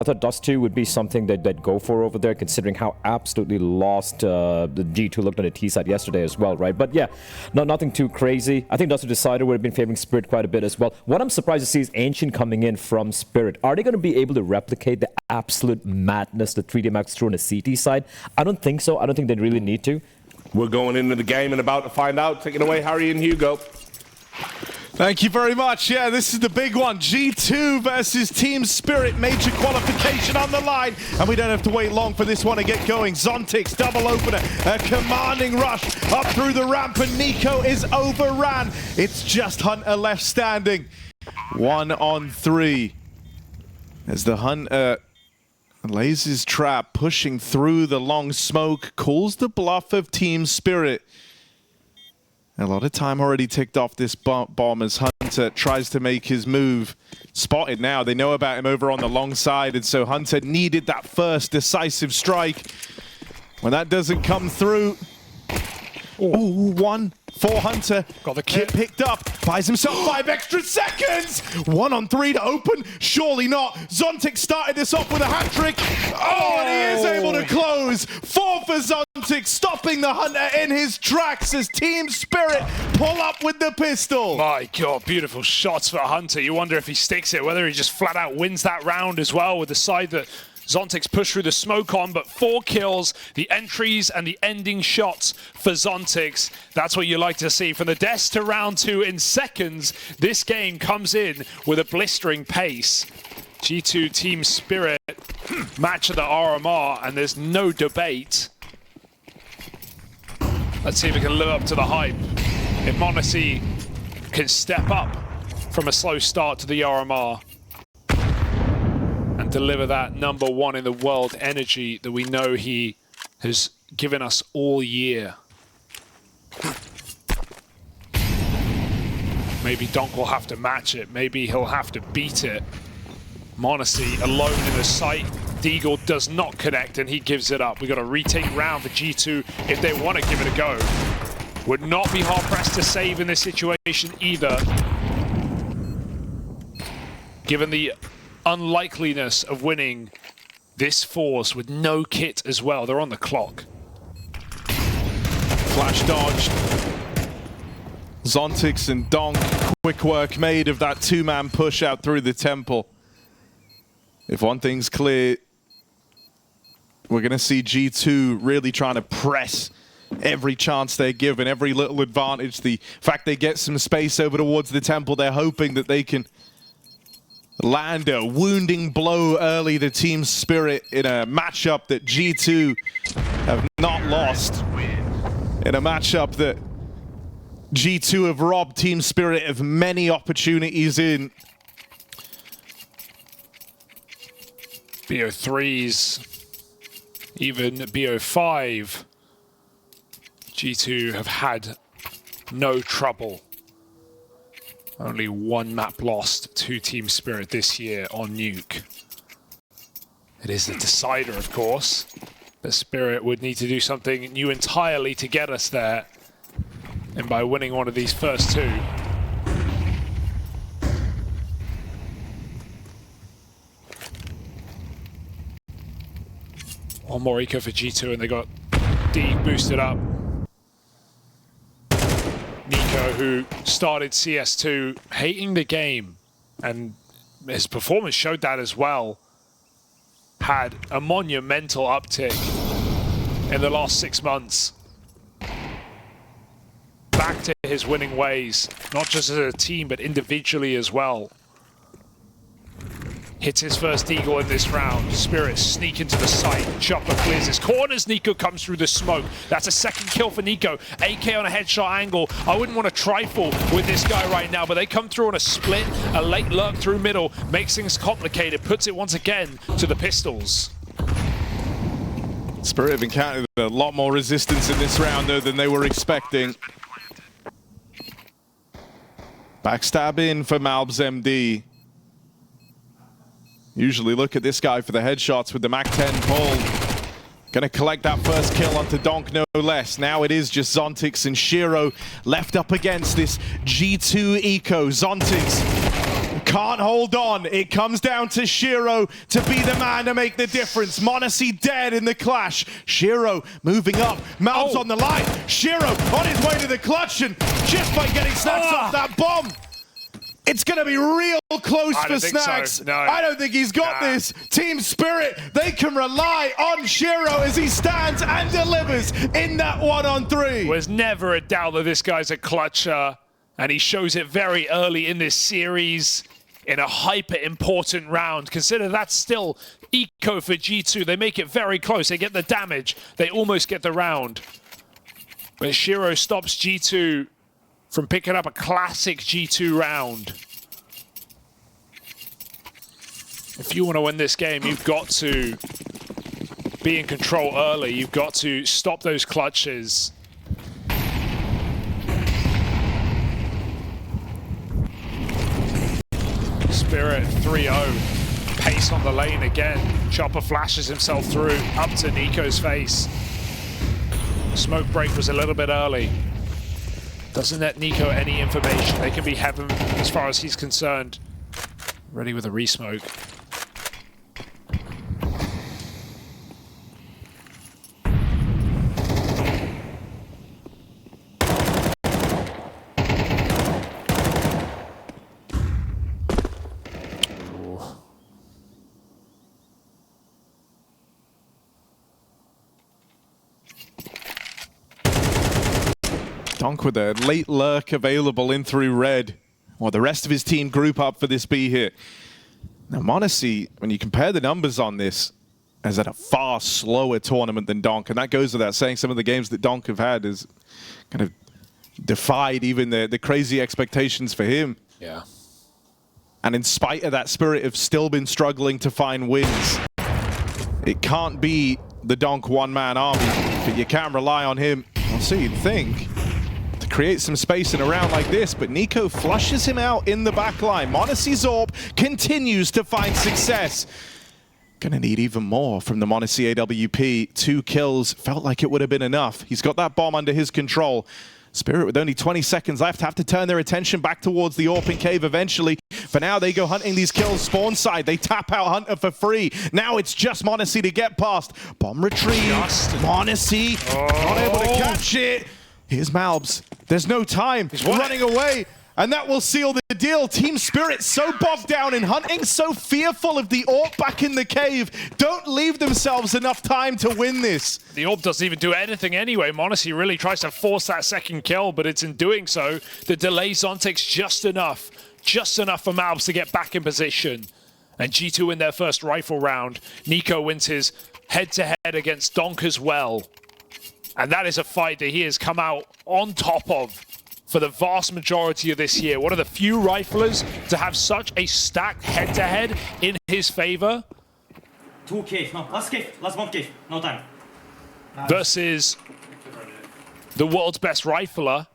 thought Dust 2 would be something that they'd go for over there, considering how absolutely lost the G2 looked on the T side yesterday as well, right? But yeah, nothing too crazy. I think Dust 2 Decider would have been favoring Spirit quite a bit as well. What I'm surprised to see is Ancient coming in from Spirit. Are they going to be able to replicate the absolute madness that 3D Max threw on the CT side? I don't think so. I don't think they really need to. We're going into the game and about to find out. Take it away, Harry and Hugo. Thank you very much. Yeah, this is the big one. G2 versus Team Spirit. Major qualification on the line. And we don't have to wait long for this one to get going. Zontix, double opener. A commanding rush up through the ramp. And Nico is overran. It's just Hunter left standing. 1 on 3. As the Hunter lays his trap, pushing through the long smoke. Calls the bluff of Team Spirit. A lot of time already ticked off this bomb as Hunter tries to make his move. Spotted now. They know about him over on the long side, and so Hunter needed that first decisive strike. When that doesn't come through... Ooh, 1 for Hunter. Got the kit picked up. Buys himself 5 extra seconds. 1 on 3 to open. Surely not. Zontix started this off with a hat trick. Oh, and he is able to close. 4 for Zontix, stopping the Hunter in his tracks as Team Spirit pull up with the pistol. My God, beautiful shots for Hunter. You wonder if he sticks it, whether he just flat out wins that round as well with the side that Zontix pushed through the smoke on, but 4 kills, the entries and the ending shots for Zontix. That's what you like to see. From the deaths to round 2 in seconds, this game comes in with a blistering pace. G2 Team Spirit match of the RMR, and there's no debate. Let's see if we can live up to the hype. If Monacy can step up from a slow start to the RMR and deliver that #1 in the world energy that we know he has given us all year. Maybe Donk will have to match it. Maybe he'll have to beat it. Monacy alone in the site. Deagle does not connect and he gives it up. We got a retake round for G2 if they want to give it a go. Would not be hard pressed to save in this situation either. Given the unlikeliness of winning this force with no kit as well. They're on the clock. Flash dodged. Zontix and Donk, quick work made of that 2-man push out through the temple. If one thing's clear, we're going to see G2 really trying to press every chance they're given, every little advantage. The fact they get some space over towards the temple, they're hoping that they can land a wounding blow early to Team Spirit in a matchup that G2 have not lost. In a matchup that G2 have robbed Team Spirit of many opportunities in. BO3s, even BO5, G2 have had no trouble. Only 1 map lost to Team Spirit this year on Nuke. It is the decider, of course, but Spirit would need to do something new entirely to get us there. And by winning one of these first 2. One more eco for G2 and they got D boosted up. Nico, who started CS2 hating the game, and his performance showed that as well, had a monumental uptick in the last 6 months. Back to his winning ways, not just as a team, but individually as well. Hits his first eagle in this round. Spirit sneak into the site. Chopper clears his corners. Nico comes through the smoke. That's a 2nd kill for Nico. AK on a headshot angle. I wouldn't want to trifle with this guy right now, but they come through on a split. A late lurk through middle. Makes things complicated. Puts it once again to the pistols. Spirit have encountered a lot more resistance in this round, though, than they were expecting. Backstab in for Malbs MD. Usually look at this guy for the headshots with the Mac-10 pull. Gonna collect that first kill onto Donk, no less. Now it is just Zontix and Shiro left up against this G2 eco. Zontix can't hold on. It comes down to Shiro to be the man to make the difference. m0NESY dead in the clash. Shiro moving up. Malbs on the line. Shiro on his way to the clutch, and just by getting Snax off that bomb, it's going to be real close for Snax. So. No. I don't think he's got this. Team Spirit, they can rely on Shiro as he stands and delivers in that 1-on-3. There's never a doubt that this guy's a clutcher, and he shows it very early in this series in a hyper-important round. Consider that's still eco for G2. They make it very close. They get the damage. They almost get the round. But Shiro stops G2 from picking up a classic G2 round. If you want to win this game, you've got to be in control early. You've got to stop those clutches. Spirit 3-0. Pace on the lane again. Chopper flashes himself through up to Nico's face. Smoke break was a little bit early. Doesn't net Nico any information. They can be heaven as far as he's concerned. Ready with a re-smoke. Donk with a late lurk available in through red, while the rest of his team group up for this B hit. Now m0NESY, when you compare the numbers on this, has had a far slower tournament than Donk, and that goes without saying. Some of the games that Donk have had has kind of defied even the crazy expectations for him. Yeah. And in spite of that, Spirit have still been struggling to find wins. It can't be the Donk one-man army, but you can rely on him. I'll see, you'd think, create some space in a round like this, but Nico flushes him out in the backline. m0NESY's AWP continues to find success. Gonna need even more from the m0NESY AWP. 2 kills, felt like it would have been enough. He's got that bomb under his control. Spirit, with only 20 seconds left, have to turn their attention back towards the AWP in cave eventually. For now, they go hunting these kills spawn side. They tap out Hunter for free. Now it's just m0NESY to get past. Bomb retrieve. m0NESY not able to catch it. Here's Malbs. There's no time. He's running away. And that will seal the deal. Team Spirit so bogged down in hunting, so fearful of the AWP back in the cave. Don't leave themselves enough time to win this. The AWP doesn't even do anything anyway. m0NESY really tries to force that second kill, but it's in doing so that delays Zontic's just enough for Malbs to get back in position. And G2 win their first rifle round. Nico wins his head-to-head against Donk as well. And that is a fight that he has come out on top of for the vast majority of this year. One of the few riflers to have such a stacked head-to-head in his favor. 2 cave, no, last one cave, no time. Versus the world's best rifler.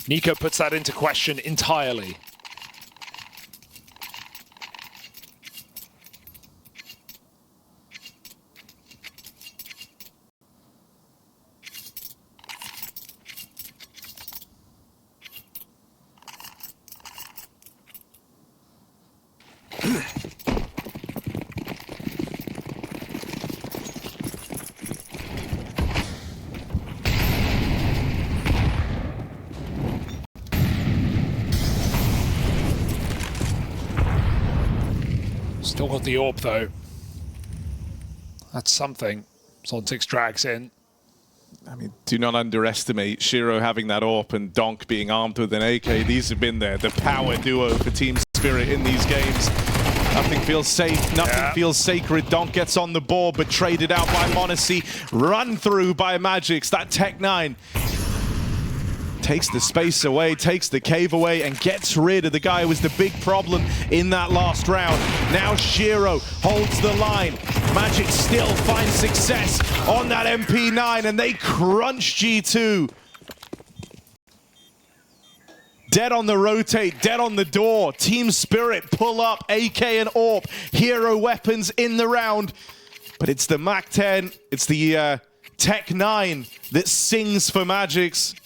Nico puts that into question entirely. Still got the AWP though. That's something. Zontic drags in. I mean, do not underestimate Shiro having that AWP and Donk being armed with an AK. These have been the power duo for Team Spirit in these games. Nothing feels safe, nothing feels sacred. Donk gets on the board, but traded out by m0NESY. Run through by Magix. That Tech 9 takes the space away, takes the cave away, and gets rid of the guy who was the big problem in that last round. Now Shiro holds the line. Magix still finds success on that MP9, and they crunch G2. Dead on the rotate, dead on the door. Team Spirit pull up AK and AWP. Hero weapons in the round. But it's the MAC-10, it's the Tech 9 that sings for Magix.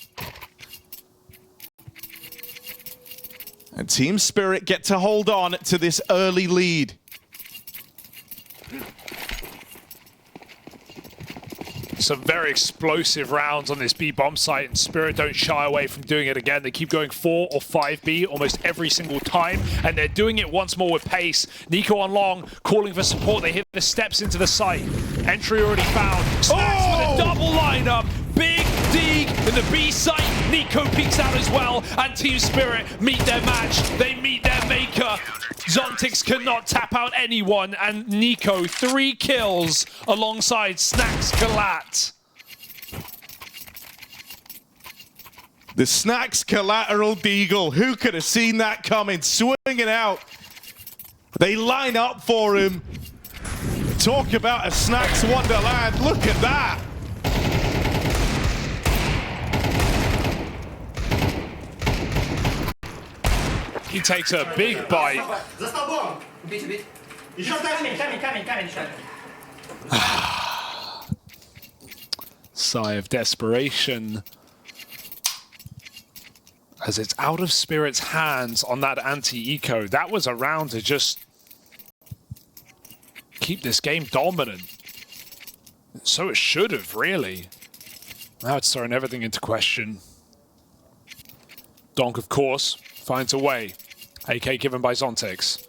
And Team Spirit get to hold on to this early lead. Some very explosive rounds on this B bomb site, and Spirit don't shy away from doing it again. They keep going 4 or 5B almost every single time, and they're doing it once more with pace. Nico on long, calling for support. They hit the steps into the site. Entry already found. Snacks with a double lineup. Big dig in the B site. Nico peeks out as well, and Team Spirit meet their match. They meet their maker. Zontix cannot tap out anyone, and Nico 3 kills alongside Snacks Kalat. The Snacks collateral deagle. Who could have seen that coming? Swinging out. They line up for him. Talk about a Snacks wonderland. Look at that. He takes a big bite. Sigh of desperation as it's out of Spirit's hands on that anti-eco. That was a round to just keep this game dominant. So it should have, really. Now it's throwing everything into question. Donk, of course, finds a way. AK given by Zontix.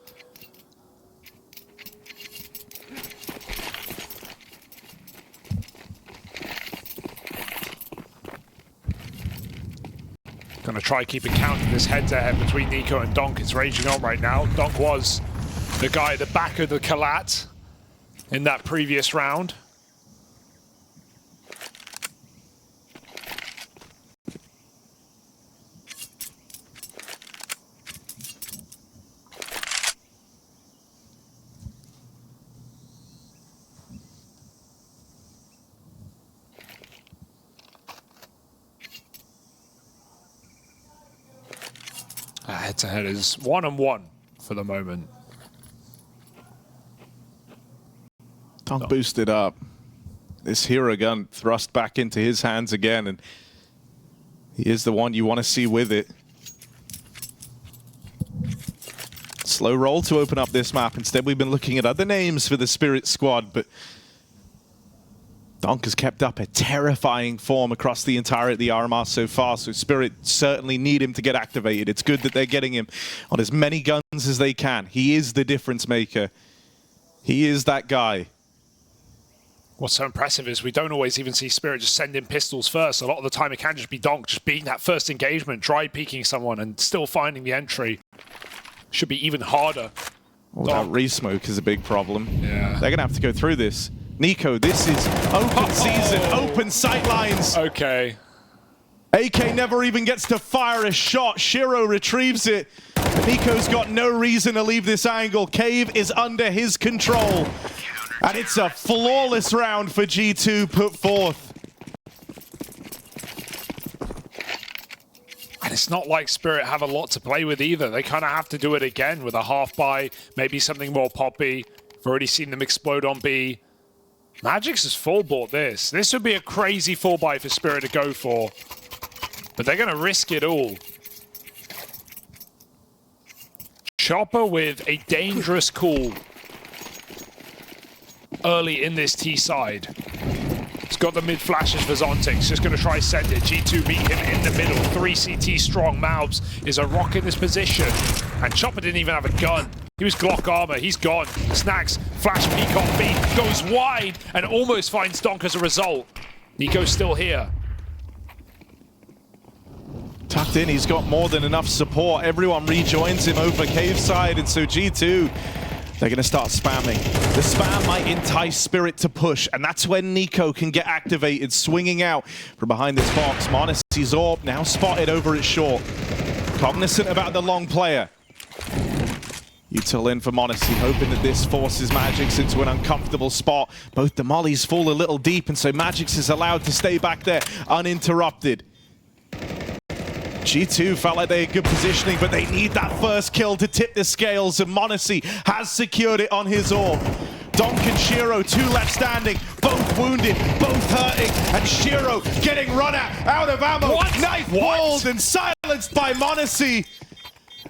Gonna try keeping count of this head-to-head between Nico and Donk. It's raging on right now. Donk was the guy at the back of the Kalat in that previous round. Head-to-head is 1-1 for the moment. Donk boosted up. This hero gun thrust back into his hands again, and he is the one you want to see with it. Slow roll to open up this map. Instead, we've been looking at other names for the Spirit squad, but Donk has kept up a terrifying form across the entirety of the RMR so far, so Spirit certainly need him to get activated. It's good that they're getting him on as many guns as they can. He is the difference maker. He is that guy. What's so impressive is we don't always even see Spirit just send in pistols first. A lot of the time it can just be Donk just beating that first engagement, dry peeking someone and still finding the entry. Should be even harder. Well, that re-smoke is a big problem. Yeah. They're going to have to go through this. Nico, this is open season, open sightlines. Okay. AK never even gets to fire a shot. Shiro retrieves it. Nico's got no reason to leave this angle. Cave is under his control. And it's a flawless round for G2 put forth. And it's not like Spirit have a lot to play with either. They kind of have to do it again with a half buy, maybe something more poppy. We've already seen them explode on B. Magix has full bought this. This would be a crazy 4-buy for Spirit to go for. But they're going to risk it all. Chopper with a dangerous call early in this T side. He's got the mid flashes for Zontix. Just going to try send it. G2 meet him in the middle. 3 CT strong. Malbs is a rock in this position. And Chopper didn't even have a gun. He was Glock armor. He's gone. Snacks, flash peek on B, goes wide and almost finds Donk as a result. Nico's still here. Tucked in, he's got more than enough support. Everyone rejoins him over cave side, and so G2, they're going to start spamming. The spam might entice Spirit to push, and that's when Nico can get activated, swinging out from behind this box. Monacy's orb now spotted over at short. Cognizant about the long player. Util in for Monacy, hoping that this forces Magix into an uncomfortable spot. Both the mollies fall a little deep, and so Magix is allowed to stay back there uninterrupted. G2 felt like they had good positioning, but they need that first kill to tip the scales, and Monacy has secured it on his orb. Donk and Shiro, 2 left standing, both wounded, both hurting, and Shiro getting run at, out of ammo, knife walled and silenced by Monacy.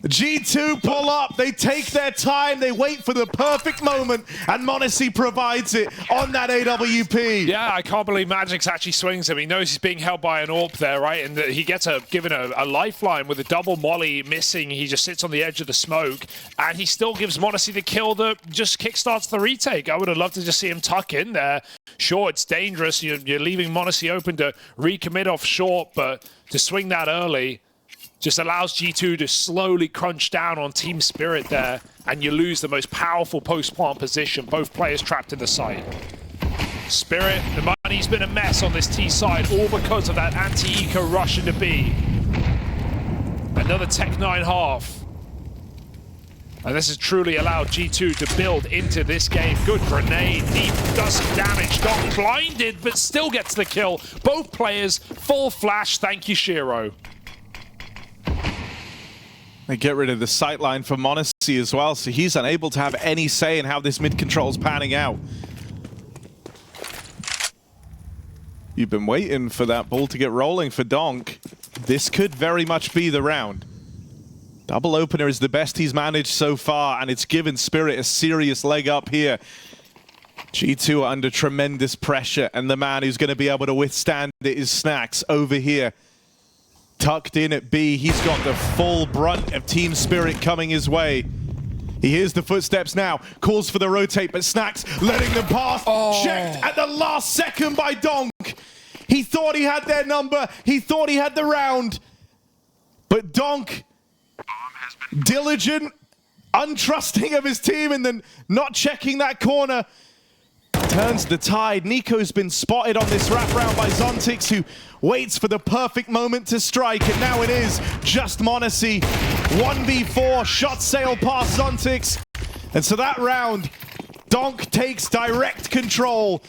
G2 pull up, they take their time, they wait for the perfect moment, and m0NESY provides it on that AWP. Yeah, I can't believe Magix actually swings him. He knows he's being held by an AWP there, right? And he gets given a lifeline with a double molly missing. He just sits on the edge of the smoke, and he still gives m0NESY the kill that just kickstarts the retake. I would have loved to just see him tuck in there. Sure, it's dangerous. You're leaving m0NESY open to recommit off short, but to swing that early just allows G2 to slowly crunch down on Team Spirit there, and you lose the most powerful post-plant position. Both players trapped in the site. Spirit, the money's been a mess on this T side, all because of that anti-eco rush into B. Another Tech-9 half. And this has truly allowed G2 to build into this game. Good grenade, deep, does some damage. Got blinded, but still gets the kill. Both players, full flash. Thank you, Shiro. They get rid of the sightline for m0NESY as well, so he's unable to have any say in how this mid control's panning out. You've been waiting for that ball to get rolling for Donk. This could very much be the round. Double opener is the best he's managed so far, and it's given Spirit a serious leg up here. G2 are under tremendous pressure, and the man who's going to be able to withstand it is Snax over here. Tucked in at B, he's got the full brunt of Team Spirit coming his way. He hears the footsteps now, calls for the rotate, but Snax letting them pass. Checked at the last second by Donk. He thought he had their number, he thought he had the round. But Donk, diligent, untrusting of his team, and then not checking that corner, turns the tide. Nico's been spotted on this wraparound by Zontix, who waits for the perfect moment to strike, and now it is just m0NESY. 1v4, shots sail past Zontix. And so that round, Donk takes direct control.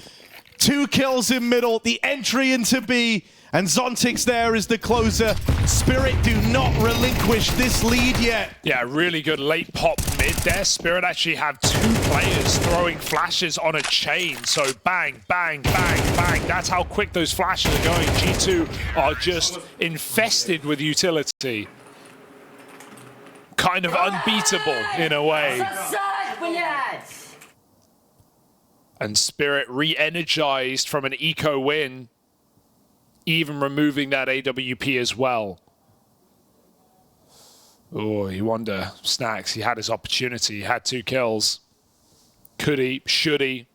2 kills in middle, the entry into B, and Zontix there is the closer. Spirit do not relinquish this lead yet. Yeah, really good late pop mid there. Spirit actually have 2 players throwing flashes on a chain. So bang, bang, bang, bang. That's how quick those flashes are going. G2 are just infested with utility. Kind of unbeatable in a way. And Spirit re-energized from an eco win, even removing that AWP as well. Oh, you wonder, Snax, he had his opportunity, he had 2 kills. Could he, should he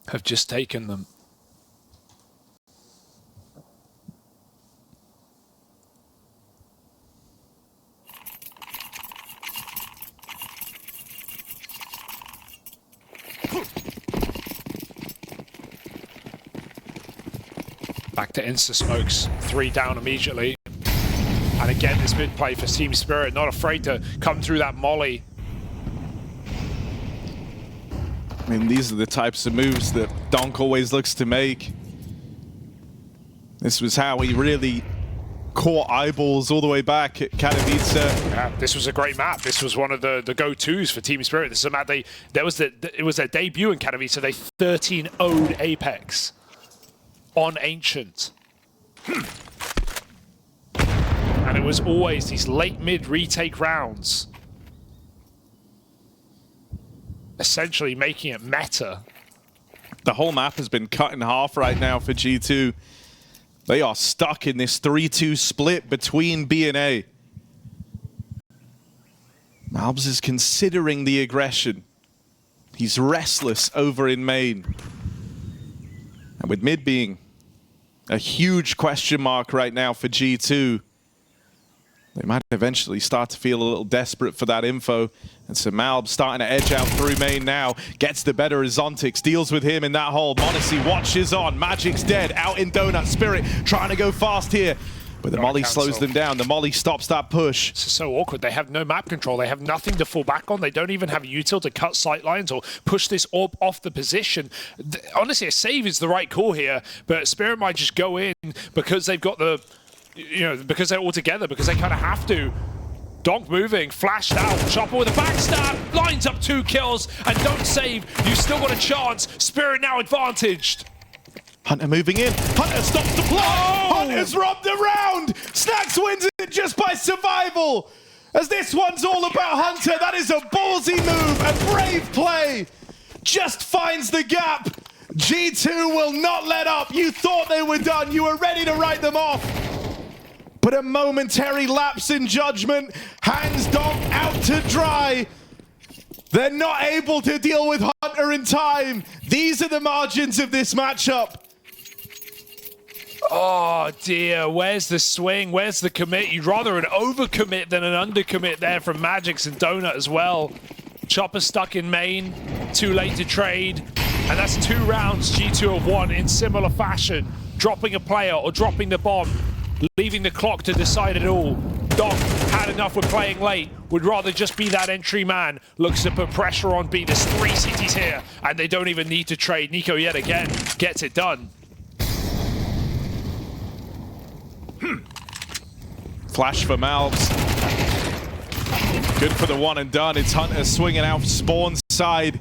have just taken them? Back to insta-smokes, 3 down immediately. And again, this mid play for Team Spirit, not afraid to come through that molly. I mean, these are the types of moves that Donk always looks to make. This was how he really caught eyeballs all the way back at Katowice. Yeah, this was a great map. This was one of the go-tos for Team Spirit. This is a map it was their debut in Katowice. They 13-0'd Apex on Ancient. And it was always these late mid retake rounds, essentially making it meta. The whole map has been cut in half right now for G2. They are stuck in this 3-2 split between B and A. Malbs is considering the aggression. He's restless over in main. And with mid being a huge question mark right now for G2, they might eventually start to feel a little desperate for that info. And so Malb starting to edge out through main now. Gets the better of Zontix, deals with him in that hole. m0NESY watches on. Magic's dead, out in Donut. Spirit trying to go fast here. But the molly slows them down. The molly stops that push. This is so awkward. They have no map control. They have nothing to fall back on. They don't even have util to cut sight lines or push this orb off the position. Honestly, a save is the right call here, but Spirit might just go in because they've got the, because they're all together, because they kind of have to. Donk moving, flashed out, Chopper with a backstab, lines up 2 kills, and don't save. You've still got a chance. Spirit now advantaged. Hunter moving in. Hunter stops the play. Hunter's robbed the round. Snax wins it just by survival. as this one's all about Hunter. That is a ballsy move, a brave play. Just finds the gap. G2 will not let up. You thought they were done. You were ready to write them off. But a momentary lapse in judgment hands Donk out to dry. They're not able to deal with Hunter in time. These are the margins of this matchup. Oh dear, where's the swing? Where's the commit? You'd rather an overcommit than an undercommit there from Magix and Donut as well. Chopper stuck in main, too late to trade. And that's 2 rounds G2 have won in similar fashion. Dropping a player or dropping the bomb, leaving the clock to decide it all. Donk had enough with playing late, would rather just be that entry man. Looks to put pressure on B. There's 3 cities here, and they don't even need to trade. Nico yet again gets it done. Flash for Malbs. Good for the one and done. It's Hunter swinging out spawn side.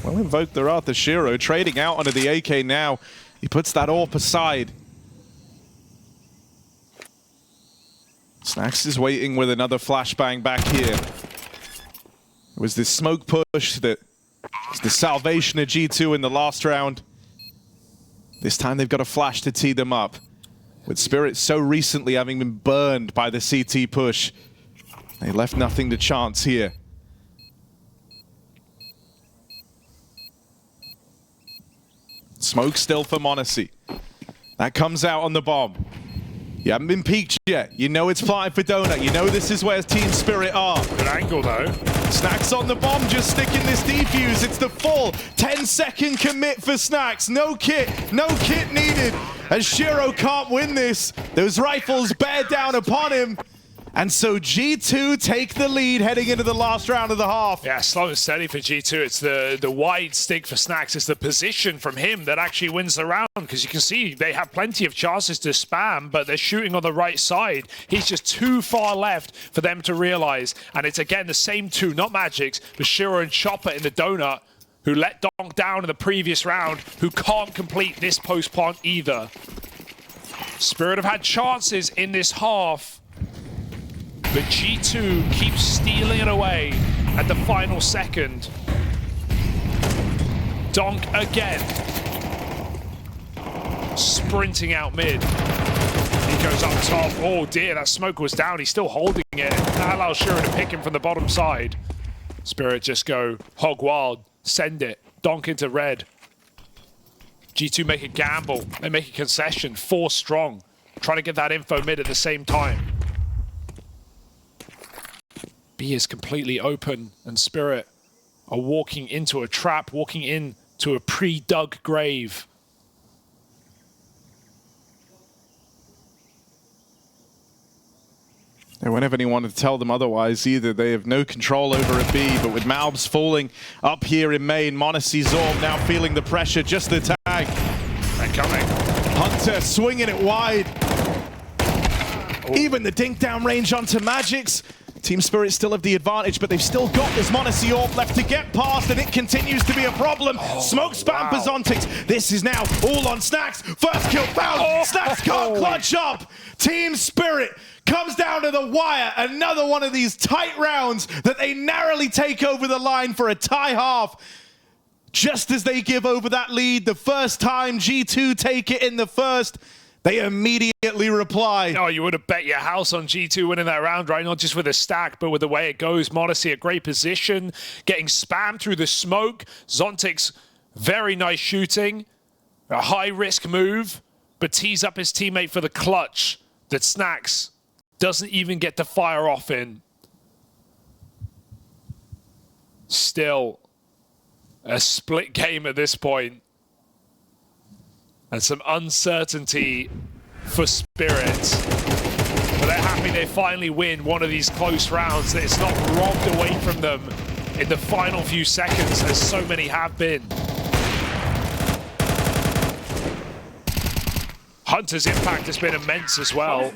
Well invoked there are the Shiro, trading out onto the AK now. He puts that AWP aside. Snax is waiting with another flashbang back here. It was this smoke push that was the salvation of G2 in the last round. This time they've got a flash to tee them up. With Spirit so recently having been burned by the CT push, they left nothing to chance here. Smoke still for Monacy. That comes out on the bomb. You haven't been peaked yet. You know it's flying for Donut. You know this is where Team Spirit are. Good angle though. Snax on the bomb, just sticking this defuse. It's the full 10-second commit for Snax. No kit needed. As Shiro can't win this, those rifles bear down upon him. And so G2 take the lead heading into the last round of the half. Yeah, slow and steady for G2. It's the wide stick for Snax. It's the position from him that actually wins the round, because you can see they have plenty of chances to spam, but they're shooting on the right side. He's just too far left for them to realize. And it's again the same 2, not Magix, but Shiro and Chopper in the donut, who let Donk down in the previous round, who can't complete this post-plant either. Spirit have had chances in this half, but G2 keeps stealing it away at the final second. Donk again. Sprinting out mid. He goes up top. Oh dear, that smoke was down. He's still holding it. That allows Shiro to pick him from the bottom side. Spirit just go hog wild. Send it. Donk into red. G2 make a gamble. They make a concession. 4 strong. Trying to get that info mid at the same time. B is completely open, and Spirit are walking into a trap, walking into a pre-dug grave. They won't have anyone to tell them otherwise either. They have no control over a B, but with Malbs falling up here in main, Monacy Zorb now feeling the pressure, just the tag. They're coming. Hunter swinging it wide. Ooh. Even the dink down range onto Magix. Team Spirit still have the advantage, but they've still got this Monacy AWP left to get past, and it continues to be a problem. Smoke spam for Zontix. This is now all on Snax. First kill found. Snax can't clutch up. Team Spirit comes down to the wire. Another one of these tight rounds that they narrowly take over the line for a tie half. Just as they give over that lead, the first time G2 take it in the first, they immediately reply. Oh, you would have bet your house on G2 winning that round, right? Not just with a stack, but with the way it goes. Monacy, a great position, getting spammed through the smoke. Zontix, very nice shooting. A high-risk move, but tees up his teammate for the clutch that Snax doesn't even get to fire off in. Still, a split game at this point. And some uncertainty for Spirit. But they're happy they finally win one of these close rounds, that it's not robbed away from them in the final few seconds, as so many have been. Hunter's impact has been immense as well.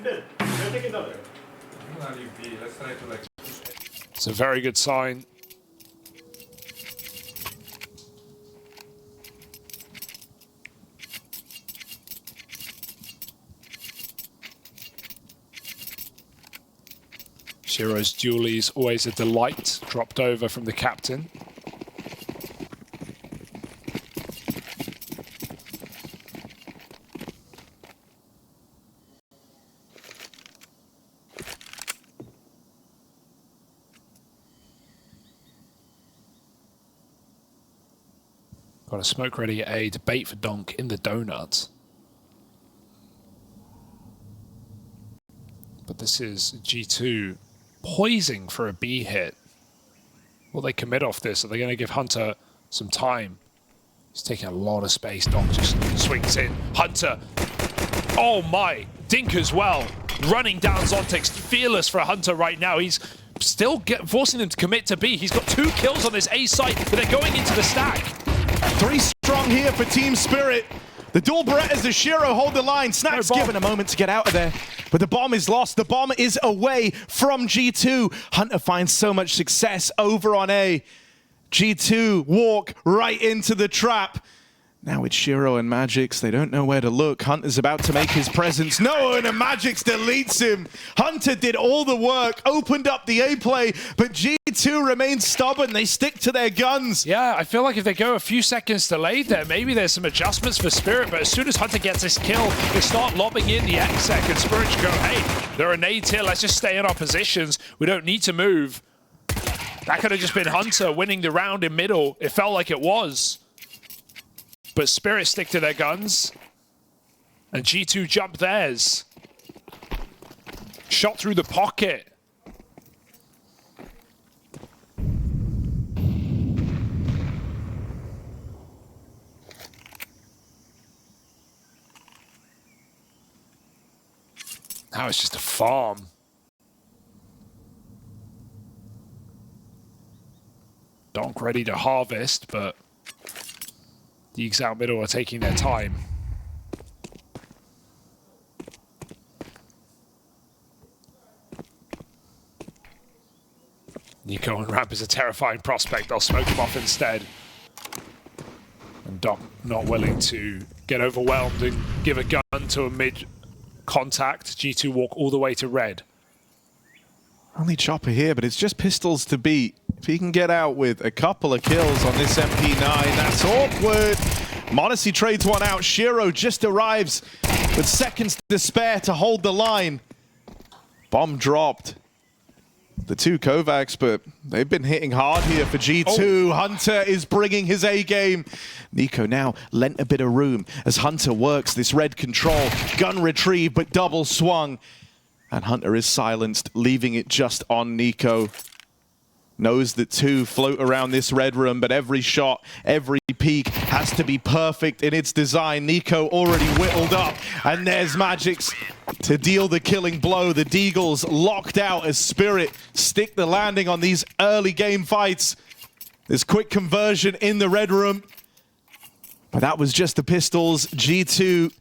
It's a very good sign. Shiro's dually is always a delight, dropped over from the captain. Got a smoke ready at A, debate for Donk in the donuts. But this is G2 poising for a B hit. Will they commit off this? Are they going to give Hunter some time? He's taking a lot of space. Donk just swings in. Hunter. Oh my. Dink as well. Running down Zontics. Fearless for Hunter right now. He's still forcing them to commit to B. He's got 2 kills on this A site, but they're going into the stack. 3 strong here for Team Spirit. The dual Berettas as Shiro hold the line. Snack's given a moment to get out of there, but the bomb is lost. The bomb is away from G2. Hunter finds so much success over on A. G2 walk right into the trap. Now it's Shiro and Magix. They don't know where to look. Hunter's about to make his presence known, and Magix deletes him. Hunter did all the work, opened up the A play, but G2 remains stubborn. They stick to their guns. Yeah, I feel like if they go a few seconds delayed there, maybe there's some adjustments for Spirit, but as soon as Hunter gets this kill, they start lobbing in the exec, and Spirit go, hey, there are nades here, let's just stay in our positions. We don't need to move. That could have just been Hunter winning the round in middle. It felt like it was. But Spirit stick to their guns, and G2 jump theirs. Shot through the pocket. Now it's just a farm. Donk ready to harvest, but the Eags out middle are taking their time. Nico on ramp is a terrifying prospect. They'll smoke him off instead. And Donk not willing to get overwhelmed and give a gun to a mid contact. G2 walk all the way to red. Only Chopper here, but it's just pistols to beat. If he can get out with a couple of kills on this MP9, that's awkward. Modesty trades one out. Shiro just arrives with seconds to spare to hold the line. Bomb dropped. The 2 Kovacs, but they've been hitting hard here for G2. Hunter is bringing his A game. Nico now lent a bit of room as Hunter works this red control. Gun retrieve, but double swung. And Hunter is silenced, leaving it just on Nico. Knows that 2 float around this red room, but every shot, every peek has to be perfect in its design. Nico already whittled up, and there's Magix to deal the killing blow. The Deagles locked out as Spirit stick the landing on these early game fights. This quick conversion in the red room, but that was just the pistols. G2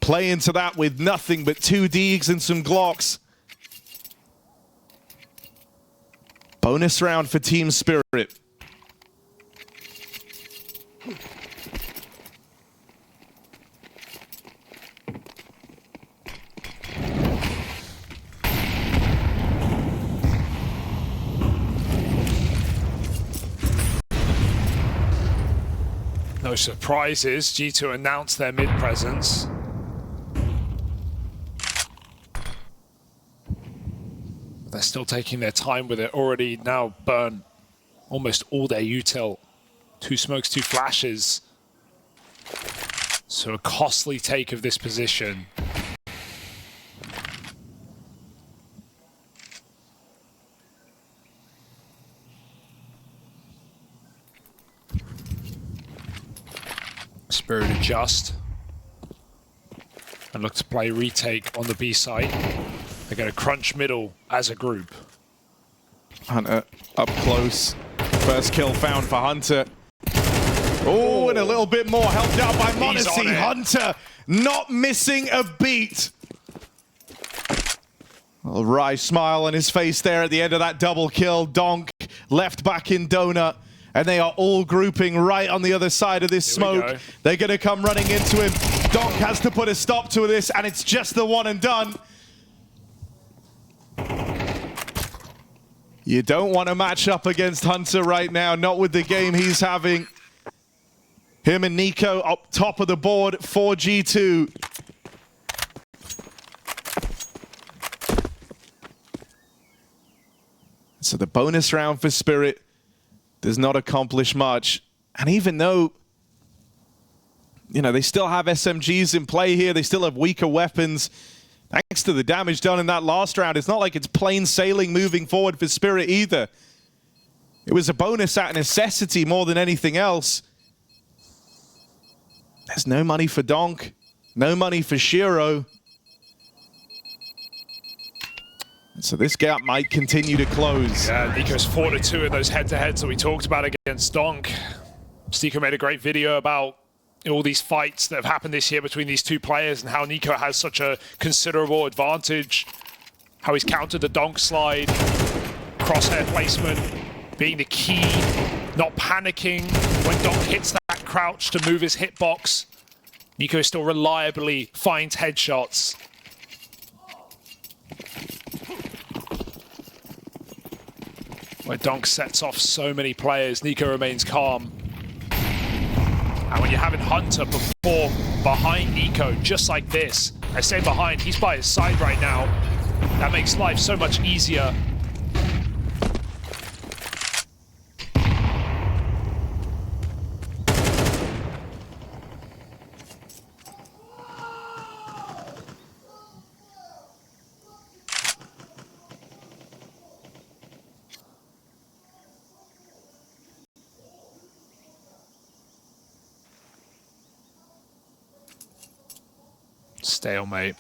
play into that with nothing but 2 Deags and some Glocks. Bonus round for Team Spirit. No surprises. G2 announced their mid presence. They're still taking their time with it. Already now burn almost all their util. 2 smokes, 2 flashes. So a costly take of this position. Spirit adjust. And look to play retake on the B side. They're going to crunch middle as a group. Hunter up close. First kill found for Hunter. Oh, and a little bit more helped out by Modesty. Hunter not missing a beat. A little wry smile on his face there at the end of that double kill. Donk left back in Donut. And they are all grouping right on the other side of this smoke. They're going to come running into him. Donk has to put a stop to this, and it's just the one and done. You don't want to match up against Hunter right now, not with the game he's having. Him and Nico up top of the board for G2. So the bonus round for Spirit does not accomplish much. And even though, you know, they still have SMGs in play here, they still have weaker weapons. Thanks to the damage done in that last round, it's not like it's plain sailing moving forward for Spirit either. It was a bonus out of necessity more than anything else. There's no money for Donk, no money for Shiro. And so this gap might continue to close. Yeah, Nico's 4-2 in those head-to-heads that we talked about against Donk. Stico made a great video about all these fights that have happened this year between these two players and how Nico has such a considerable advantage. How he's countered the donk slide, crosshair placement, being the key, not panicking when donk hits that crouch to move his hitbox. Nico still reliably finds headshots. Where donk sets off so many players, Nico remains calm. And when you're having Hunter perform behind Nico, just like this, I say behind, he's by his side right now. That makes life so much easier. Stalemate.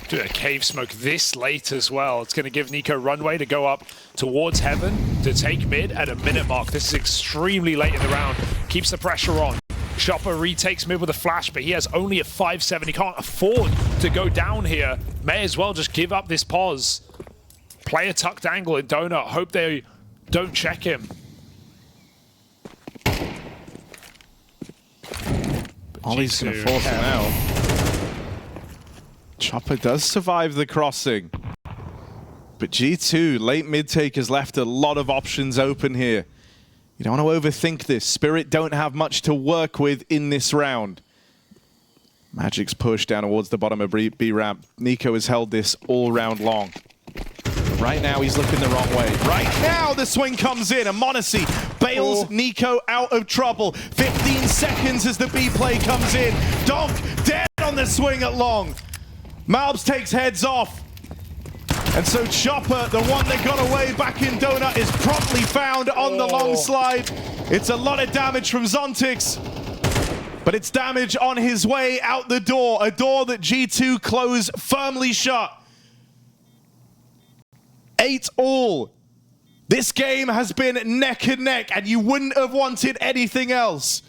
Doing a cave smoke this late as well. It's going to give Nico runway to go up towards heaven to take mid at a minute mark. This is extremely late in the round. Keeps the pressure on. Chopper retakes mid with a flash, but he has only a 5-7. He can't afford to go down here. May as well just give up this pause. Play a tucked angle in Donut. Hope they don't check him. Ollie's going to force him out. Chopper does survive the crossing. But G2, late mid-take, has left a lot of options open here. You don't want to overthink this. Spirit don't have much to work with in this round. Magic's push down towards the bottom of B ramp. Nico has held this all round long. Right now, he's looking the wrong way. Right now, the swing comes in, and Monacy bails Nico out of trouble. 15 seconds as the B play comes in. Donk dead on the swing at long. Malbs takes heads off. And so Chopper, the one that got away back in Donut, is promptly found on the long slide. It's a lot of damage from Zontix, but it's damage on his way out the door. A door that G2 close firmly shut. 8-all. This game has been neck and neck, and you wouldn't have wanted anything else.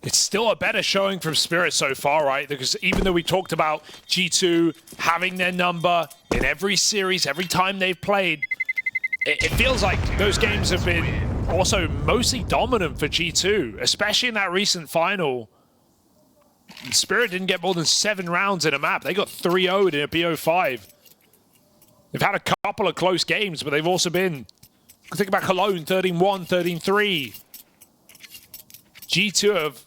It's still a better showing from Spirit so far, right? Because even though we talked about G2 having their number in every series, every time they've played, it feels like those games have been also mostly dominant for G2, especially in that recent final. Spirit didn't get more than 7 rounds in a map. They got 3-0'd in a BO5. They've had a couple of close games, but they've also been, think about Cologne, 13-1, 13-3. G2 have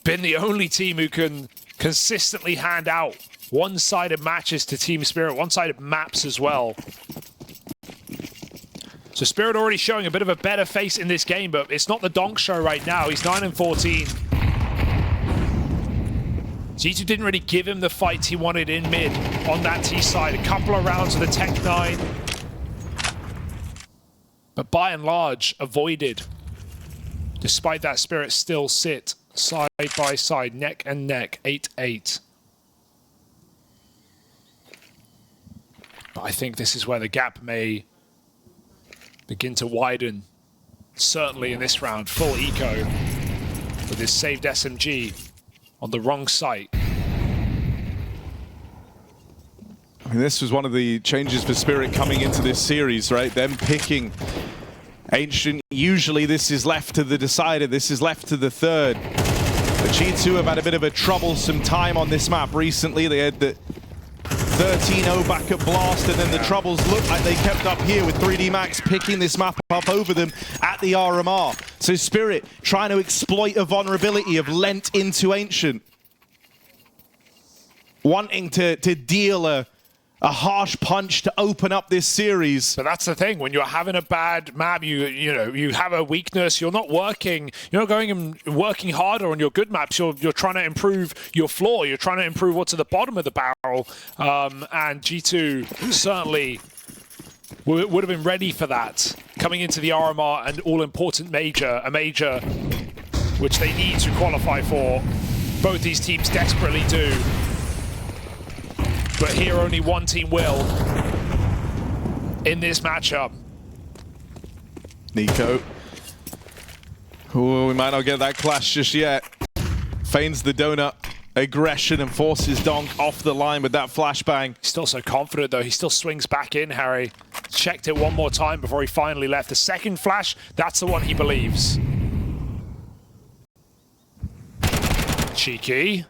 been the only team who can consistently hand out one-sided matches to Team Spirit, one-sided maps as well. So Spirit already showing a bit of a better face in this game, but it's not the Donk show right now. He's 9-14. G2 didn't really give him the fights he wanted in mid on that T side. A couple of rounds with the Tech 9. But by and large, avoided. Despite that, Spirit still sit side by side, neck and neck, 8-8. But I think this is where the gap may begin to widen. Certainly in this round, full eco with his saved SMG on the wrong site. I mean, this was one of the changes for Spirit coming into this series, right? Them picking Ancient usually this is left to the decider. This is left to the third. But G2 have had a bit of a troublesome time on this map recently. They had the 13-0 back at Blast, and then the troubles looked like they kept up here with 3D Max picking this map up over them at the RMR. So Spirit trying to exploit a vulnerability of Lent into Ancient. Wanting to deal a harsh punch to open up this series. But that's the thing, when you're having a bad map, you have a weakness, you're not going and working harder on your good maps, you're trying to improve your floor, you're trying to improve what's at the bottom of the barrel, and G2 certainly would have been ready for that coming into the RMR, an all-important major, a major which they need to qualify for. Both these teams desperately do. But here only one team will in this matchup. Nico. Ooh, we might not get that clash just yet. Feigns the donut aggression and forces Donk off the line with that flashbang. Still so confident though, he still swings back in, Harry. Checked it one more time before he finally left. The second flash, that's the one he believes. Cheeky.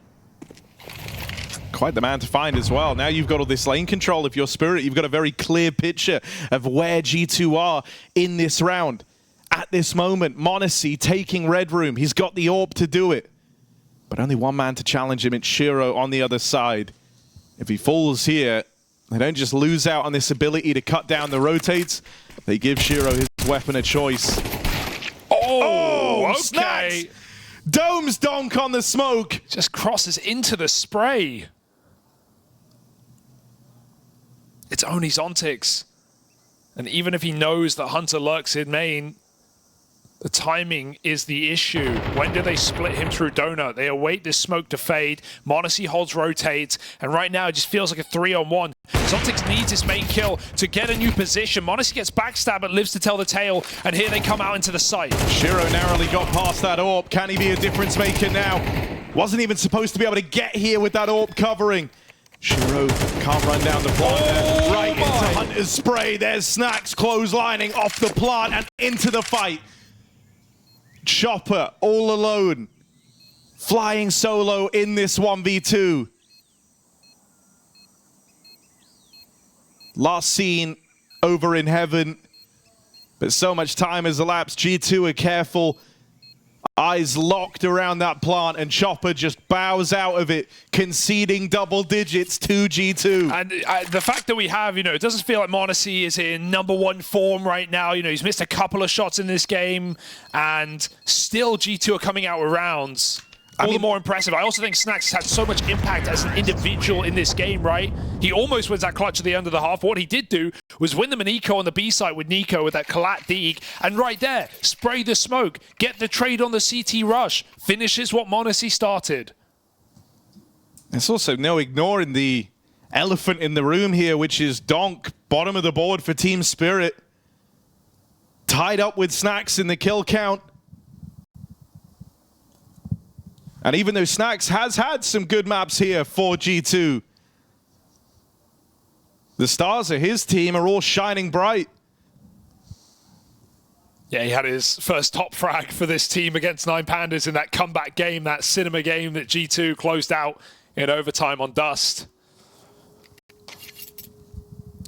Quite the man to find as well. Now you've got all this lane control. If you're Spirit, you've got a very clear picture of where G2 are in this round. At this moment, m0NESY taking Red Room. He's got the AWP to do it. But only one man to challenge him. It's Shiro on the other side. If he falls here, they don't just lose out on this ability to cut down the rotates. They give Shiro his weapon of choice. Oh, okay. Snacks! Domes Donk on the smoke. Just crosses into the spray. It's only Zontix. And even if he knows that Hunter lurks in main, the timing is the issue. When do they split him through Donut? They await this smoke to fade. m0NESY holds rotates, and right now it just feels like a 3-on-1. Zontix needs his main kill to get a new position. m0NESY gets backstab but lives to tell the tale, and here they come out into the site. Shiro narrowly got past that AWP. Can he be a difference maker now? Wasn't even supposed to be able to get here with that AWP covering. Shiro can't run down the plant. Right into Hunter's spray. There's Snacks clotheslining off the plant and into the fight. Chopper all alone. Flying solo in this 1v2. Last seen over in heaven. But so much time has elapsed. G2 are careful. Eyes locked around that plant, and Chopper just bows out of it, conceding double digits to G2. And the fact that we have, it doesn't feel like m0NESY is in #1 form right now. He's missed a couple of shots in this game, and still G2 are coming out with rounds. All the more impressive. I also think Snacks had so much impact as an individual in this game, right? He almost wins that clutch at the end of the half. What he did do was win them an eco on the B site with Nico with that Collat Deeg, and right there, spray the smoke, get the trade on the CT rush, finishes what m0NESY started. There's also no ignoring the elephant in the room here, which is Donk, bottom of the board for Team Spirit. Tied up with Snacks in the kill count. And even though Snacks has had some good maps here for G2, the stars of his team are all shining bright. Yeah, he had his first top frag for this team against 9 Pandas in that comeback game, that cinema game that G2 closed out in overtime on Dust.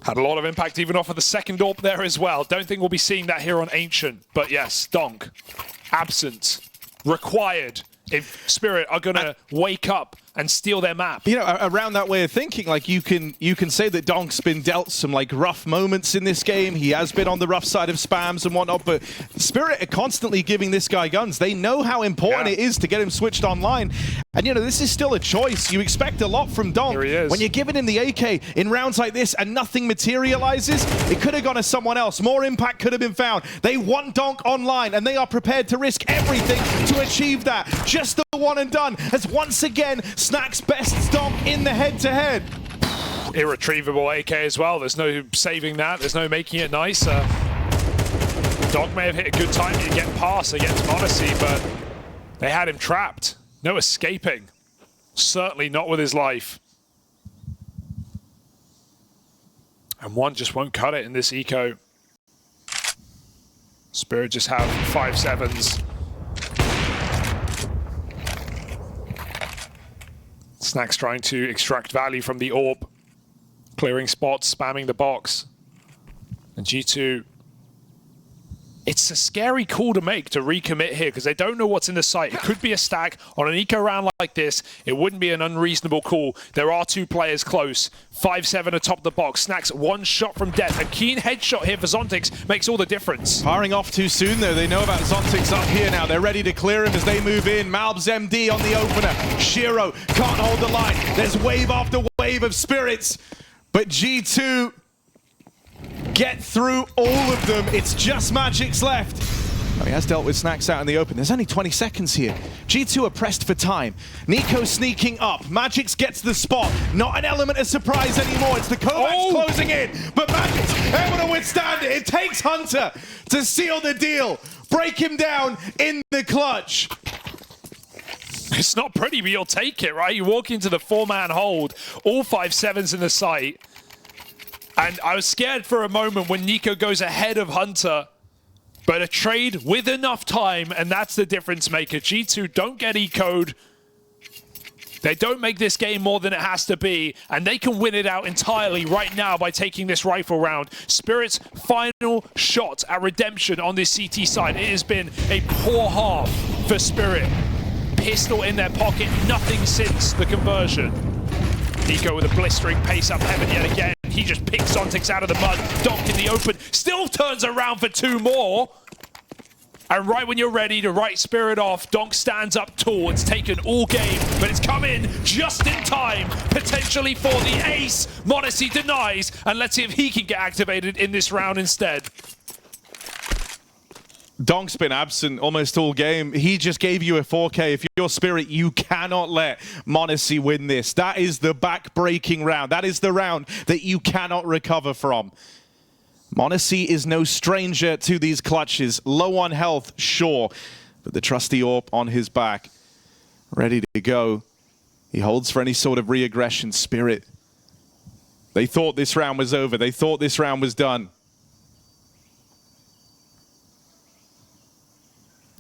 Had a lot of impact even off of the second AWP there as well. Don't think we'll be seeing that here on Ancient. But yes, Donk, absent, required. If Spirit are going to wake up and steal their map. Around that way of thinking, you can say that Donk's been dealt some rough moments in this game. He has been on the rough side of spams and whatnot, but Spirit are constantly giving this guy guns. They know how important it is to get him switched online. And this is still a choice. You expect a lot from Donk. Here he is. When you're giving him the AK in rounds like this and nothing materializes, it could have gone to someone else. More impact could have been found. They want Donk online, and they are prepared to risk everything to achieve that. Just the one and done, as once again, Snacks bests Donk in the head-to-head. Irretrievable AK as well. There's no saving that. There's no making it nicer. Donk may have hit a good time to get past against m0NESY, but they had him trapped. No escaping. Certainly not with his life. And one just won't cut it in this eco. Spirit just have 5-7s. Snack's trying to extract value from the AWP. Clearing spots, spamming the box. And G2, it's a scary call to make to recommit here because they don't know what's in the site. It could be a stack. On an eco round like this, it wouldn't be an unreasonable call. There are 2 players close. 5-7 atop the box. Snack's 1 shot from death. A keen headshot here for Zontix makes all the difference. Firing off too soon though. They know about Zontix up here now. They're ready to clear him as they move in. Malbs MD on the opener. Shiro can't hold the line. There's wave after wave of spirits. But G2 get through all of them. It's just Magic's left. Oh, he has dealt with Snacks out in the open. There's only 20 seconds here. G2 are pressed for time. Nico sneaking up. Magic's gets the spot. Not an element of surprise anymore. It's the Kovacs closing in. But Magic's able to withstand it. It takes Hunter to seal the deal. Break him down in the clutch. It's not pretty, but you'll take it, right? You walk into the 4-man hold, all 5-7s in the site. And I was scared for a moment when Nico goes ahead of Hunter. But a trade with enough time, and that's the difference maker. G2 don't get eco'd. They don't make this game more than it has to be, and they can win it out entirely right now by taking this rifle round. Spirit's final shot at redemption on this CT side. It has been a poor half for Spirit. Pistol in their pocket, nothing since the conversion. Nico with a blistering pace up heaven yet again. He just picks Zontix out of the mud. Donk in the open, still turns around for 2 more. And right when you're ready to write Spirit off, Donk stands up tall. It's taken all game, but it's come in just in time, potentially for the ace. m0NESY denies, and let's see if he can get activated in this round instead. Donk's been absent almost all game. He just gave you a 4K. If you're Spirit, you cannot let m0NESY win this. That is the back-breaking round. That is the round that you cannot recover from. m0NESY is no stranger to these clutches. Low on health, sure, but the trusty AWP on his back, ready to go. He holds for any sort of re-aggression. Spirit, they thought this round was over. They thought this round was done.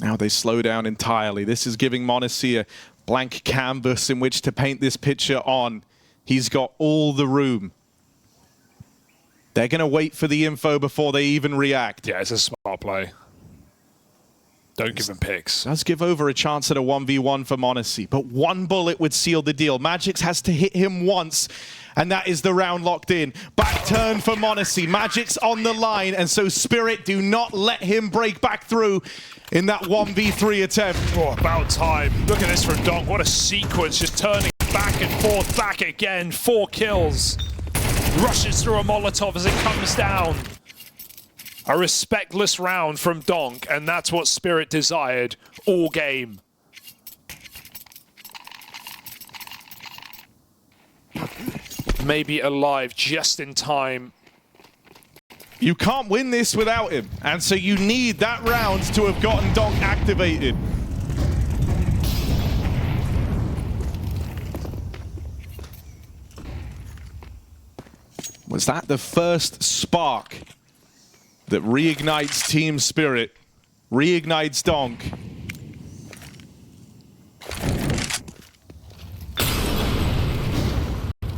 Now they slow down entirely. This is giving m0NESY a blank canvas in which to paint this picture on. He's got all the room. They're going to wait for the info before they even react. Yeah, it's a smart play. Don't give him picks. Does give over a chance at a 1v1 for m0NESY, but 1 bullet would seal the deal. Magix has to hit him once, and that is the round locked in. Back turn for m0NESY. Magic's on the line, and so Spirit do not let him break back through in that 1v3 attempt. Oh, about time. Look at this from Donk. What a sequence, just turning back and forth, back again. 4 kills. Rushes through a Molotov as it comes down. A respectless round from Donk, and that's what Spirit desired all game. Maybe alive just in time. You can't win this without him, and so you need that round to have gotten Donk activated. Was that the first spark that reignites Team Spirit, reignites Donk?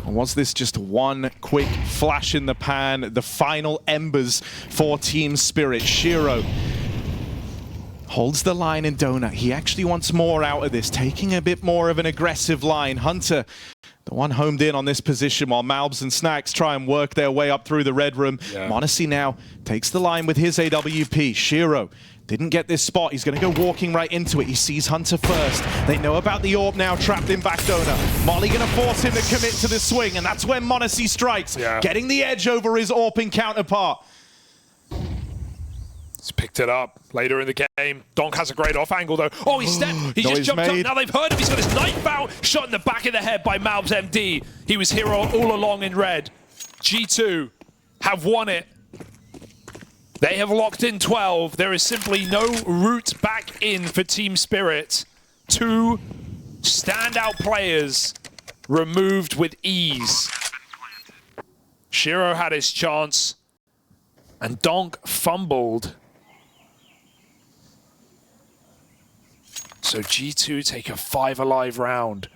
Or was this just one quick flash in the pan, the final embers for Team Spirit? Shiro holds the line in Donut. He actually wants more out of this, taking a bit more of an aggressive line. Hunter, the one homed in on this position while Malbs and Snacks try and work their way up through the red room. Yeah. m0NESY now takes the line with his AWP. Shiro didn't get this spot. He's going to go walking right into it. He sees Hunter first. They know about the AWP now, trapped in back Donut. Molly going to force him to commit to the swing, and that's when m0NESY strikes, getting the edge over his AWPing counterpart. He's picked it up later in the game. Donk has a great off angle though. Oh, he stepped. He just jumped up. Now they've heard him. He's got his knife out. Shot in the back of the head by Malbs MD. He was here all along in red. G2 have won it. They have locked in 12. There is simply no route back in for Team Spirit. 2 standout players removed with ease. Shiro had his chance, and Donk fumbled. So G2 take a 5 alive round.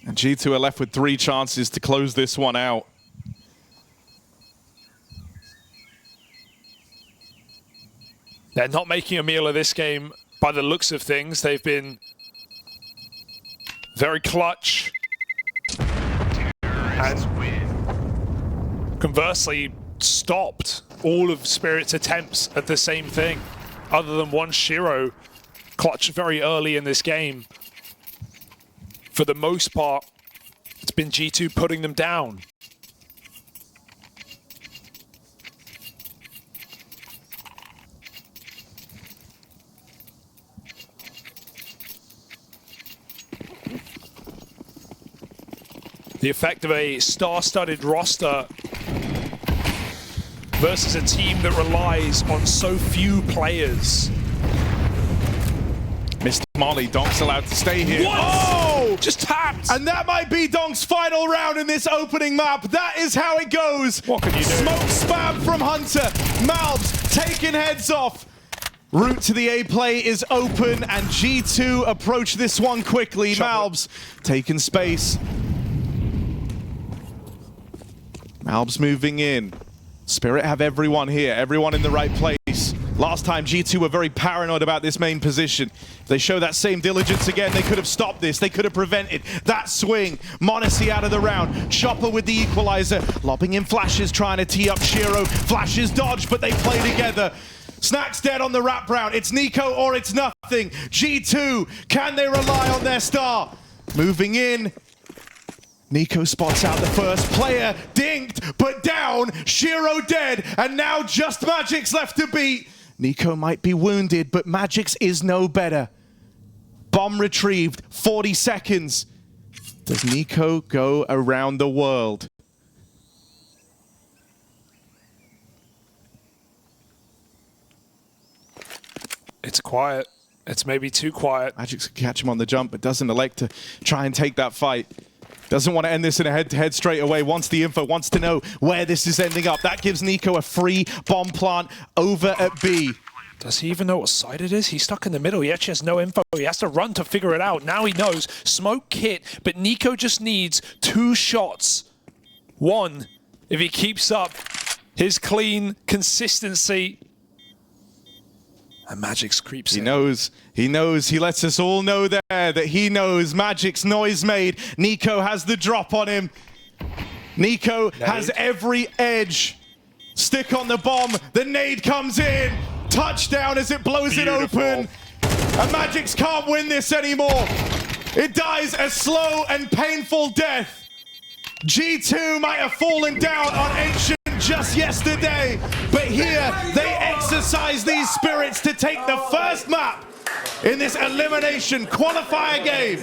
And G2 are left with 3 chances to close this one out. They're not making a meal of this game by the looks of things. They've been very clutch. And conversely, stopped all of Spirit's attempts at the same thing, other than one Shiro clutch very early in this game. For the most part, it's been G2 putting them down. The effect of a star-studded roster versus a team that relies on so few players. Mr. Molly, Donk's allowed to stay here. What? Oh! Just tapped! And that might be Donk's final round in this opening map. That is how it goes. What can you do? Smoke spam from Hunter. Malbs taking heads off. Route to the A play is open, and G2 approach this one quickly. Malbs taking space. Malbs moving in. Spirit have everyone here, everyone in the right place. Last time G2 were very paranoid about this main position. If they show that same diligence again, they could have stopped this. They could have prevented that swing. Monacy out of the round. Chopper with the equalizer. Lobbing in flashes, trying to tee up Shiro. Flashes dodge, but they play together. Snack's dead on the wrap round. It's Nico or it's nothing. G2, can they rely on their star? Moving in. Nico spots out the first player. Dinked, but down. Shiro dead. And now just Magic's left to beat. Nico might be wounded, but Magic's is no better. Bomb retrieved. 40 seconds. Does Nico go around the world? It's quiet. It's maybe too quiet. Magic's can catch him on the jump, but doesn't elect to try and take that fight. Doesn't want to end this in a head-to-head straight away. Wants the info, wants to know where this is ending up. That gives Nico a free bomb plant over at B. Does he even know what side it is? He's stuck in the middle. He actually has no info. He has to run to figure it out. Now he knows. Smoke kit, but Nico just needs 2 shots. 1, if he keeps up his clean consistency. And Magic's creeps in. He knows, he lets us all know there that he knows Magic's noise made. Nico has the drop on him. Nico has every edge. Stick on the bomb, the nade comes in. Touchdown as it blows it open. And Magic's can't win this anymore. It dies a slow and painful death. G2 might have fallen down on Ancient just yesterday, but here they exercise these spirits to take the first map in this elimination qualifier game.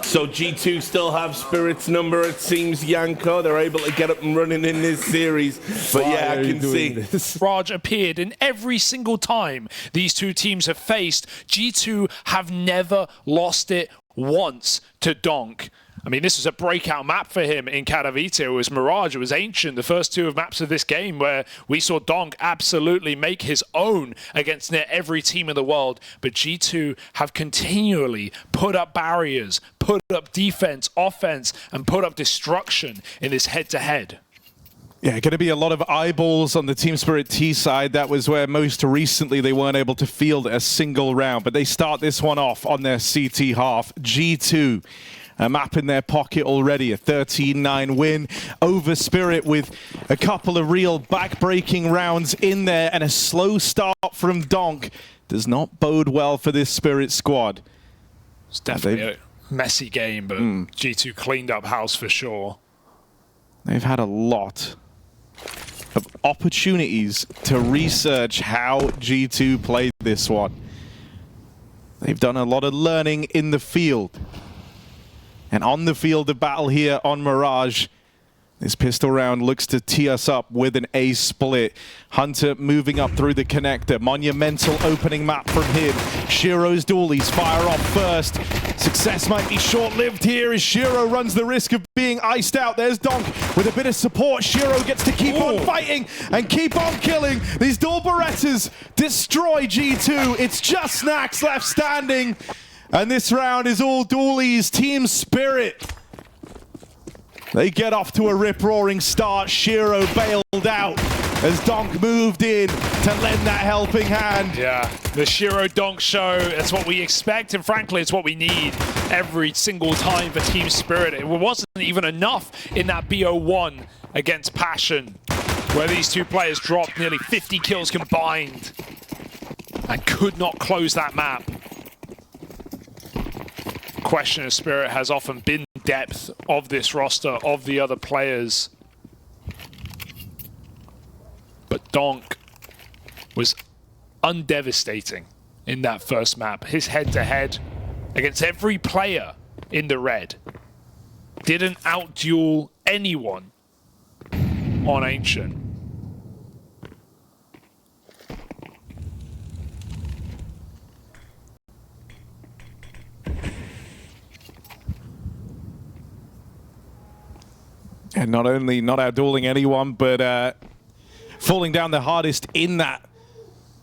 So G2 still have Spirit's number, it seems, Yanko. They're able to get up and running in this series. But yeah, I can see. Raj appeared in every single time these two teams have faced. G2 have never lost it once to Donk. I mean, this was a breakout map for him in Katowice. It was Mirage, it was Ancient, the first 2 maps of this game where we saw Donk absolutely make his own against near every team in the world. But G2 have continually put up barriers, put up defense, offense, and put up destruction in this head-to-head. Yeah, going to be a lot of eyeballs on the Team Spirit T side. That was where most recently they weren't able to field a single round. But they start this one off on their CT half. G2. A map in their pocket already, a 13-9 win over Spirit with a couple of real back-breaking rounds in there, and a slow start from Donk does not bode well for this Spirit squad. It's definitely a messy game, but G2 cleaned up house for sure. They've had a lot of opportunities to research how G2 played this one. They've done a lot of learning in the field. And on the field of battle here on Mirage, This pistol round looks to tee us up with an A split. Hunter moving up through the connector. Monumental opening map from him. Shiro's dualies fire off first. Success might be short-lived here as Shiro runs the risk of being iced out. There's Donk with a bit of support. Shiro gets to keep on fighting and keep on killing. These dual Berettas destroy G2. It's just Snacks left standing. And this round is all dualies. Team Spirit. They get off to a rip-roaring start. Shiro bailed out as Donk moved in to lend that helping hand. Yeah, the Shiro Donk show, it's what we expect, and frankly, it's what we need every single time for Team Spirit. It wasn't even enough in that BO1 against Passion, where these two players dropped nearly 50 kills combined and could not close that map. Question of Spirit has often been depth of this roster, of the other players. But Donk was undevastating in that first map. His head-to-head against every player in the red. Didn't outduel anyone on Ancient. And not only not outdueling anyone, but falling down the hardest in that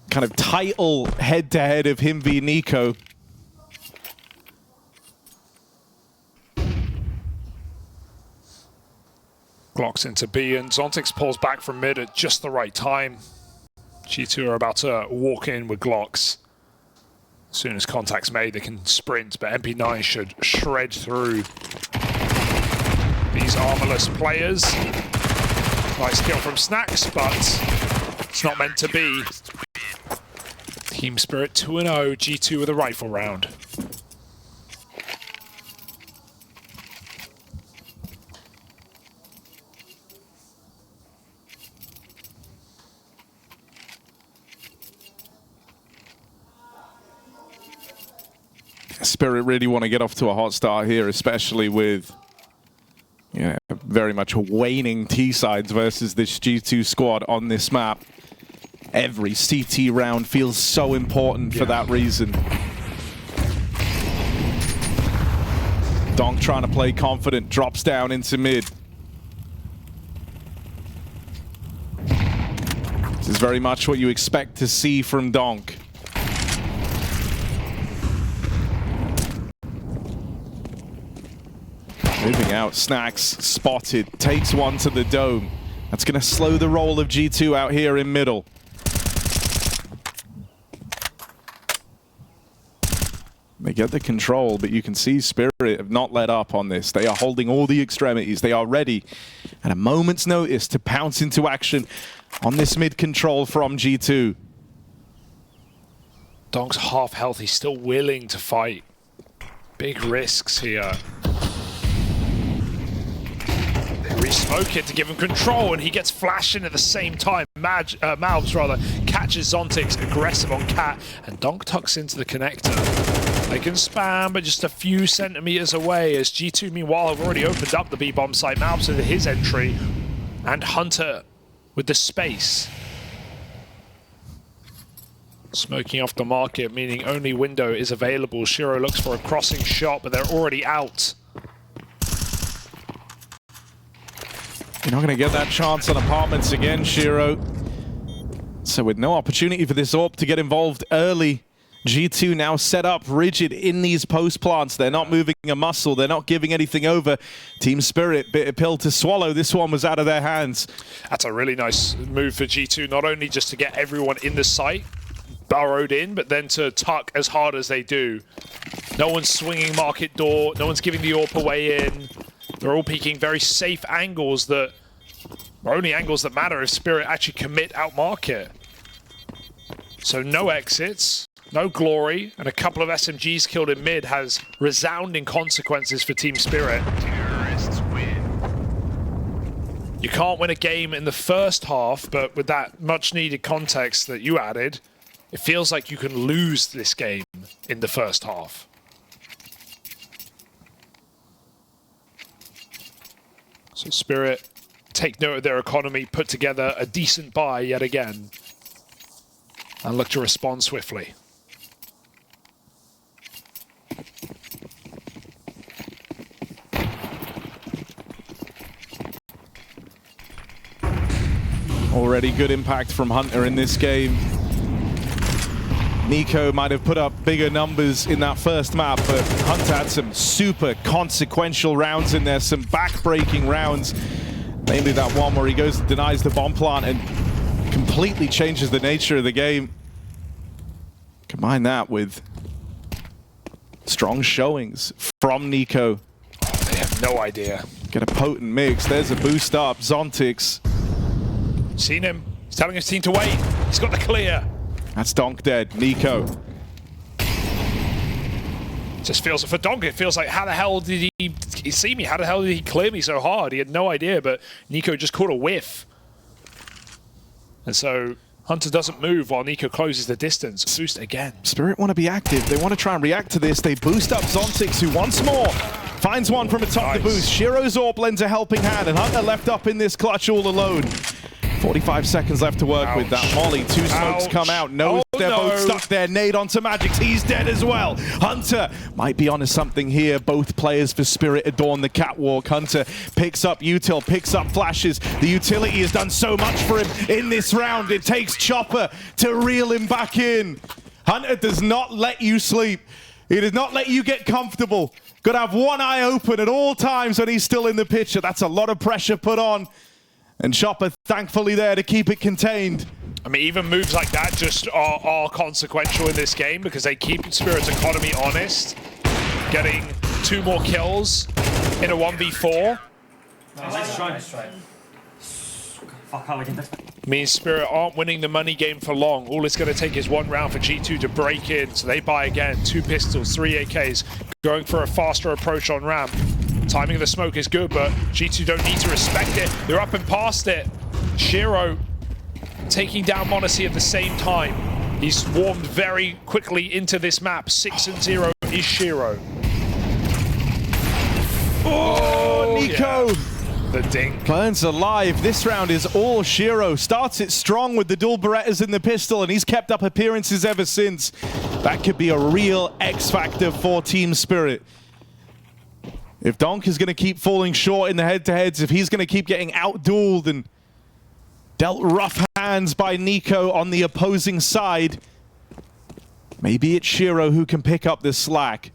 kind of title head-to-head of him v Nico. Glocks into B, and Zontix pulls back from mid at just the right time. G2 are about to walk in with Glocks. As soon as contact's made, they can sprint, but MP9 should shred through these armorless players. Nice kill from Snacks, but it's not meant to be. Team Spirit 2-0, G2 with a rifle round. Spirit really want to get off to a hot start here, especially with very much waning T-sides versus this G2 squad on this map. Every CT round feels so important for that reason. Donk trying to play confident, drops down into mid. This is very much what you expect to see from Donk. Moving out, Snacks spotted, takes one to the dome. That's going to slow the roll of G2 out here in middle. They get the control, but you can see Spirit have not let up on this. They are holding all the extremities. They are ready at a moment's notice to pounce into action on this mid control from G2. Donk's half healthy, still willing to fight. Big risks here. Re-smoke it to give him control, and he gets flashed in at the same time. Malbs rather catches Zontix aggressive on Cat, and Donk tucks into the connector. They can spam, but just a few centimeters away, as G2 meanwhile have already opened up the B-bomb site. Malbs with his entry, and Hunter with the space. Smoking off the market, meaning only window is available. Shiro looks for a crossing shot, but they're already out. You're not going to get that chance on apartments again, Shiro. So with no opportunity for this AWP to get involved early, G2 now set up rigid in these post plants. They're not moving a muscle. They're not giving anything over. Team Spirit, bitter pill to swallow. This one was out of their hands. That's a really nice move for G2, not only just to get everyone in the site, burrowed in, but then to tuck as hard as they do. No one's swinging market door. No one's giving the AWP away in. They're all peeking very safe angles that are only angles that matter if Spirit actually commit out market. So no exits, no glory, and a couple of SMGs killed in mid has resounding consequences for Team Spirit. Terrorists win. You can't win a game in the first half, but with that much needed context that you added, it feels like you can lose this game in the first half. So Spirit take note of their economy, put together a decent buy yet again, and look to respond swiftly. Already good impact from Hunter in this game. Nico might have put up bigger numbers in that first map, but Hunter had some super consequential rounds in there, some back-breaking rounds. Namely that one where he goes and denies the bomb plant and completely changes the nature of the game. Combine that with strong showings from Nico. They have no idea. Get a potent mix. There's a boost up. Zontix. Seen him. He's telling his team to wait. He's got the clear. That's Donk dead. Nico. Just feels for Donk. It feels like, how the hell did he see me? How the hell did he clear me so hard? He had no idea, but Nico just caught a whiff. And so Hunter doesn't move while Nico closes the distance. Boost again. Spirit want to be active. They want to try and react to this. They boost up Zontix, who once more finds one from atop the boost. Shiro's Orb lends a helping hand, and Hunter left up in this clutch all alone. 45 seconds left to work with that molly. Two smokes come out. Knows they're both stuck there. Nade onto Magix. He's dead as well. Hunter might be onto something here. Both players for Spirit adorn the catwalk. Hunter picks up util, picks up flashes. The utility has done so much for him in this round. It takes Chopper to reel him back in. Hunter does not let you sleep. He does not let you get comfortable. Got to have one eye open at all times when he's still in the picture. That's a lot of pressure put on. And Chopper thankfully there to keep it contained. I mean, even moves like that just are consequential in this game because they keep Spirit's economy honest. Getting 2 more kills in a 1v4. Nice try. Fuck, how I did that. Means Spirit aren't winning the money game for long. All it's going to take is 1 round for G2 to break in. So they buy again. 2 pistols, 3 AKs. Going for a faster approach on ramp. Timing of the smoke is good, but G2 don't need to respect it. They're up and past it. Shiro taking down m0NESY at the same time. He's warmed very quickly into this map. 6-0 is Shiro. Oh, Nico! Yeah. The dink. Burns alive. This round is all Shiro. Starts it strong with the dual Berettas in the pistol, and he's kept up appearances ever since. That could be a real X factor for Team Spirit. If Donk is going to keep falling short in the head-to-heads, if he's going to keep getting out-dueled and dealt rough hands by Nico on the opposing side, maybe it's Shiro who can pick up this slack.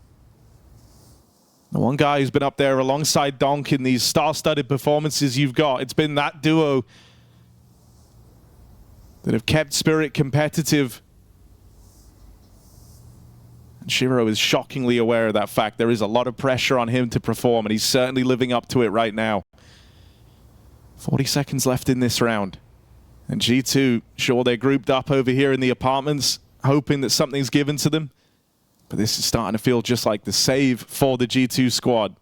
The one guy who's been up there alongside Donk in these star-studded performances you've got, it's been that duo that have kept Spirit competitive. Shiro is shockingly aware of that fact. There is a lot of pressure on him to perform, and he's certainly living up to it right now. 40 seconds left in this round. And G2, sure, they're grouped up over here in the apartments, hoping that something's given to them. But this is starting to feel just like the save for the G2 squad.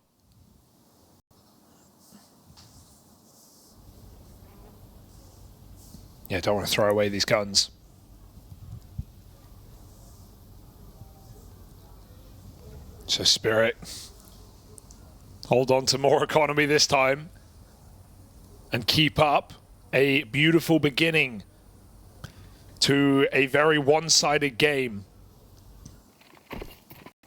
Yeah, don't want to throw away these guns. So Spirit, hold on to more economy this time and keep up a beautiful beginning to a very one-sided game.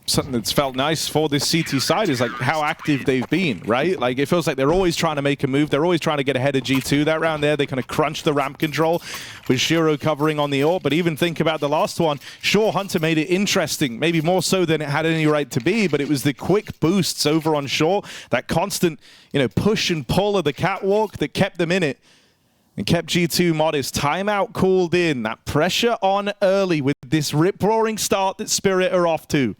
Something that's felt nice for this CT side is like how active they've been, right? Like it feels like they're always trying to make a move. They're always trying to get ahead of G2. That round there, they kind of crunched the ramp control with Shiro covering on the AWP. But even think about the last one. Sure, Hunter made it interesting, maybe more so than it had any right to be, but it was the quick boosts over on short, that constant, push and pull of the catwalk that kept them in it and kept G2 modest. Timeout called in. That pressure on early with this rip-roaring start that Spirit are off to.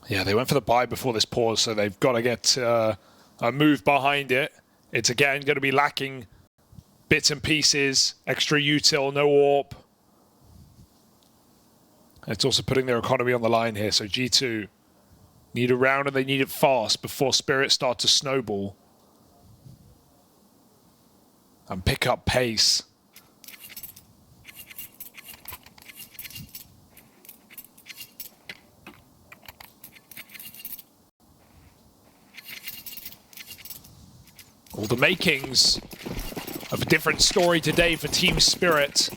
Yeah, they went for the buy before this pause, so they've got to get a move behind it. It's again going to be lacking bits and pieces, extra util, no AWP. It's also putting their economy on the line here, so G2 need a round and they need it fast before Spirit start to snowball and pick up pace. All the makings of a different story today for Team Spirit.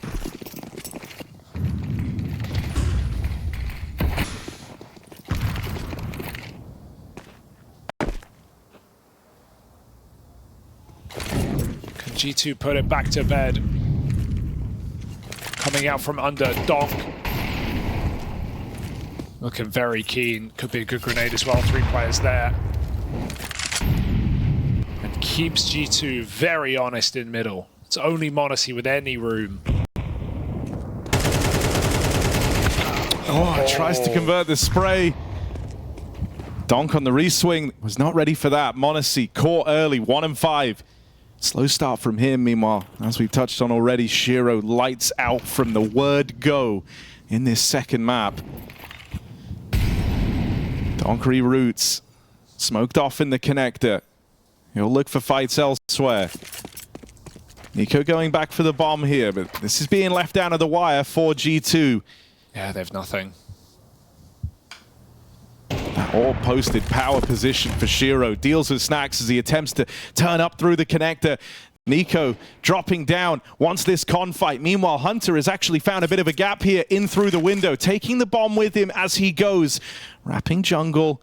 Can G2 put it back to bed? Coming out from under, Donk. Looking very keen. Could be a good grenade as well. 3 players there. And keeps G2 very honest in middle. It's only m0NESY with any room. Oh, tries to convert the spray. Donk on the reswing. Was not ready for that. m0NESY caught early. 1 and 5. Slow start from him, meanwhile, as we've touched on already, Shiro lights out from the word go in this second map. Donk reroutes, smoked off in the connector. He'll look for fights elsewhere. NiKo going back for the bomb here, but this is being left down to the wire for G2. Yeah, they've nothing. All posted power position for Shiro. Deals with snacks as he attempts to turn up through the connector. NiKo dropping down, wants this confight. Meanwhile, Hunter has actually found a bit of a gap here in through the window, taking the bomb with him as he goes. Wrapping jungle.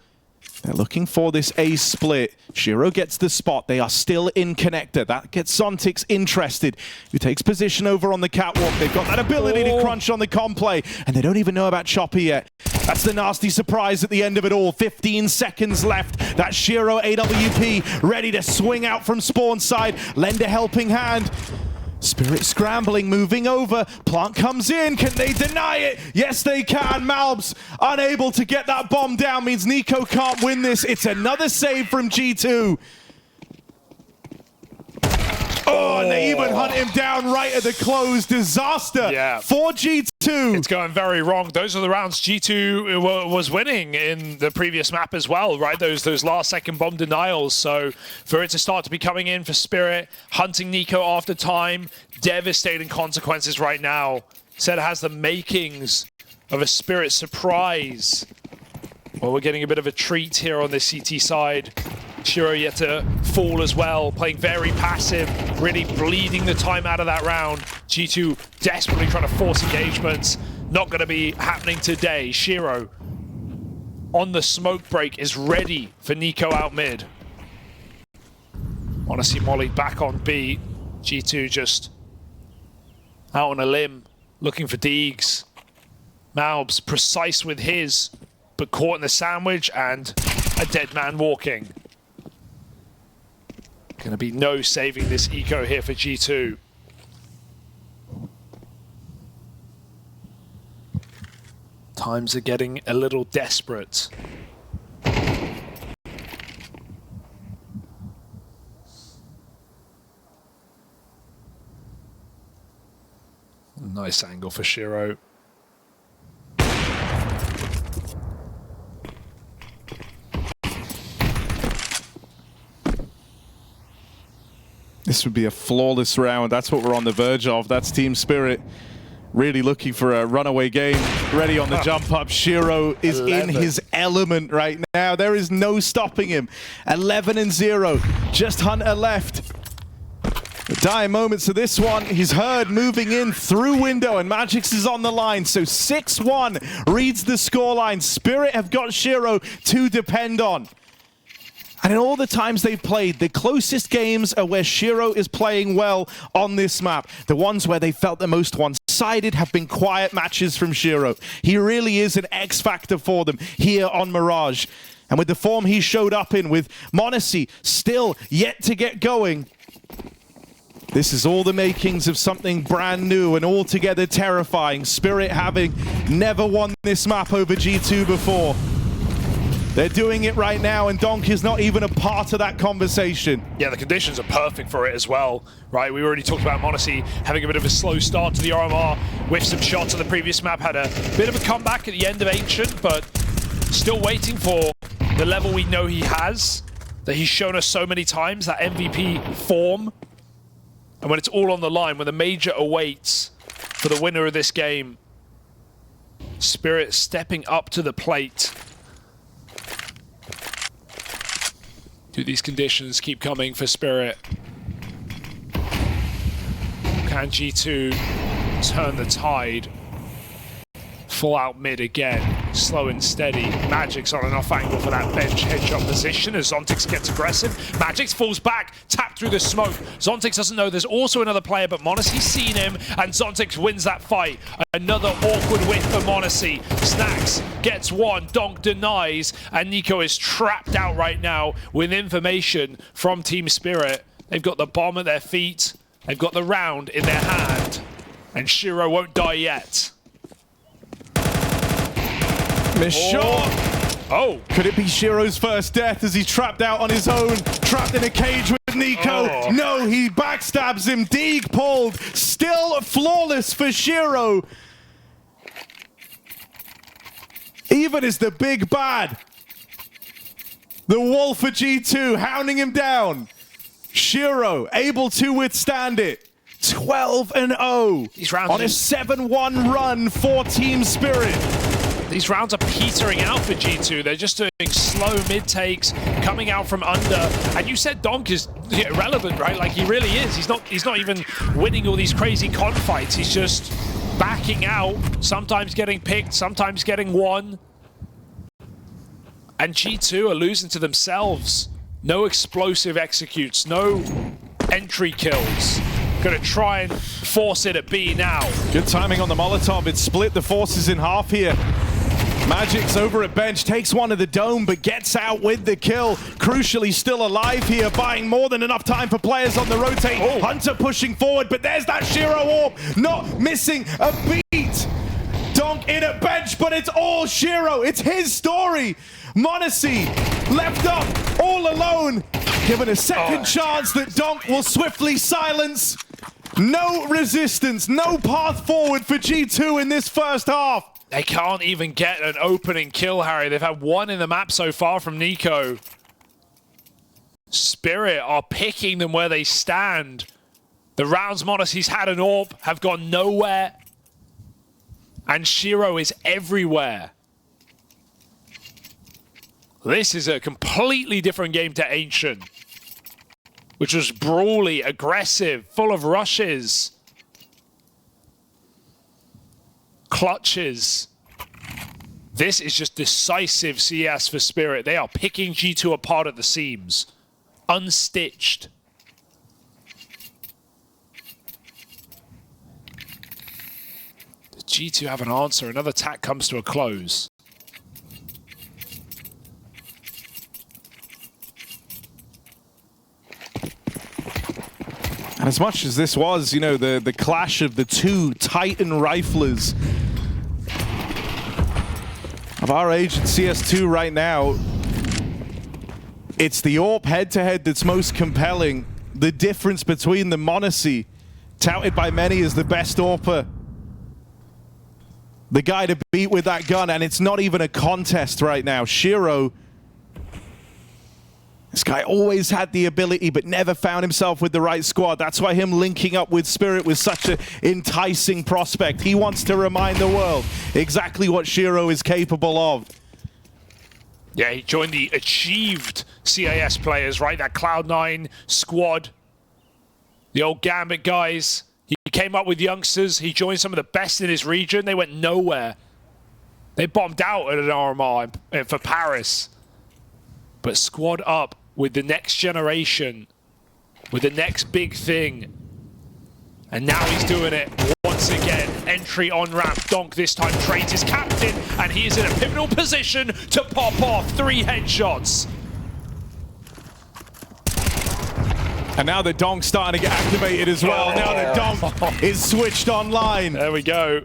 They're looking for this A split. Shiro gets the spot. They are still in connector. That gets Zontix interested, who takes position over on the catwalk. They've got that ability to crunch on the com play, and they don't even know about Chopper yet. That's the nasty surprise at the end of it all. 15 seconds left. That Shiro AWP ready to swing out from spawn side. Lend a helping hand. Spirit scrambling, moving over. Plant comes in. Can they deny it? Yes, they can. Malbs unable to get that bomb down means NiKo can't win this. It's another save from G2. Oh, and they even hunt him down right at the close. Disaster for G2. It's going very wrong. Those are the rounds G2 was winning in the previous map as well, right? Those last second bomb denials. So for it to start to be coming in for Spirit, hunting NiKo after time, devastating consequences right now. Said it has the makings of a Spirit surprise. Well, we're getting a bit of a treat here on the CT side. Shiro yet to fall as well, playing very passive, really bleeding the time out of that round. G2 desperately trying to force engagements. Not going to be happening today. Shiro on the smoke break is ready for NiKo out mid. m0NESY Molly back on B. G2 just out on a limb, looking for Deegs. Malbs precise with his, but caught in the sandwich and a dead man walking. Gonna be no saving this eco here for G2. Times are getting a little desperate. Nice angle for Shiro. This would be a flawless round. That's what we're on the verge of. That's Team Spirit really looking for a runaway game. Ready on the jump up. Shiro is 11. In his element right now. There is no stopping him. 11-0. Just Hunter left. The dying moments of this one. He's heard moving in through window, and Magix is on the line. So 6-1 reads the scoreline. Spirit have got Shiro to depend on. And in all the times they've played, the closest games are where Shiro is playing well on this map. The ones where they felt the most one-sided have been quiet matches from Shiro. He really is an X factor for them here on Mirage. And with the form he showed up in, with m0NESY still yet to get going, this is all the makings of something brand new and altogether terrifying. Spirit having never won this map over G2 before. They're doing it right now, and Donk is not even a part of that conversation. Yeah, the conditions are perfect for it as well, right? We already talked about m0NESY having a bit of a slow start to the RMR with some shots on the previous map. Had a bit of a comeback at the end of Ancient, but still waiting for the level we know he has, that he's shown us so many times, that MVP form. And when it's all on the line, when the Major awaits for the winner of this game, Spirit stepping up to the plate. Do these conditions keep coming for Spirit? Can G2 turn the tide? Full out mid again, slow and steady. Magic's on an off angle for that bench headshot position as Zontix gets aggressive. Magix falls back, tapped through the smoke. Zontix doesn't know there's also another player, but Monacy's seen him, and Zontix wins that fight. Another awkward win for Monacy. Snacks gets one, Donk denies, and Nico is trapped out right now with information from Team Spirit. They've got the bomb at their feet, they've got the round in their hand, and Shiro won't die yet. Miss shot. Oh. Could it be Shiro's first death as he's trapped out on his own, trapped in a cage with Nico? Oh. No, he backstabs him. Deeg pulled. Still flawless for Shiro. Even as the big bad, the wall for G2, hounding him down. Shiro able to withstand it. 12-0 These rounds on a 7-1 run for Team Spirit. These rounds are petering out for G2. They're just doing slow mid takes, coming out from under. And you said Donk is irrelevant, right? Like, he really is. He's not even winning all these crazy con fights. He's just backing out, sometimes getting picked, sometimes getting won. And G2 are losing to themselves. No explosive executes, no entry kills. Gonna try and force it at B now. Good timing on the Molotov. It split the forces in half here. Magic's over at bench, takes one of the dome, but gets out with the kill. Crucially, still alive here, buying more than enough time for players on the rotate. Oh. Hunter pushing forward, but there's that Shiro orb, not missing a beat. Donk in at bench, but it's all Shiro. It's his story. Monacy left up all alone, given a second chance that Donk will swiftly silence. No resistance, no path forward for G2 in this first half. They can't even get an opening kill, Harry. They've had one in the map so far from Nico. Spirit are picking them where they stand. The rounds Monacy's had an orb have gone nowhere. And Shiro is everywhere. This is a completely different game to Ancient, which was brawly, aggressive, full of rushes. Clutches. This is just decisive CS for Spirit. They are picking G2 apart at the seams. Unstitched. Does G2 have an answer? Another attack comes to a close. And as much as this was, you know, the clash of the two Titan riflers of our age in CS2 right now, it's the AWP head-to-head that's most compelling. The difference between the Monacy, touted by many as the best AWPer, the guy to beat with that gun, and it's not even a contest right now. Shiro, this guy always had the ability, but never found himself with the right squad. That's why him linking up with Spirit was such an enticing prospect. He wants to remind the world exactly what Shiro is capable of. Yeah, he joined the achieved CIS players, right? That Cloud9 squad. The old Gambit guys. He came up with youngsters. He joined some of the best in his region. They went nowhere. They bombed out at an RMR for Paris. But squad up with the next generation, with the next big thing. And now he's doing it once again. Entry on ramp. Donk this time trades his captain, and he is in a pivotal position to pop off 3 headshots. And now the Donk's starting to get activated as well. Now the Donk is switched online. There we go.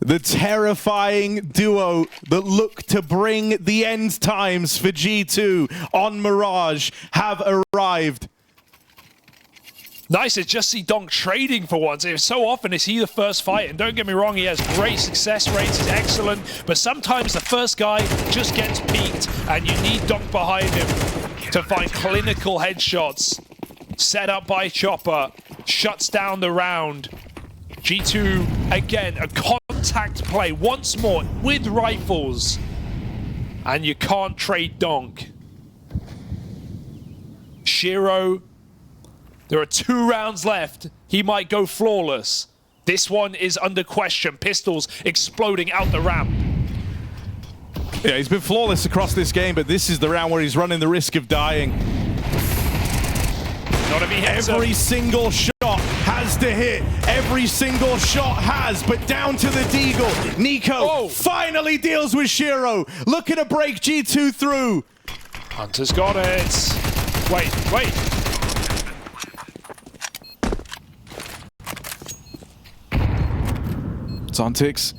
The terrifying duo that look to bring the end times for G2 on Mirage have arrived. Nice to just see Donk trading for once. So often is he the first fight, and don't get me wrong, he has great success rates, he's excellent, but sometimes the first guy just gets peaked, and you need Donk behind him to find clinical headshots. Set up by Chopper, shuts down the round. G2, again, a contact play once more with rifles. And you can't trade Donk. Shiro, there are 2 rounds left. He might go flawless. This one is under question. Pistols exploding out the ramp. Yeah, he's been flawless across this game, but this is the round where he's running the risk of dying. Not if he hits Every single shot has to hit. Every single shot has, but down to the deagle. Nico finally deals with Shiro. Looking to break G2 through. Hunter's got it. Wait. Zontix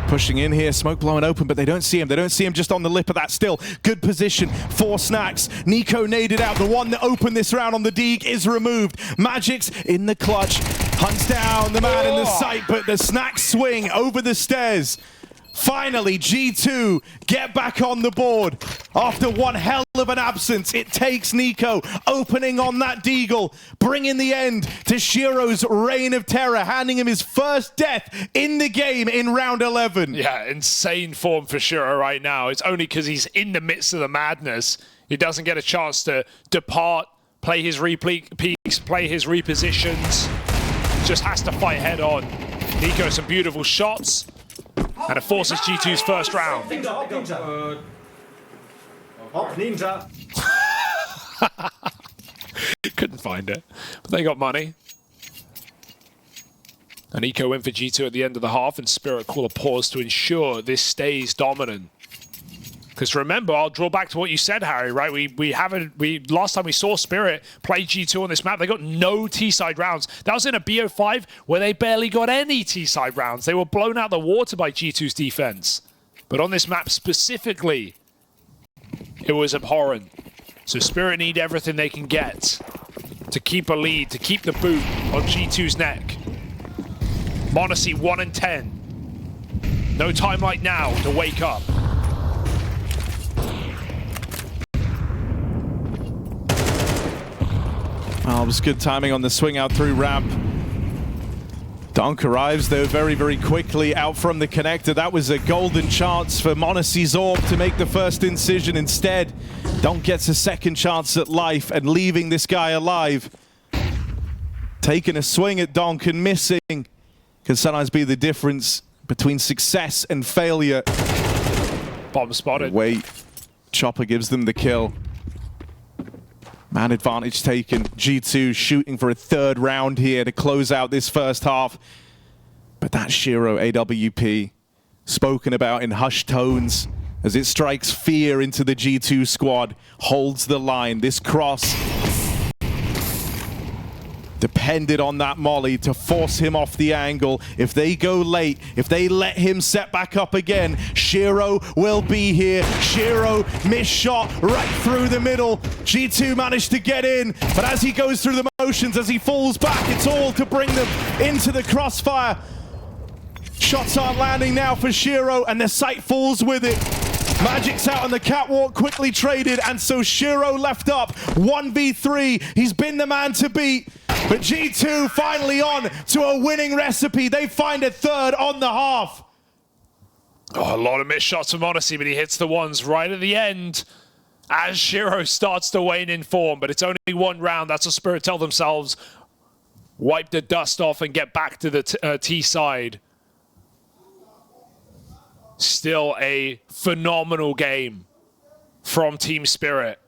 pushing in here, smoke blowing open, but they don't see him. They don't see him just on the lip of that still. Good position, 4 snacks. Nico naded out. The one that opened this round on the Deeg is removed. Magic's in the clutch. Hunts down the man in the sight, but the snacks swing over the stairs. Finally, G2 get back on the board. After one hell of an absence, it takes Nico opening on that deagle, bringing the end to Shiro's reign of terror, handing him his first death in the game in round 11. Yeah, insane form for Shiro right now. It's only because he's in the midst of the madness. He doesn't get a chance to depart, play his peaks, play his repositions. Just has to fight head on. Nico, some beautiful shots. And it forces G2's first round. Ninja. Couldn't find it, but they got money. And Eco in for G2 at the end of the half, and Spirit call a pause to ensure this stays dominant. Because remember, I'll draw back to what you said, Harry, right? Last time we saw Spirit play G2 on this map, they got no T-side rounds. That was in a BO5 where they barely got any T-side rounds. They were blown out the water by G2's defense. But on this map specifically, it was abhorrent. So Spirit need everything they can get to keep a lead, to keep the boot on G2's neck. Monacy 1 and 10. No time like now to wake up. Oh, it was good timing on the swing out through ramp. Donk arrives, though, very, very quickly out from the connector. That was a golden chance for Monacy's Orb to make the first incision. Instead, Donk gets a second chance at life and leaving this guy alive. Taking a swing at Donk and missing can sometimes be the difference between success and failure. Bomb spotted. Wait, Chopper gives them the kill. Man advantage taken. G2 shooting for a 3rd round here to close out this first half. But that Shiro AWP, spoken about in hushed tones as it strikes fear into the G2 squad, holds the line. This cross depended on that molly to force him off the angle. If they go late, if they let him set back up again, Shiro will be here. Shiro missed shot right through the middle. G2 managed to get in, but as he goes through the motions, as he falls back, it's all to bring them into the crossfire. Shots aren't landing now for Shiro, and the sight falls with it. Magic's out on the catwalk, quickly traded, and so Shiro left up 1v3. He's been the man to beat, but G2 finally on to a winning recipe. They find a 3rd on the half. Oh, a lot of missed shots from Odyssey, but he hits the ones right at the end as Shiro starts to wane in form. But it's only 1 round. That's what Spirit tell themselves. Wipe the dust off and get back to the T side. Still a phenomenal game from Team Spirit.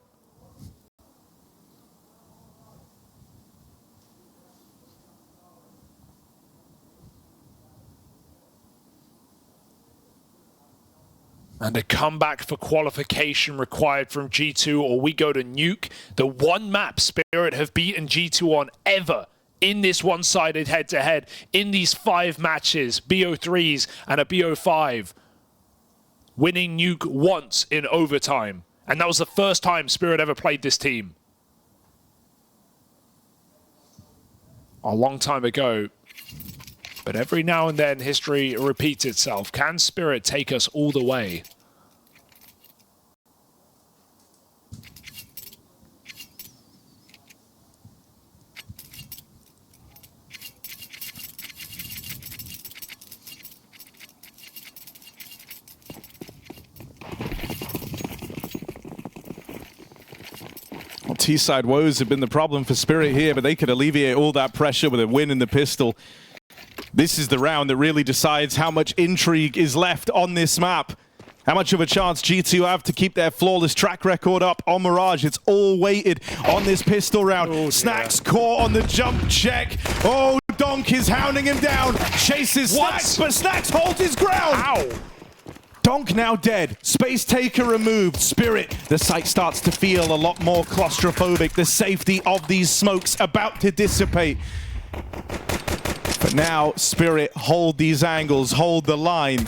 And a comeback for qualification required from G2, or we go to Nuke. The one map Spirit have beaten G2 on ever in this one-sided head-to-head, in these 5 matches, BO3s and a BO5. Winning Nuke once in overtime. And that was the first time Spirit ever played this team. A long time ago. But every now and then, history repeats itself. Can Spirit take us all the way? T-side woes have been the problem for Spirit here, but they could alleviate all that pressure with a win in the pistol. This is the round that really decides how much intrigue is left on this map. How much of a chance G2 have to keep their flawless track record up on Mirage. It's all weighted on this pistol round. Oh, Snacks caught on the jump check. Oh, Donk is hounding him down. Chases Snacks, but Snacks holds his ground. Ow. Donk now dead. Space Taker removed. Spirit, the site starts to feel a lot more claustrophobic. The safety of these smokes about to dissipate. But now Spirit hold these angles, hold the line.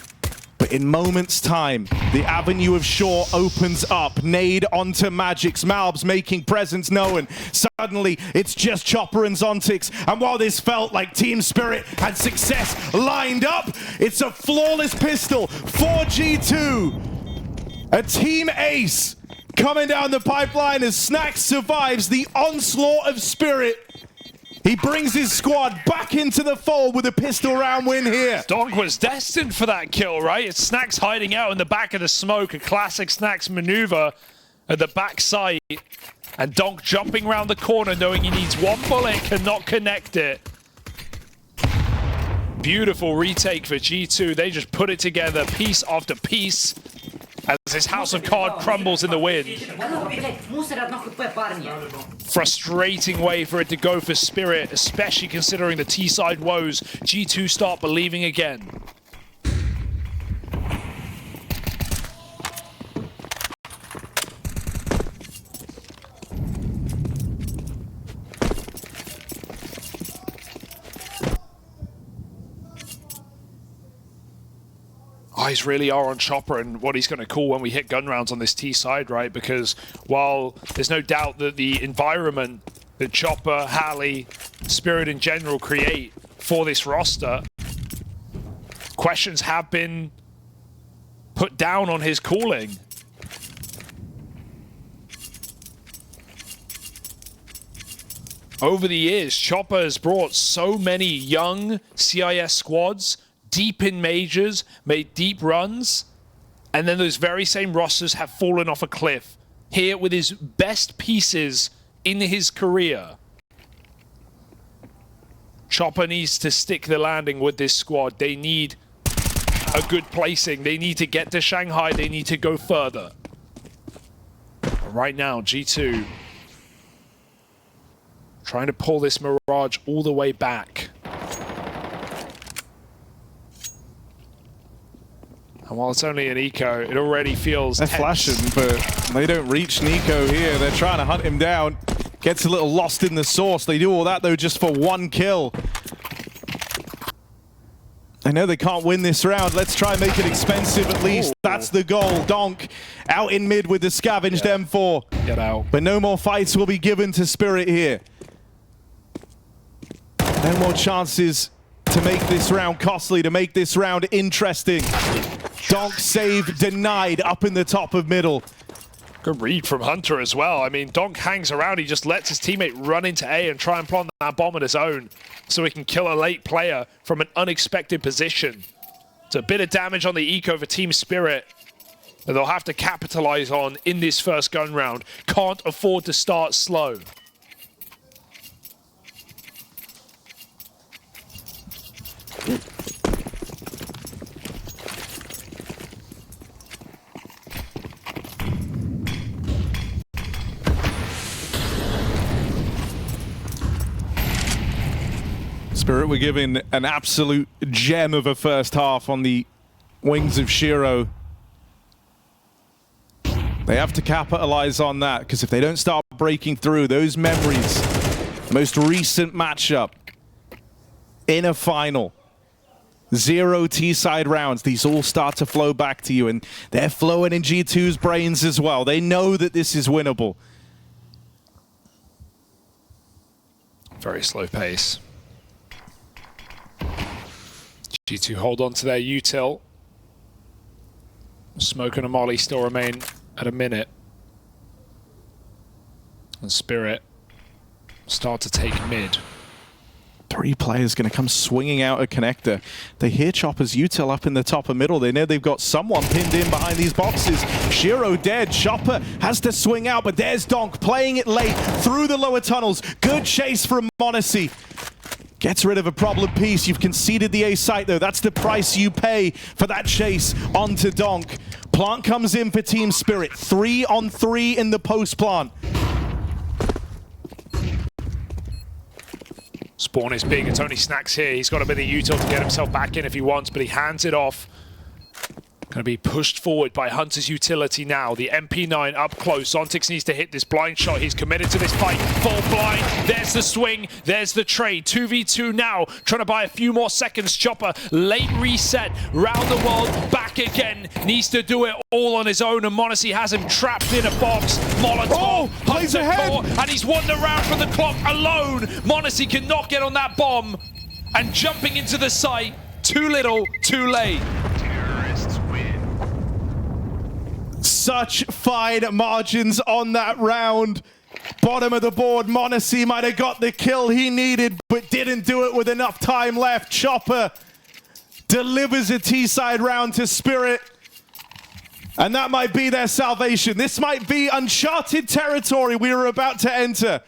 But in moments' time, the avenue of shore opens up. Nade onto Magic's. Malbs making presence known. Suddenly, it's just Chopper and Zontix. And while this felt like Team Spirit had success lined up, it's a flawless pistol for G2. A team ace coming down the pipeline as Snacks survives the onslaught of Spirit. He brings his squad back into the fold with a pistol round win here. Donk was destined for that kill, right? It's Snacks hiding out in the back of the smoke, a classic Snacks maneuver at the backside. And Donk jumping around the corner knowing he needs one bullet, cannot connect it. Beautiful retake for G2. They just put it together piece after piece as this house of card crumbles in the wind. Frustrating way for it to go for Spirit, especially considering the T-side woes. G2 start believing again. Eyes really are on Chopper and what he's going to call when we hit gun rounds on this T side, right? Because while there's no doubt that the environment that Chopper, Halley, Spirit in general create for this roster, questions have been put down on his calling. Over the years, Chopper has brought so many young CIS squads deep in majors, made deep runs, and then those very same rosters have fallen off a cliff. Here with his best pieces in his career. Chopper needs to stick the landing with this squad. They need a good placing. They need to get to Shanghai. They need to go further. But right now, G2 trying to pull this Mirage all the way back. And while it's only an eco, it already feels They're flashing, but they don't reach Nico here. They're trying to hunt him down. Gets a little lost in the sauce. They do all that, though, just for one kill. I know they can't win this round. Let's try and make it expensive at least. That's the goal. Donk out in mid with the scavenged M4. Get out. But no more fights will be given to Spirit here. No more chances to make this round costly, to make this round interesting. Donk save denied up in the top of middle. Good read from Hunter as well. I mean, Donk hangs around. He just lets his teammate run into A and try and plant that bomb on his own so he can kill a late player from an unexpected position. It's a bit of damage on the eco for Team Spirit that they'll have to capitalize on in this first gun round. Can't afford to start slow. Spirit were given an absolute gem of a first half on the wings of Shiro. They have to capitalize on that, because if they don't start breaking through those memories, most recent matchup in a final, 0 T-side rounds, these all start to flow back to you, and they're flowing in G2's brains as well. They know that this is winnable. Very slow pace. G2 hold on to their util. Smoke and a molly still remain at a minute. And Spirit start to take mid. 3 players going to come swinging out a connector. They hear Chopper's util up in the top of middle. They know they've got someone pinned in behind these boxes. Shiro dead. Chopper has to swing out, but there's Donk playing it late through the lower tunnels. Good chase from Monacy. Gets rid of a problem piece. You've conceded the A site, though. That's the price you pay for that chase onto Donk. Plant comes in for Team Spirit. 3 on 3 in the post plant. Spawn is big. It's only Snacks here. He's got a bit of util to get himself back in if he wants, but he hands it off. Going to be pushed forward by Hunter's utility now. The MP9 up close. Zontix needs to hit this blind shot. He's committed to this fight. Full blind. There's the swing. There's the trade. 2v2 now. Trying to buy a few more seconds. Chopper, late reset. Round the world. Back again. Needs to do it all on his own. And Monacy has him trapped in a box. Molotov. Plays ahead. And he's won the round from the clock alone. Monacy cannot get on that bomb. And jumping into the site. Too little, too late. Such fine margins on that round. Bottom of the board, Monacy might have got the kill he needed, but didn't do it with enough time left. Chopper delivers a T-side round to Spirit, and that might be their salvation. This might be uncharted territory we were about to enter.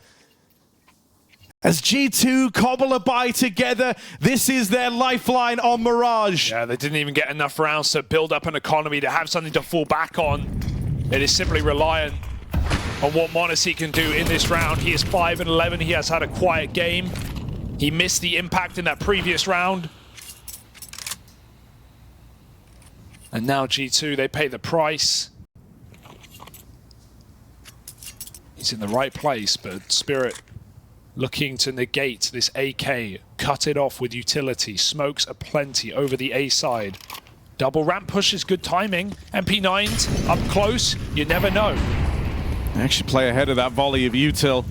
As G2 cobble a bye together, this is their lifeline on Mirage. Yeah, they didn't even get enough rounds to build up an economy, to have something to fall back on. It is simply reliant on what Monacy can do in this round. He is 5-11. He has had a quiet game. He missed the impact in that previous round. And now G2, they pay the price. He's in the right place, but Spirit looking to negate this AK, cut it off with utility. Smokes aplenty over the A side. Double ramp push is good timing. MP9s up close, you never know. They actually play ahead of that volley of util.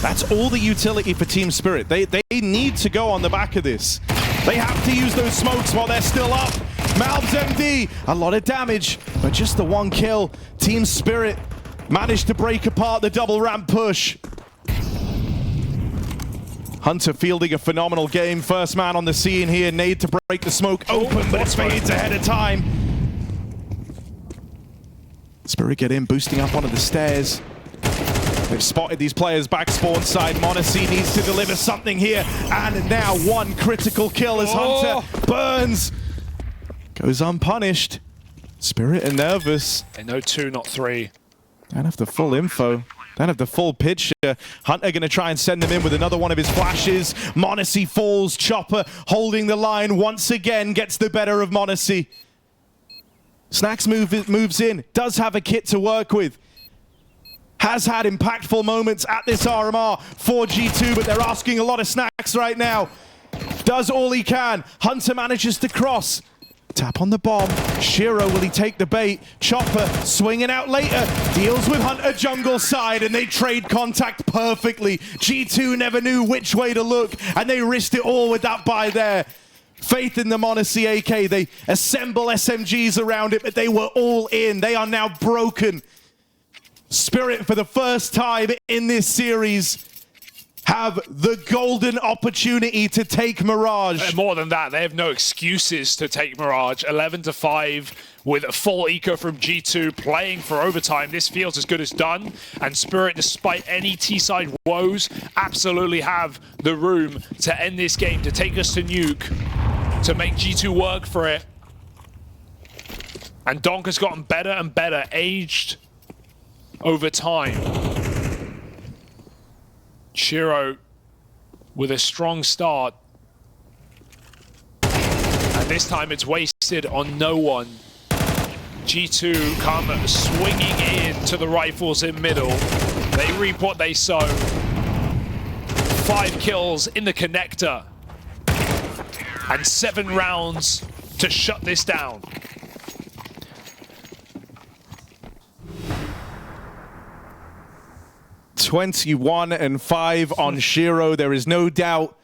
That's all the utility for Team Spirit. They need to go on the back of this. They have to use those smokes while they're still up. Malb's MD, a lot of damage, but just the 1 kill. Team Spirit managed to break apart the double ramp push. Hunter fielding a phenomenal game. First man on the scene here. Nade to break the smoke open, but it fades ahead of time. Spirit get in, boosting up onto the stairs. They've spotted these players back spawn side. Monacy needs to deliver something here. And now 1 critical kill as Hunter burns. Goes unpunished. Spirit are nervous. They know 2, not 3. Don't have the full info. Don't have the full picture. Hunter going to try and send them in with another one of his flashes. Monacy falls. Chopper holding the line once again. Gets the better of Monacy. Snacks moves in. Does have a kit to work with. Has had impactful moments at this RMR for G2, but they're asking a lot of Snacks right now. Does all he can. Hunter manages to cross. Tap on the bomb. Shiro, will he take the bait? Chopper swinging out later. Deals with Hunter jungle side, and they trade contact perfectly. G2 never knew which way to look, and they risked it all with that buy there. Faith in the Monacy AK. They assemble SMGs around it, but they were all in. They are now broken. Spirit, for the first time in this series, have the golden opportunity to take Mirage. And more than that, they have no excuses to take Mirage. 11-5 with a full eco from G2 playing for overtime. This feels as good as done. And Spirit, despite any T-side woes, absolutely have the room to end this game, to take us to Nuke, to make G2 work for it. And Donk has gotten better and better, aged over time. Shiro with a strong start. And this time it's wasted on no one. G2 come swinging in to the rifles in middle. They reap what they sow. 5 kills in the connector. And 7 rounds to shut this down. (21-5) on Shiro. There is no doubt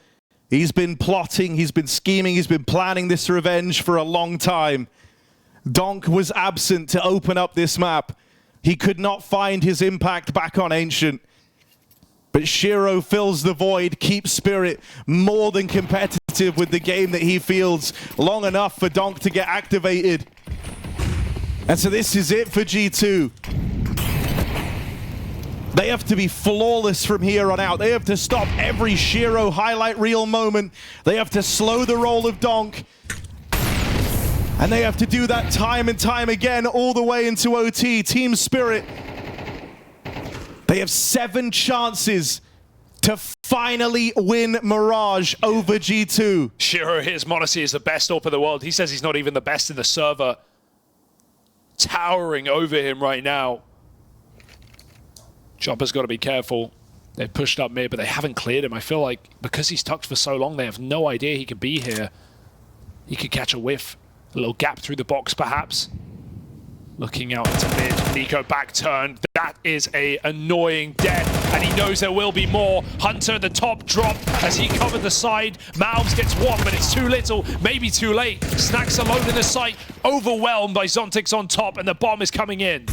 he's been plotting, he's been scheming, he's been planning this revenge for a long time. Donk was absent to open up this map. He could not find his impact back on Ancient. But Shiro fills the void, keeps Spirit more than competitive with the game that he fields long enough for Donk to get activated. And so this is it for G2. They have to be flawless from here on out. They have to stop every Shiro highlight reel moment. They have to slow the roll of Donk. And they have to do that time and time again all the way into OT. Team Spirit, they have 7 chances to finally win Mirage over G2. Shiro hears m0NESY is the best AWP in the world. He says he's not even the best in the server. Towering over him right now. Chopper's got to be careful. They've pushed up mid, but they haven't cleared him. I feel like because he's tucked for so long, they have no idea he could be here. He could catch a whiff. A little gap through the box, perhaps. Looking out into mid. Nico back turn. That is a annoying death, and he knows there will be more. Hunter at the top drop as he covered the side. Malves gets one, but it's too little, maybe too late. Snacks alone in the site, overwhelmed by Zontix on top, and the bomb is coming in.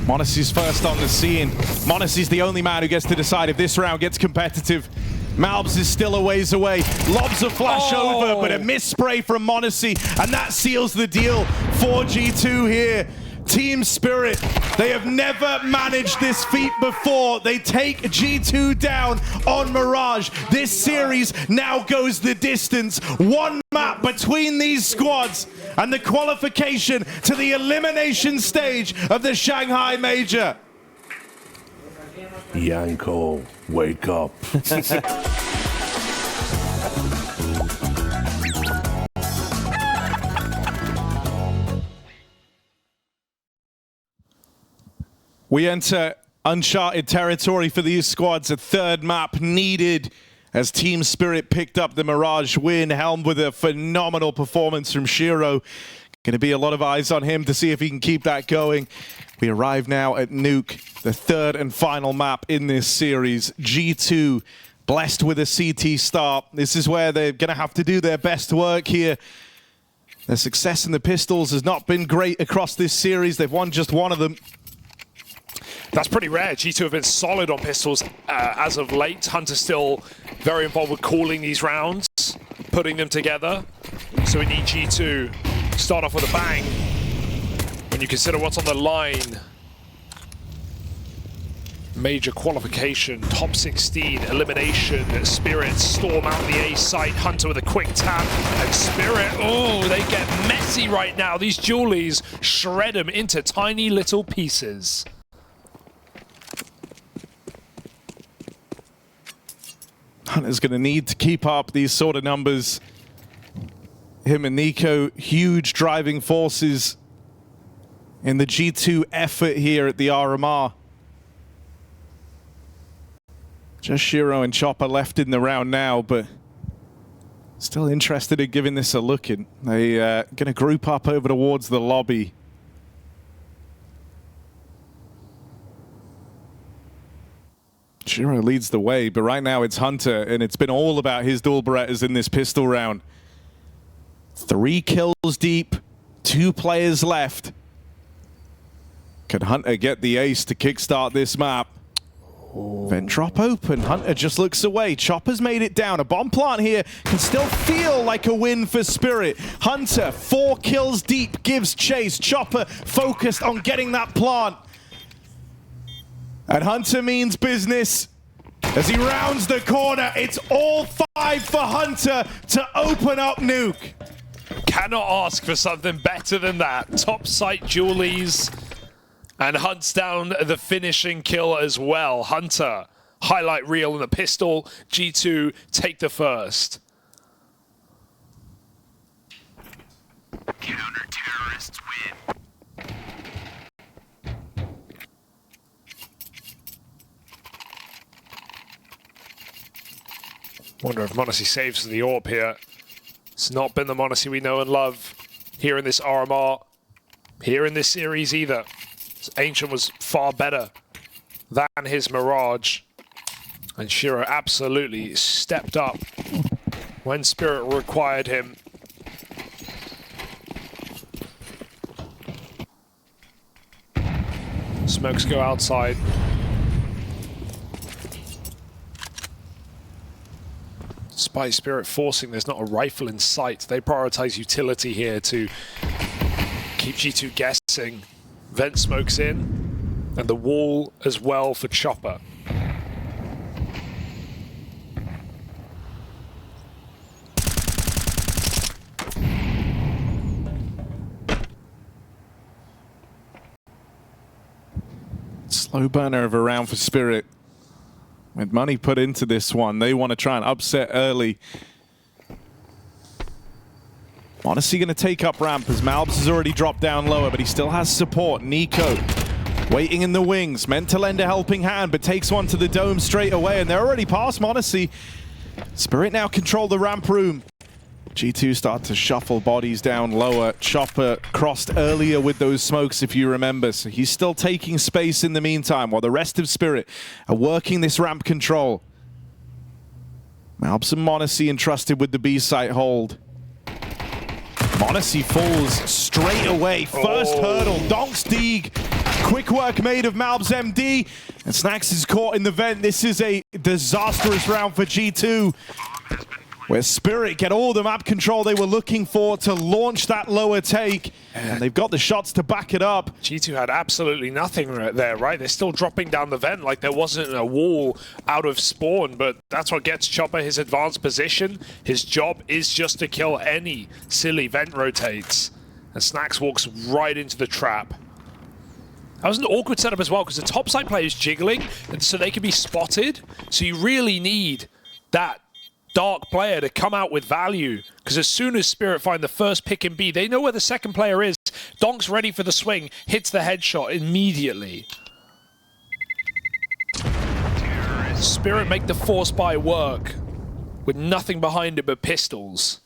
m0NESY's first on the scene. m0NESY's the only man who gets to decide if this round gets competitive. Malves is still a ways away. Lobs a flash over, but a miss spray from m0NESY, and that seals the deal for G2 here. Team Spirit, they have never managed this feat before. They take G2 down on Mirage. This series now goes the distance. One map between these squads and the qualification to the elimination stage of the Shanghai Major. Yanko, wake up. We enter uncharted territory for these squads. A third map needed as Team Spirit picked up the Mirage win, helmed with a phenomenal performance from Shiro. Going to be a lot of eyes on him to see if he can keep that going. We arrive now at Nuke, the third and final map in this series. G2 blessed with a CT start. This is where they're going to have to do their best work here. Their success in the pistols has not been great across this series. They've won just one of them. That's pretty rare. G2 have been solid on pistols as of late. Hunter's still very involved with calling these rounds, putting them together. So we need G2 to start off with a bang. When you consider what's on the line. Major qualification, top 16, elimination. Spirit storm out the A site. Hunter with a quick tap. And Spirit, oh, they get messy right now. These Julies shred them into tiny little pieces. Hunter's going to need to keep up these sort of numbers. Him and Nico, huge driving forces in the G2 effort here at the RMR. Just Shiro and Chopper left in the round now, but still interested in giving this a look in. They're going to group up over towards the lobby. Shiro leads the way, but right now it's Hunter, and it's been all about his dual Berettas in this pistol round. 3 kills deep, 2 players left. Can Hunter get the ace to kickstart this map? Vent drop open, Hunter just looks away. Chopper's made it down. A bomb plant here can still feel like a win for Spirit. Hunter, 4 kills deep, gives chase. Chopper focused on getting that plant. And Hunter means business. As he rounds the corner, it's all 5 for Hunter to open up Nuke. Cannot ask for something better than that. Top site Julies. And hunts down the finishing kill as well. Hunter, highlight reel in the pistol. G2 take the first. Counter-terrorists win. Wonder if m0NESY saves the AWP here. It's not been the m0NESY we know and love here in this RMR, here in this series either. Ancient was far better than his Mirage. And Shiro absolutely stepped up when Spirit required him. Smokes go outside. Despite Spirit forcing, there's not a rifle in sight. They prioritize utility here to keep G2 guessing. Vent smokes in, and the wall as well for Chopper. Slow burner of a round for Spirit. With money put into this one, they want to try and upset early. Honestly going to take up ramp as Malbs has already dropped down lower, but he still has support. Nico waiting in the wings, meant to lend a helping hand, but takes one to the dome straight away, and they're already past Monacy. Spirit now control the ramp room. G2 start to shuffle bodies down lower. Chopper crossed earlier with those smokes, if you remember, so he's still taking space in the meantime, while the rest of Spirit are working this ramp control. Malbs and Monacy entrusted with the B site hold. Monacy falls straight away. First hurdle, Donks Deeg. Quick work made of Malbs MD. And Snacks is caught in the vent. This is a disastrous round for G2, where Spirit get all the map control they were looking for to launch that lower take. And they've got the shots to back it up. G2 had absolutely nothing right there, right? They're still dropping down the vent like there wasn't a wall out of spawn, but that's what gets Chopper his advanced position. His job is just to kill any silly vent rotates. And Snacks walks right into the trap. That was an awkward setup as well, because the topside player is jiggling, and so they can be spotted. So you really need that dark player to come out with value, because as soon as Spirit find the first pick in B, they know where the second player is. Donk's ready for the swing, hits the headshot immediately. Spirit make the force buy work with nothing behind it but pistols.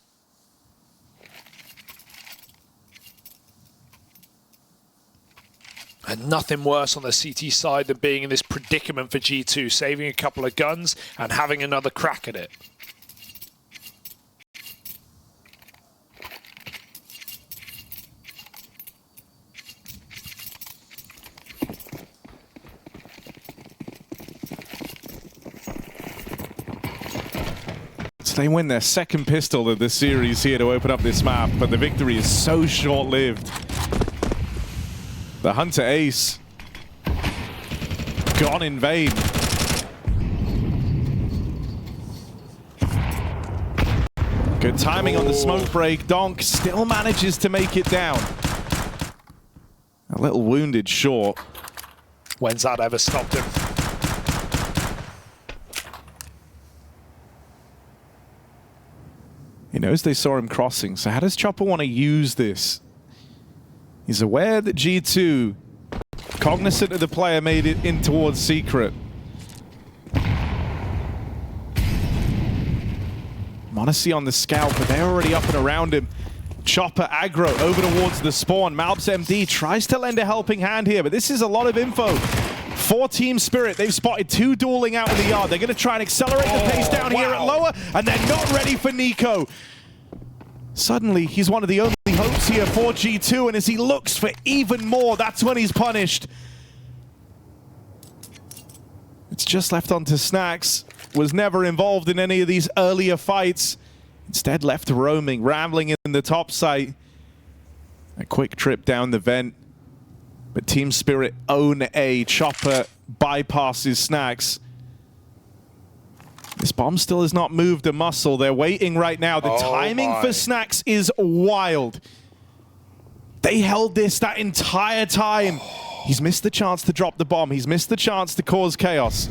And nothing worse on the CT side than being in this predicament for G2, saving a couple of guns and having another crack at it. They win their second pistol of the series here to open up this map, but the victory is so short-lived. The Hunter ace gone in vain. Good timing on the smoke break. Donk still manages to make it down. A little wounded short. When's that ever stopped him? He knows they saw him crossing, so how does Chopper want to use this? He's aware that G2, cognizant of the player, made it in towards Secret. Monacy on the scout, but they're already up and around him. Chopper aggro over towards the spawn. Malbs MD tries to lend a helping hand here, but this is a lot of info. For Team Spirit, they've spotted two dueling out in the yard. They're going to try and accelerate the pace down here at lower, and they're not ready for Nico. Suddenly, he's one of the only hopes here for G2, and as he looks for even more, that's when he's punished. It's just left onto Snacks. Was never involved in any of these earlier fights. Instead left roaming, rambling in the top site. A quick trip down the vent. But Team Spirit own A. Chopper bypasses Snacks. This bomb still has not moved a muscle. They're waiting right now. The timing for Snacks is wild. They held this that entire time. He's missed the chance to drop the bomb. He's missed the chance to cause chaos.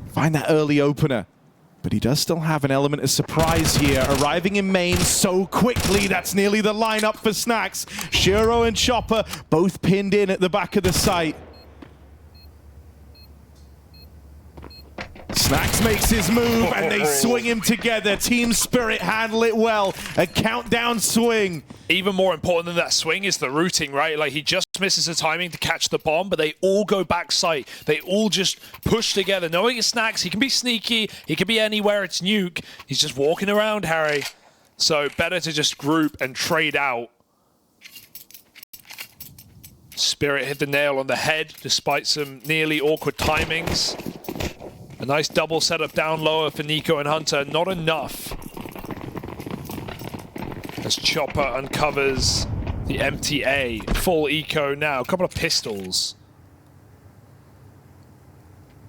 Find that early opener. But he does still have an element of surprise here, arriving in main so quickly. That's nearly the lineup for Snacks. Shiro and Chopper both pinned in at the back of the site. Snacks makes his move and they swing him together. Team Spirit handle it well. A countdown swing. Even more important than that swing is the routing, right? Like, he just misses the timing to catch the bomb, but they all go back site. They all just push together. Knowing it's Snacks, he can be sneaky. He can be anywhere. It's Nuke. He's just walking around, Harry. So better to just group and trade out. Spirit hit the nail on the head despite some nearly awkward timings. nice double setup down lower for Nico and Hunter. Not enough. As Chopper uncovers the MTA. Full eco now. A couple of pistols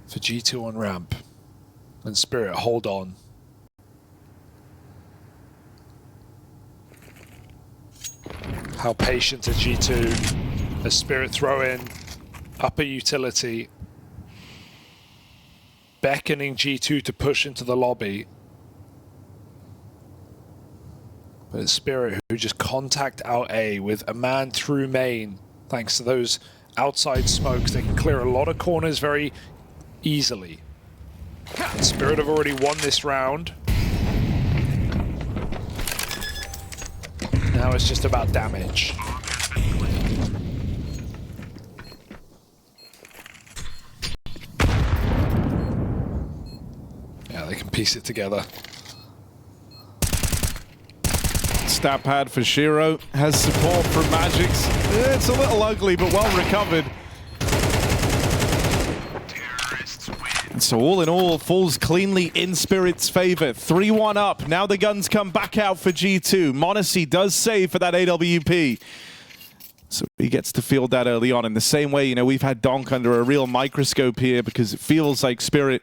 for G2 on ramp. And Spirit, hold on. How patient are G2 as Spirit throw in upper utility, beckoning G2 to push into the lobby. But it's Spirit who just contact out A with a man through main. Thanks to those outside smokes, they can clear a lot of corners very easily. And Spirit have already won this round. Now it's just about damage. Yeah, they can piece it together. Stat pad for Shiro. Has support from Magix. It's a little ugly, but well recovered. And so all in all, falls cleanly in Spirit's favor. 3-1 up. Now the guns come back out for G2. m0NESY does save for that AWP. So he gets to field that early on. In the same way, you know, we've had Donk under a real microscope here because it feels like Spirit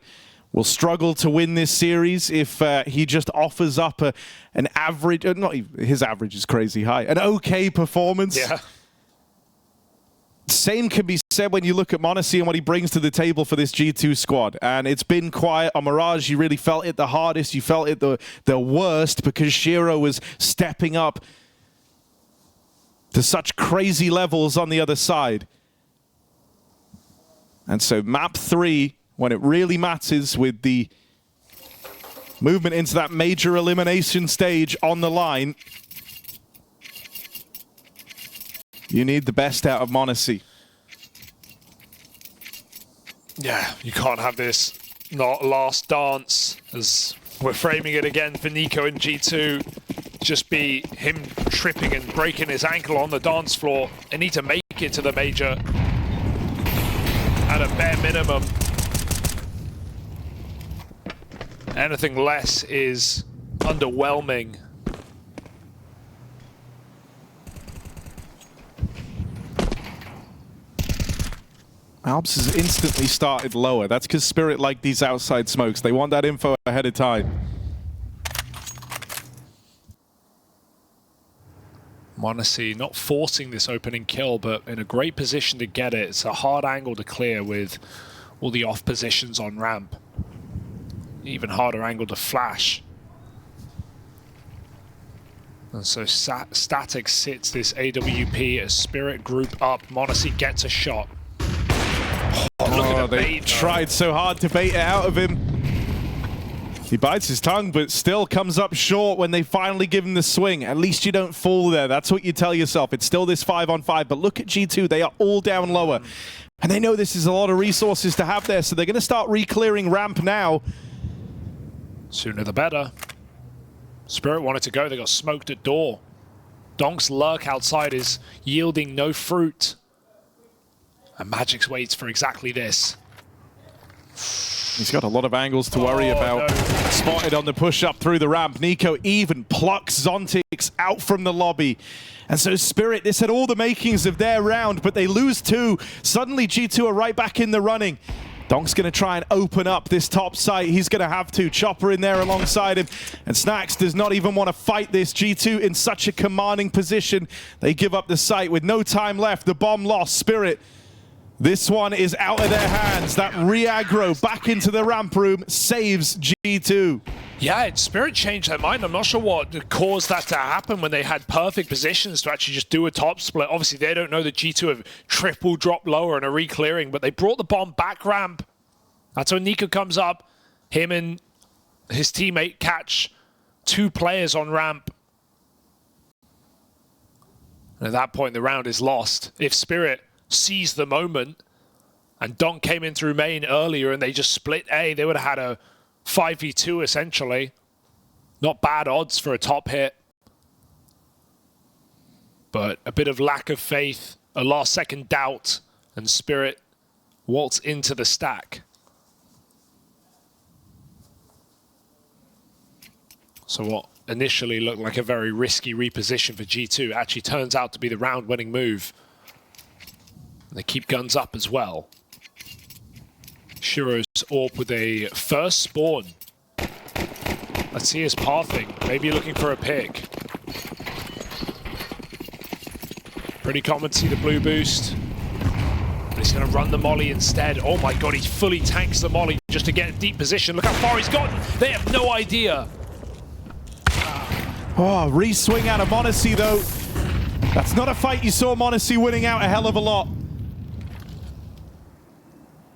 will struggle to win this series if he just offers up an average, not even, his average is crazy high, an okay performance. Yeah. Same can be said when you look at m0NESY and what he brings to the table for this G2 squad. And it's been quiet. On Mirage, you really felt it the hardest. You felt it the worst because Shiro was stepping up to such crazy levels on the other side. And so map 3, when it really matters with the movement into that major elimination stage on the line, you need the best out of m0NESY. Yeah, you can't have this not last dance, as we're framing it again for Nico and G2. Just be him tripping and breaking his ankle on the dance floor. They need to make it to the major at a bare minimum. Anything less is underwhelming. Alps has instantly started lower. That's because Spirit like these outside smokes. They want that info ahead of time. m0NESY not forcing this opening kill, but in a great position to get it. It's a hard angle to clear with all the off positions on ramp. Even harder angle to flash. And so Static sits this AWP as Spirit group up. m0NESY gets a shot. They tried so hard to bait it out of him. He bites his tongue, but still comes up short when they finally give him the swing. At least you don't fall there. That's what you tell yourself. It's still this 5-on-5, but look at G2. They are all down lower. And they know this is a lot of resources to have there, so they're going to start re-clearing ramp now. Sooner the better. Spirit wanted to go. They got smoked at door. Donk's lurk outside is yielding no fruit. And Magix waits for exactly this. He's got a lot of angles to worry about. No. Spotted on the push up through the ramp. Nico even plucks Zontix out from the lobby. And so Spirit, this had all the makings of their round, but they lose 2. Suddenly G2 are right back in the running. Donk's going to try and open up this top site. He's going to have to. Chopper in there alongside him. And Snacks does not even want to fight this. G2 in such a commanding position. They give up the site with no time left. The bomb lost. Spirit, this one is out of their hands. That re-aggro back into the ramp room saves G2. Yeah, Spirit changed their mind. I'm not sure what caused that to happen when they had perfect positions to actually just do a top split. Obviously, they don't know that G2 have triple dropped lower and are re-clearing, but they brought the bomb back ramp. That's when Nico comes up. Him and his teammate catch 2 players on ramp. And at that point, the round is lost. If Spirit seized the moment and Donk came in through main earlier and they just split A, they would have had a 5v2 essentially. Not bad odds for a top hit. But a bit of lack of faith, a last second doubt, and Spirit waltz into the stack. So what initially looked like a very risky reposition for G2 actually turns out to be the round-winning move. And they keep guns up as well. Shiro's AWP with a first spawn. Let's see his pathing. Maybe looking for a pick. Pretty common to see the blue boost. But he's going to run the molly instead. Oh my god, he fully tanks the molly just to get a deep position. Look how far he's gotten. They have no idea. Oh, re-swing out of m0NESY though. That's not a fight you saw m0NESY winning out a hell of a lot.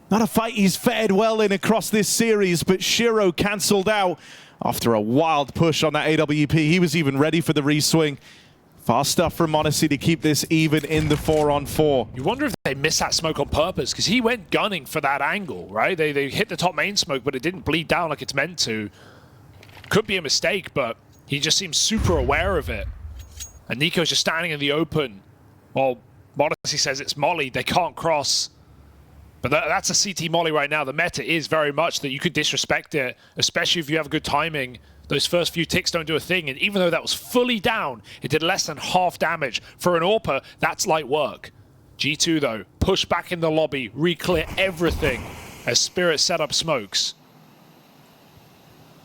Not a fight he's fared well in across this series, but Shiro cancelled out after a wild push on that AWP. He was even ready for the re-swing. Fast stuff from m0NESY to keep this even in the 4-on-4. You wonder if they missed that smoke on purpose, because he went gunning for that angle, right? They hit the top main smoke, but it didn't bleed down like it's meant to. Could be a mistake, but he just seems super aware of it. And Nico's just standing in the open. Well, m0NESY says it's molly, they can't cross. But that's a CT molly right now. The meta is very much that you could disrespect it, especially if you have good timing. Those first few ticks don't do a thing, and even though that was fully down, it did less than half damage. For an AWPer, that's light work. G2 though, push back in the lobby, re-clear everything as Spirit set up smokes.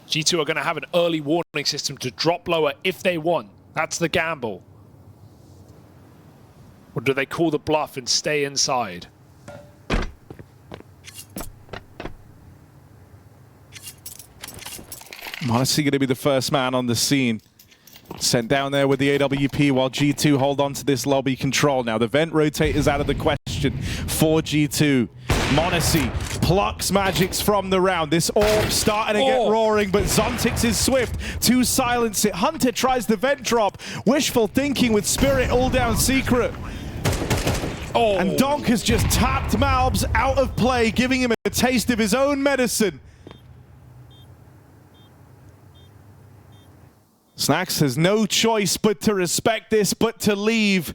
G2 are going to have an early warning system to drop lower if they want. That's the gamble. Or do they call the bluff and stay inside? m0NESY going to be the first man on the scene. Sent down there with the AWP while G2 hold on to this lobby control. Now the vent rotate is out of the question for G2. m0NESY plucks magics from the round. This AWP starting to get roaring, but Zontix is swift to silence it. Hunter tries the vent drop. Wishful thinking with Spirit all down secret. And Donk has just tapped Malbs out of play, giving him a taste of his own medicine. Snax has no choice but to respect this, but to leave.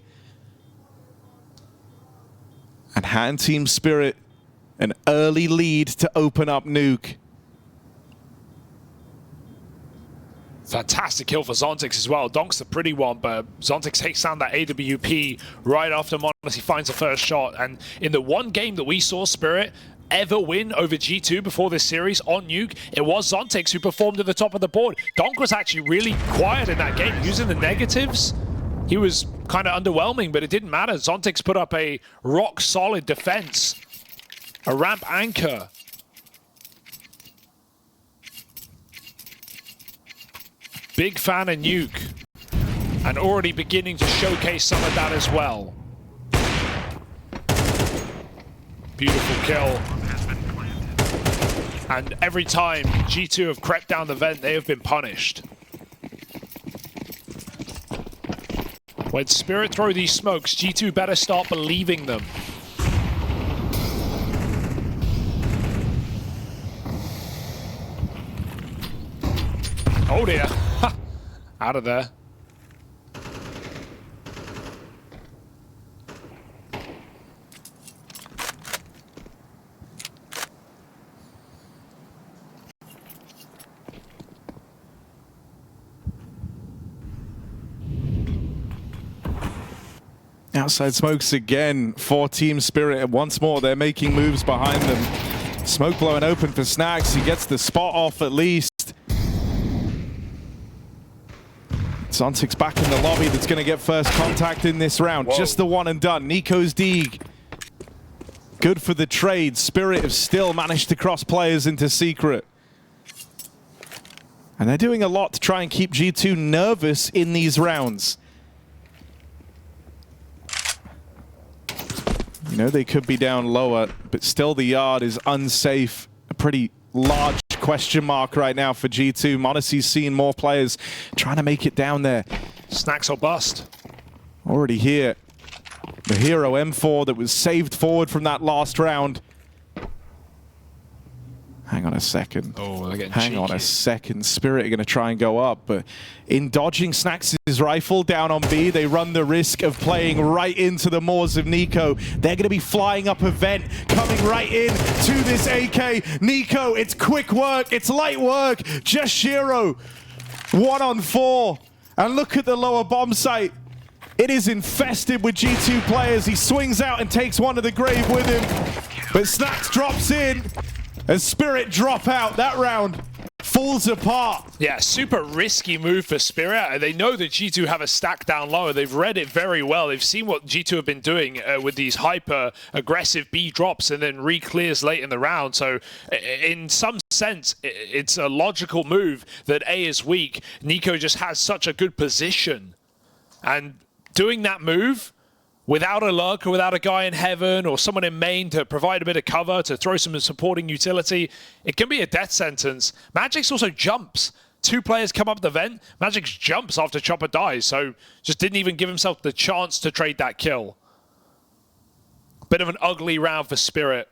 And hand Team Spirit an early lead to open up Nuke. Fantastic kill for Zontix as well. Donk's the pretty one, but Zontix takes down that AWP right after m0NESY finds the first shot. And in the one game that we saw Spirit ever win over G2 before this series on Nuke, it was Zontix who performed at the top of the board. Donk was actually really quiet in that game, using the negatives. He was kind of underwhelming, but it didn't matter. Zontix put up a rock-solid defense. A ramp anchor. Big fan of Nuke. And already beginning to showcase some of that as well. Beautiful kill. And every time G2 have crept down the vent, they have been punished. When Spirit throw these smokes, G2 better start believing them. Oh dear. Out of there. Outside smokes again for Team Spirit. Once more, they're making moves behind them. Smoke blowing open for Snax. He gets the spot off at least. Zontix back in the lobby. That's going to get first contact in this round. Whoa. Just the one and done. Nico's Deeg. Good for the trade. Spirit have still managed to cross players into secret. And they're doing a lot to try and keep G2 nervous in these rounds. You know, they could be down lower, but still the yard is unsafe. A pretty large question mark right now for G2. m0NESY's seen more players trying to make it down there. Snax or bust. Already here. The hero M4 that was saved forward from that last round. Hang on a second. Oh, they're getting Hang cheeky. on a second. Spirit are going to try and go up, but in dodging Snax's rifle down on B, they run the risk of playing right into the maws of Nico. They're going to be flying up a vent, coming right in to this AK. Nico, it's quick work, it's light work. Just Shiro 1-on-4. And look at the lower bomb site. It is infested with G2 players. He swings out and takes one to the grave with him. But Snacks drops in as Spirit drop out. That round falls apart. Yeah, super risky move for Spirit. They know that G2 have a stack down lower. They've read it very well. They've seen what G2 have been doing with these hyper-aggressive B drops and then re-clears late in the round. So in some sense, it's a logical move that A is weak. Nico just has such a good position. And doing that move without a lurk or without a guy in heaven or someone in main to provide a bit of cover, to throw some supporting utility, it can be a death sentence. Magix also jumps. 2 players come up the vent. Magix jumps after Chopper dies, so just didn't even give himself the chance to trade that kill. Bit of an ugly round for Spirit.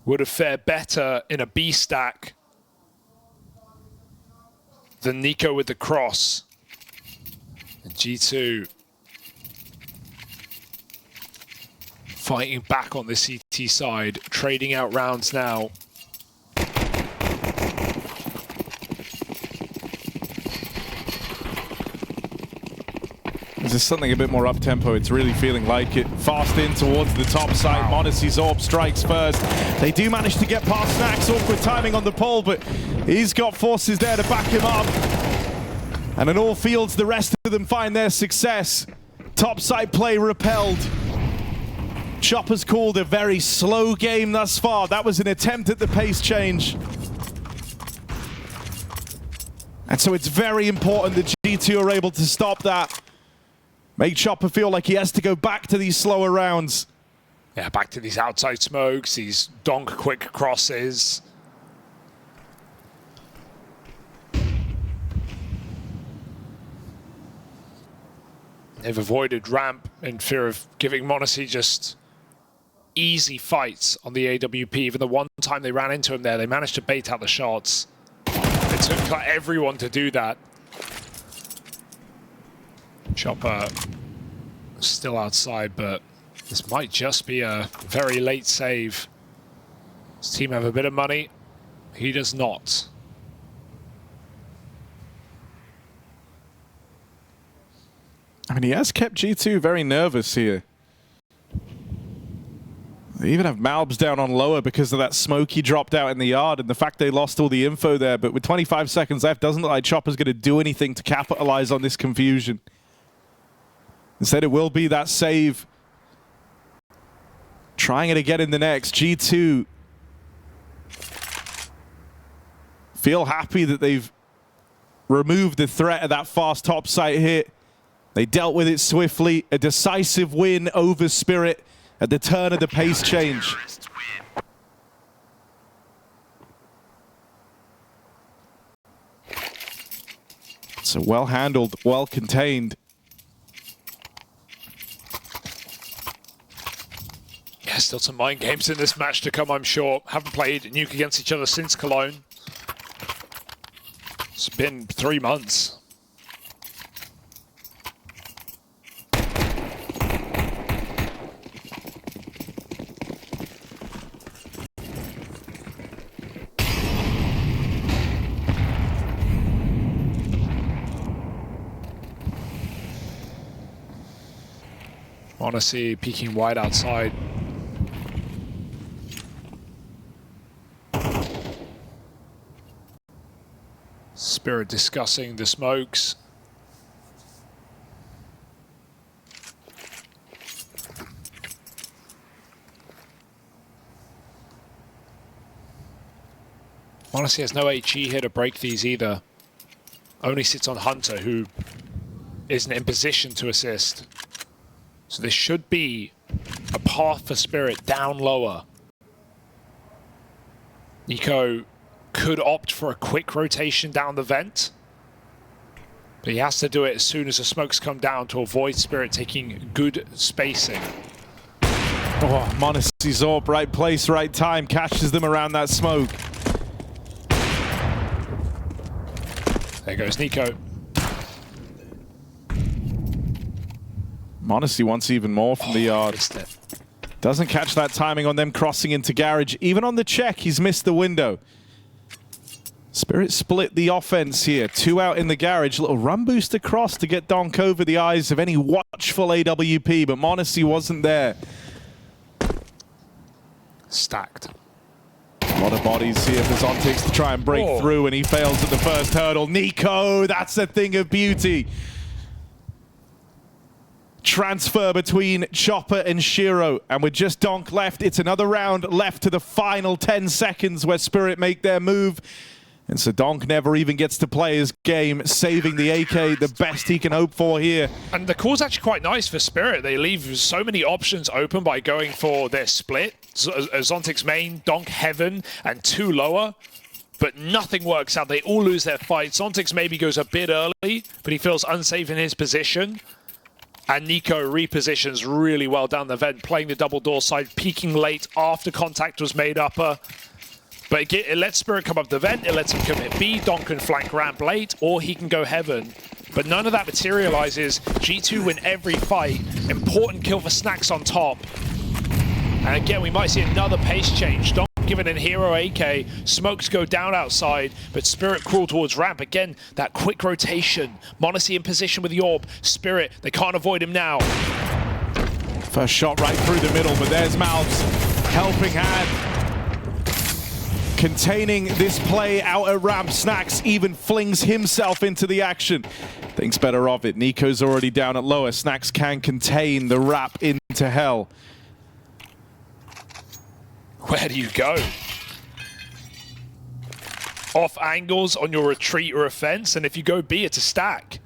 Would have fared better in a B stack than Nico with the cross. And G2 fighting back on the CT side, trading out rounds now. This is something a bit more up-tempo. It's really feeling like it. Fast in towards the top side. Wow. Monacy's Orb strikes first. They do manage to get past Snacks. Awkward timing on the pole, but he's got forces there to back him up. And in all fields, the rest of them find their success. Top side play repelled. Chopper's called a very slow game thus far. That was an attempt at the pace change. And so it's very important that G2 are able to stop that. Make Chopper feel like he has to go back to these slower rounds. Yeah, back to these outside smokes, these donk quick crosses. They've avoided ramp in fear of giving Monacy just easy fights on the AWP. Even the one time they ran into him there, they managed to bait out the shots. It took like everyone to do that. Chopper still outside, but this might just be a very late save. His team have a bit of money. He does not. I mean, he has kept G2 very nervous here. They even have Malbs down on lower because of that smoke he dropped out in the yard and the fact they lost all the info there. But with 25 seconds left, doesn't look like Chopper's going to do anything to capitalize on this confusion. Instead, it will be that save. Trying it again in the next. G2 feel happy that they've removed the threat of that fast top site hit. They dealt with it swiftly. A decisive win over Spirit at the turn of the pace change. So well handled, well contained. Yeah, still some mind games in this match to come, I'm sure. Haven't played Nuke against each other since Cologne. It's been 3 months. Monacy peeking wide outside. Spirit discussing the smokes. Monacy has no HE here to break these either. Only sits on Hunter, who isn't in position to assist. So this should be a path for Spirit down lower. Nico could opt for a quick rotation down the vent, but he has to do it as soon as the smokes come down to avoid Spirit taking good spacing. Oh, Monacy's Orb, right place, right time, catches them around that smoke. There goes Nico. Monacy wants even more from the yard. Doesn't catch that timing on them crossing into garage. Even on the check, he's missed the window. Spirit split the offense here. 2 out in the garage. Little run boost across to get Donk over the eyes of any watchful AWP, but Monacy wasn't there. Stacked. A lot of bodies here for Zontix to try and break through, and he fails at the first hurdle. Nico, that's a thing of beauty. Transfer between Chopper and Shiro, and with just Donk left, it's another round left to the final 10 seconds where Spirit make their move. And so Donk never even gets to play his game, saving the AK, the best he can hope for here. And the call's actually quite nice for Spirit. They leave so many options open by going for their split. Zontic's main, Donk Heaven, and 2 lower. But nothing works out. They all lose their fight. Zontix maybe goes a bit early, but he feels unsafe in his position. And Nico repositions really well down the vent, playing the double door side, peeking late after contact was made upper. But it lets Spirit come up the vent, it lets him commit B, Donk can flank ramp late, or he can go heaven. But none of that materializes. G2 win every fight. Important kill for Snacks on top. And again, we might see another pace change. Donk given in hero AK, smokes go down outside, but Spirit crawl towards ramp. Again, that quick rotation. Monacy in position with the orb. Spirit, they can't avoid him now. First shot right through the middle, but there's Malv's helping hand. Containing this play out at ramp. Snacks even flings himself into the action. Thinks better of it. Nico's already down at lower. Snacks can contain the wrap into hell. Where do you go? Off angles on your retreat or offense, and if you go B, it's a stack.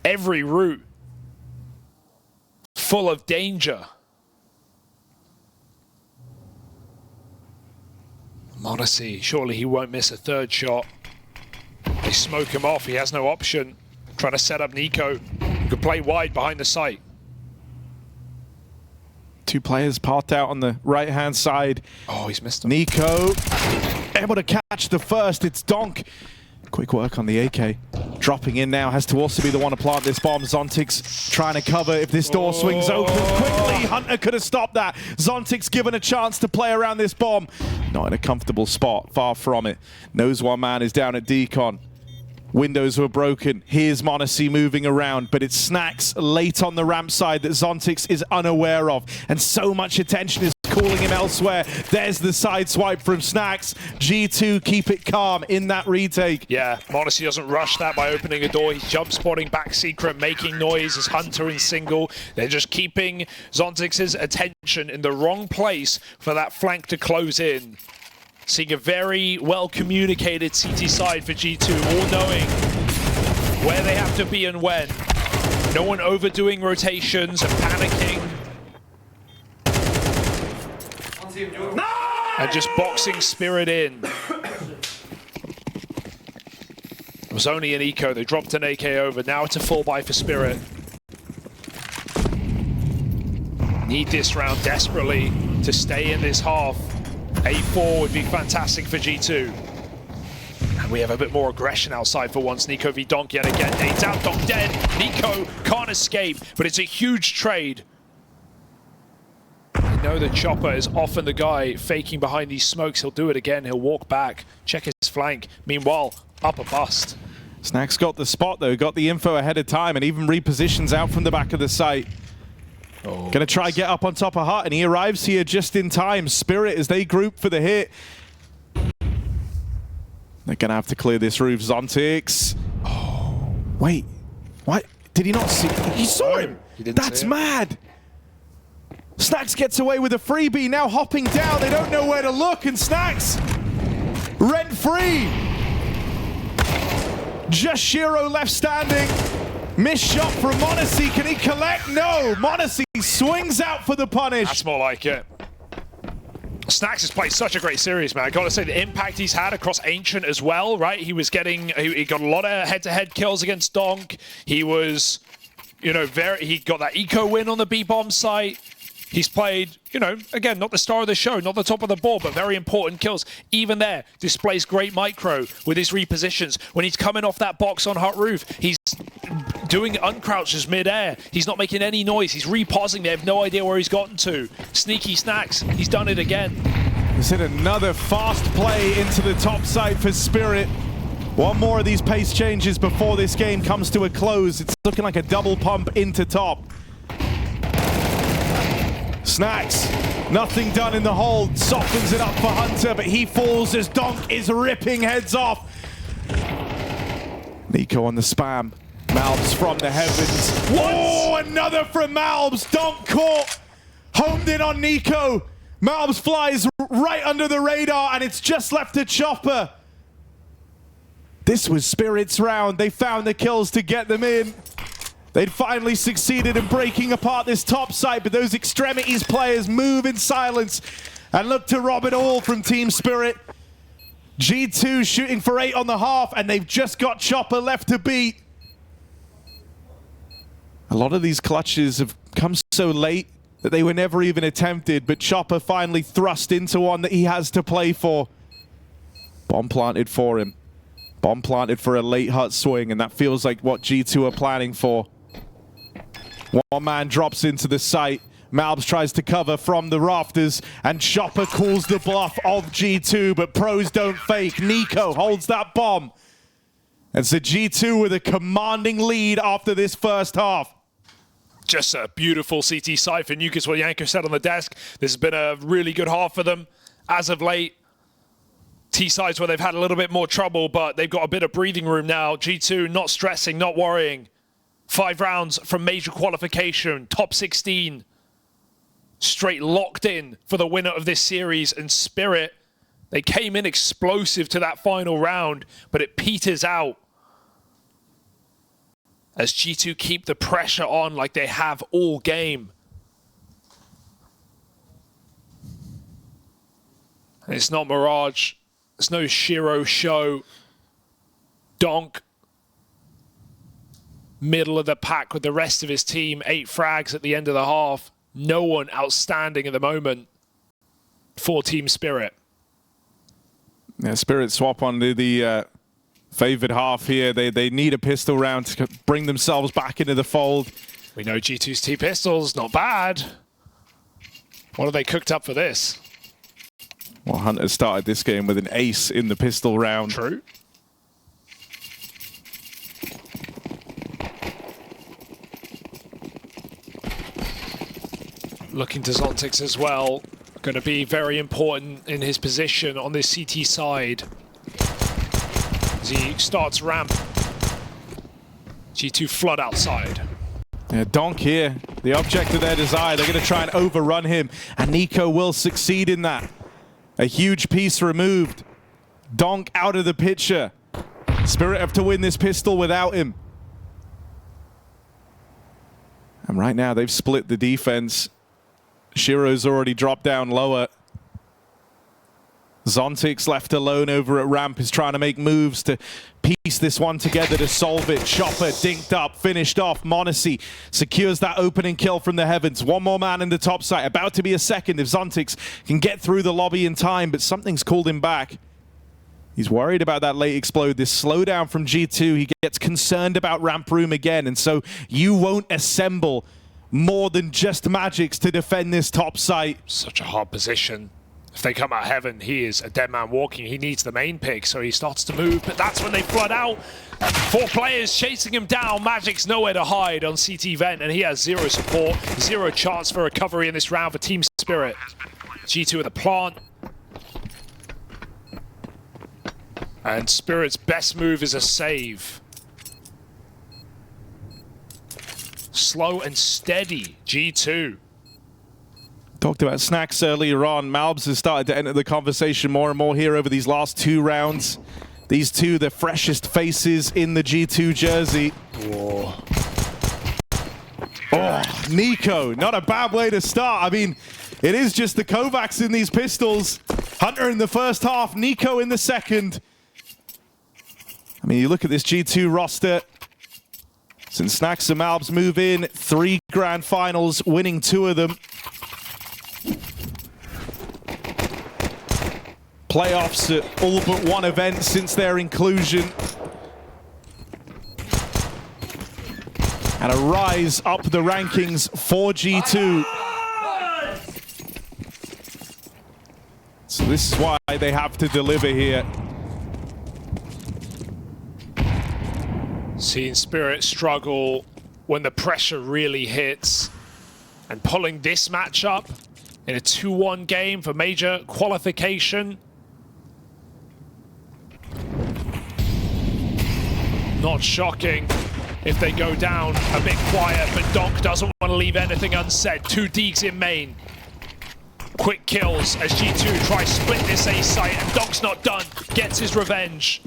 Every route full of danger. Monacy, surely he won't miss a third shot. They smoke him off, he has no option. Trying to set up Nico, who could play wide behind the site. 2 players parked out on the right-hand side. Oh, he's missed him. Nico able to catch the first. It's Donk. Quick work on the AK. Dropping in now, has to also be the one to plant this bomb. Zontix trying to cover if this door swings open quickly. Hunter could have stopped that. Zontix given a chance to play around this bomb. Not in a comfortable spot, far from it. Knows one man is down at decon. Windows were broken. Here's Monacy moving around, but it's Snacks late on the ramp side that Zontix is unaware of. And so much attention is calling him elsewhere. There's the side swipe from Snacks. G2 keep it calm in that retake. Yeah, Monacy doesn't rush that by opening a door. He's jump spotting back secret, making noise as Hunter in single. They're just keeping Zontix's attention in the wrong place for that flank to close in. Seeing a very well communicated CT side for G2, all knowing where they have to be and when. No one overdoing rotations and panicking. And just boxing Spirit in. It was only an eco, they dropped an AK over. Now it's a full buy for Spirit. Need this round desperately to stay in this half. A4 would be fantastic for G2. And we have a bit more aggression outside for once. Nico v Donk yet again. Nades out, Donk dead. Nico can't escape, but it's a huge trade. You know the Chopper is often the guy faking behind these smokes. He'll do it again. He'll walk back, check his flank. Meanwhile, up a bust. Snacks got the spot though, got the info ahead of time, and even repositions out from the back of the site. Oh, gonna try get up on top of Hut, and he arrives here just in time. Spirit as they group for the hit. They're gonna have to clear this roof. Zontix. Oh, wait, what? Did he not see? He saw him. That's mad. Snacks gets away with a freebie, now hopping down. They don't know where to look, and Snacks rent free. Just Shiro left standing. Missed shot from Monacy. Can he collect? No. Monacy swings out for the punish. That's more like it. Snacks has played such a great series, man. I gotta say the impact he's had across Ancient as well, right? He was getting, he got a lot of head-to-head kills against Donk. He was, you know, he got that eco win on the B-bomb site. He's played, you know, again, not the star of the show, not the top of the board, but very important kills. Even there, displays great micro with his repositions. When he's coming off that box on Hut Roof, he's doing uncrouches mid-air. He's not making any noise. He's repausing. They have no idea where he's gotten to. Sneaky Snacks. He's done it again. He's hit another fast play into the top side for Spirit. One more of these pace changes before this game comes to a close. It's looking like a double pump into top. Snacks, nothing done in the hold. Softens it up for Hunter, but he falls as Donk is ripping heads off. Nico on the spam. Malbs from the heavens. Whoa, another from Malbs. Donk caught. Homed in on Nico. Malbs flies right under the radar, and it's just left to Chopper. This was Spirit's round. They found the kills to get them in. They'd finally succeeded in breaking apart this top site, but those extremities players move in silence and look to rob it all from Team Spirit. G2 shooting for 8 on the half, and they've just got Chopper left to beat. A lot of these clutches have come so late that they were never even attempted, but Chopper finally thrust into one that he has to play for. Bomb planted for him. Bomb planted for a late hut swing, and that feels like what G2 are planning for. One man drops into the site. Malbs tries to cover from the rafters, and Chopper calls the bluff of G2, but pros don't fake. Nico holds that bomb. And so G2 with a commanding lead after this first half. Just a beautiful CT side for Nuke, is what Yanko said on the desk. This has been a really good half for them. As of late, T-sides where they've had a little bit more trouble, but they've got a bit of breathing room now. G2 not stressing, not worrying. 5 rounds from major qualification, top 16. Straight locked in for the winner of this series. And Spirit, they came in explosive to that final round, but it peters out as G2 keep the pressure on like they have all game. And it's not Mirage. It's no Shiro show. Donk, middle of the pack with the rest of his team. 8 frags at the end of the half. No one outstanding at the moment for Team Spirit. Yeah, Spirit swap onto the favored half here. They need a pistol round to bring themselves back into the fold. We know G2's T pistols, not bad. What have they cooked up for this? Well, Hunter started this game with an ace in the pistol round. True. Looking to Zontix as well. Going to be very important in his position on this CT side. As he starts ramp. G2 flood outside. Yeah, Donk here, the object of their desire. They're going to try and overrun him, and Nico will succeed in that. A huge piece removed. Donk out of the picture. Spirit have to win this pistol without him. And right now they've split the defense. Shiro's already dropped down lower. Zontix left alone over at ramp is trying to make moves to piece this one together to solve it. Chopper dinked up, finished off. Monacy secures that opening kill from the heavens. One more man in the top site, about to be a second if Zontix can get through the lobby in time, but something's called him back. He's worried about that late explode, this slowdown from G2. He gets concerned about ramp room again, and so you won't assemble more than just magics to defend this top site. Such a hard position. If they come out heaven, he is a dead man walking. He needs the main pick, so he starts to move, but that's when they flood out. 4 players chasing him down. Magic's nowhere to hide on CT Vent, and he has 0 support, 0 chance for recovery in this round for Team Spirit. G2 with a plant. And Spirit's best move is a save. Slow and steady, G2. Talked about Snacks earlier on. Malbs has started to enter the conversation more and more here over these last 2 rounds. These two, the freshest faces in the G2 jersey. Whoa. Oh, Nico, not a bad way to start. I mean, it is just the Kovacs in these pistols. Hunter in the first half, Nico in the second. I mean, you look at this G2 roster. Since Snacks and Malbs move in, 3 grand finals, winning 2 of them. Playoffs at all but 1 event since their inclusion. and a rise up the rankings for G2. So this is why they have to deliver here. Seeing Spirit struggle when the pressure really hits, and pulling this matchup in a 2-1 game for major qualification. Not shocking if they go down a bit quiet, but Donk doesn't want to leave anything unsaid. 2 Deegs in main. Quick kills as G2 tries split this A site, and Donk's not done. Gets his revenge.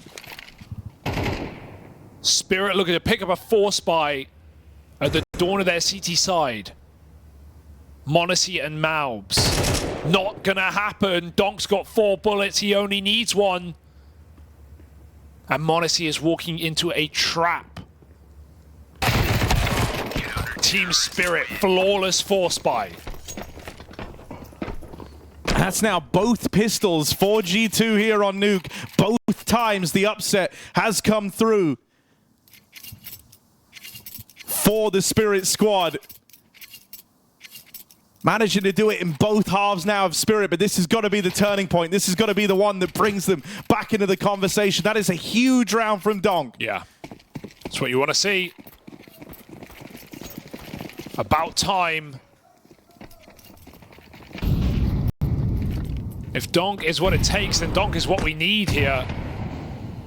Spirit looking to pick up a force buy at the dawn of their CT side. Monacy and Maubs. Not gonna happen. Donk's got 4 bullets, he only needs 1. And Monacy is walking into a trap. Team Spirit, flawless force buy. That's now both pistols for G2 here on Nuke. Both times the upset has come through for the Spirit squad. Managing to do it in both halves now of Spirit, but this has got to be the turning point. This has got to be the one that brings them back into the conversation. That is a huge round from Donk. Yeah, that's what you want to see. About time. If Donk is what it takes, then Donk is what we need here.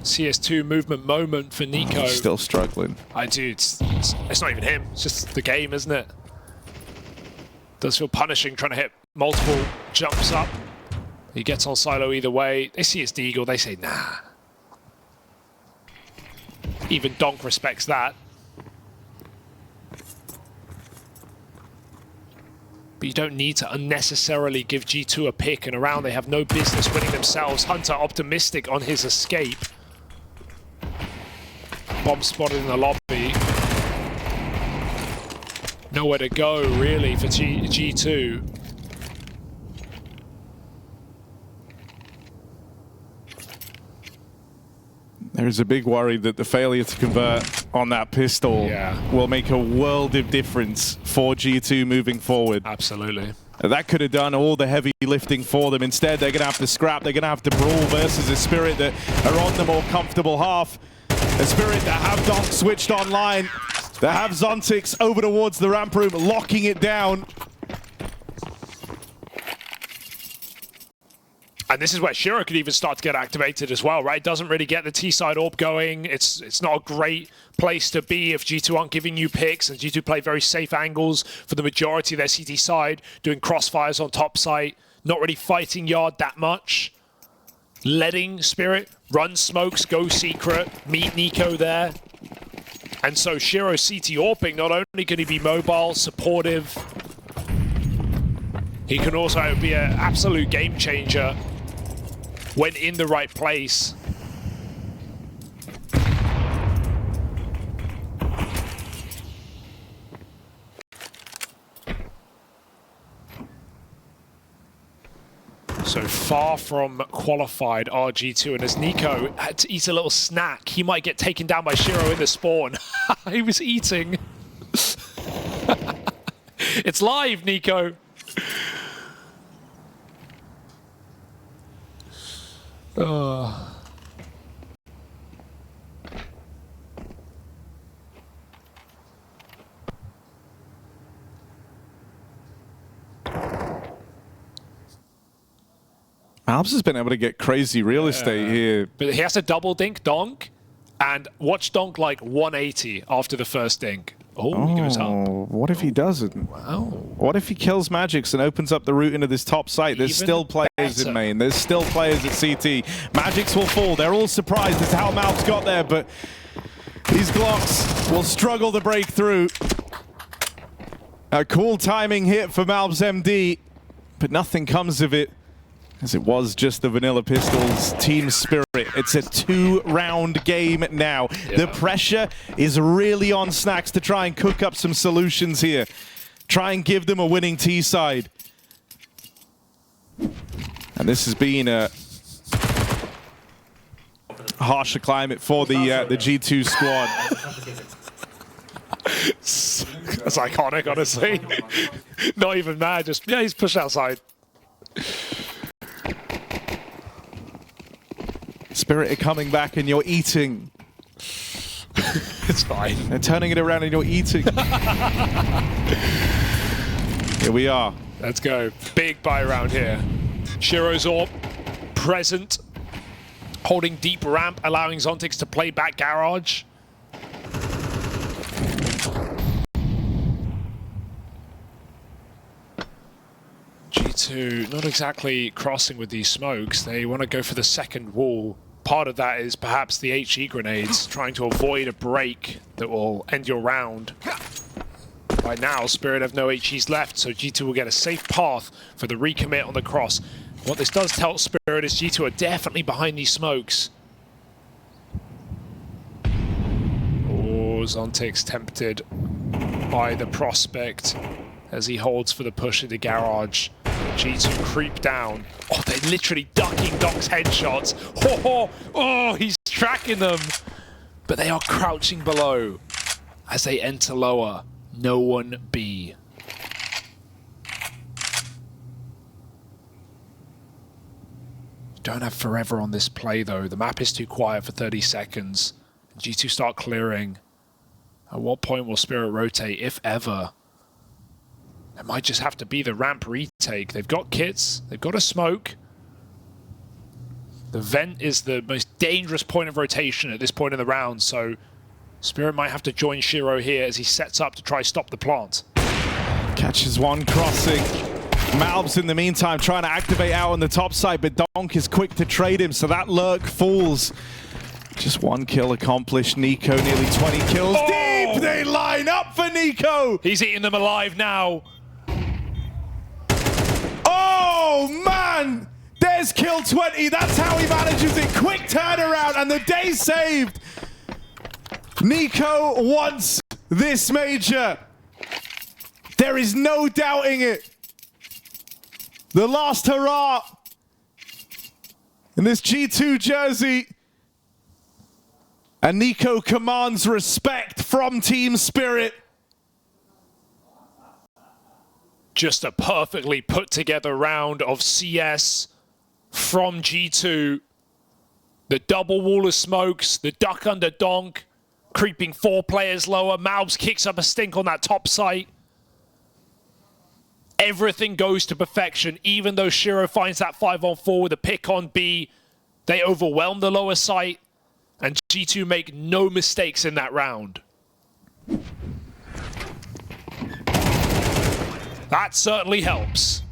CS2 movement moment for Nico. Still struggling. It's not even him. It's just the game, isn't it? Does feel punishing trying to hit multiple jumps up. He gets on silo either way. They see it's Deagle, they say nah. Even Donk respects that. But you don't need to unnecessarily give G2 a pick and a round they have no business winning themselves. Hunter optimistic on his escape. Bomb spotted in the lobby. Nowhere to go, really, for G2. There's a big worry that the failure to convert on that pistol will make a world of difference for G2 moving forward. Absolutely. That could have done all the heavy lifting for them. Instead, they're going to have to scrap. They're going to have to brawl versus a Spirit that are on the more comfortable half. A Spirit that have Donk switched online. They have Zontix over towards the ramp room, locking it down. And this is where Shiro could even start to get activated as well, right? Doesn't really get the T-side AWP going. It's not a great place to be if G2 aren't giving you picks, and G2 play very safe angles for the majority of their CT side, doing crossfires on top site, not really fighting yard that much. Letting Spirit run smokes, go secret, meet Nico there. And so Shiro CT AWPing, not only can he be mobile, supportive, he can also be an absolute game changer when in the right place. So far from qualified RG2, and as Nico had to eat a little snack, he might get taken down by Shiro in the spawn. He was eating. It's live, Nico. Alps has been able to get crazy real estate here. But he has to double dink Donk, and watch Donk like 180 after the first dink. Oh, he goes up. What if he doesn't? Wow. What if he kills Magix and opens up the route into this top site? There's Even still players better. in main. There's still players at CT. Magix will fall. They're all surprised as to how Malps got there, but these Glocks will struggle to break through. A cool timing hit for Malps MD, but nothing comes of it, as it was just the Vanilla Pistols Team Spirit. It's a 2-round game now. Yeah. The pressure is really on Snacks to try and cook up some solutions here. Try and give them a winning T-side. And this has been a harsher climate for the G2 squad. That's iconic, honestly. Not even mad, just, yeah, he's pushed outside. Spirit are coming back and you're eating. It's fine. They're turning it around and you're eating. Here we are. Let's go. Big buy round here. Shiro's AWP present. Holding deep ramp, allowing Zontix to play back garage. G2 not exactly crossing with these smokes. They want to go for the second wall. Part of that is perhaps the HE grenades, trying to avoid a break that will end your round. Right now, Spirit have no HEs left, so G2 will get a safe path for the recommit on the cross. What this does tell Spirit is G2 are definitely behind these smokes. Oh, Zontix tempted by the prospect as he holds for the push in the garage. G2 creep down. Oh, they're literally ducking Doc's headshots. Oh, he's tracking them. But they are crouching below as they enter lower. No one B. Don't have forever on this play, though. The map is too quiet for 30 seconds. G2 start clearing. At what point will Spirit rotate, if ever? It might just have to be the ramp retake. They've got kits. They've got a smoke. The vent is the most dangerous point of rotation at this point in the round, so Spirit might have to join Shiro here as he sets up to try stop the plant. Catches one crossing. Malbs in the meantime trying to activate out on the top side, but Donk is quick to trade him, so that lurk falls. Just one kill accomplished. Nico nearly 20 kills. Oh! Deep! They line up for Nico! He's eating them alive now. Oh, man! There's kill 20. That's how he manages it. Quick turnaround, and the day saved. Nico wants this major. There is no doubting it. The last hurrah in this G2 jersey. And Nico commands respect from Team Spirit. Just a perfectly put together round of CS from G2. The double wall of smokes, the duck under donk, creeping 4 players lower. Malbs kicks up a stink on that top site. Everything goes to perfection, even though Shiro finds that 5-on-4 with a pick on B. They overwhelm the lower site, and G2 make no mistakes in that round. That certainly helps.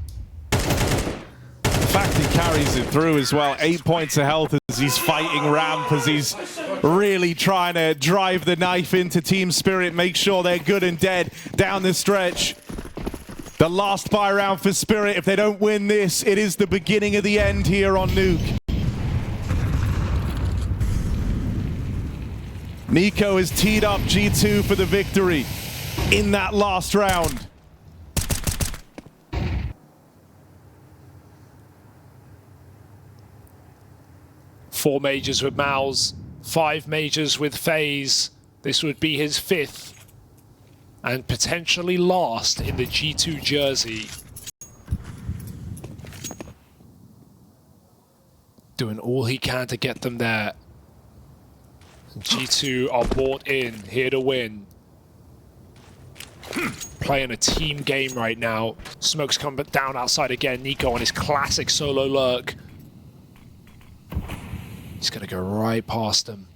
The fact he carries it through as well. 8 points of health as he's fighting ramp, as he's really trying to drive the knife into Team Spirit, make sure they're good and dead down the stretch. The last buy round for Spirit. If they don't win this, it is the beginning of the end here on Nuke. Nico has teed up G2 for the victory in that last round. Four majors with Mouse, 5 majors with FaZe. This would be his 5th and potentially last in the G2 jersey. Doing all he can to get them there. G2 are bought in, here to win. Playing a team game right now. Smoke's come down outside again. Nico on his classic solo lurk. He's going to go right past them.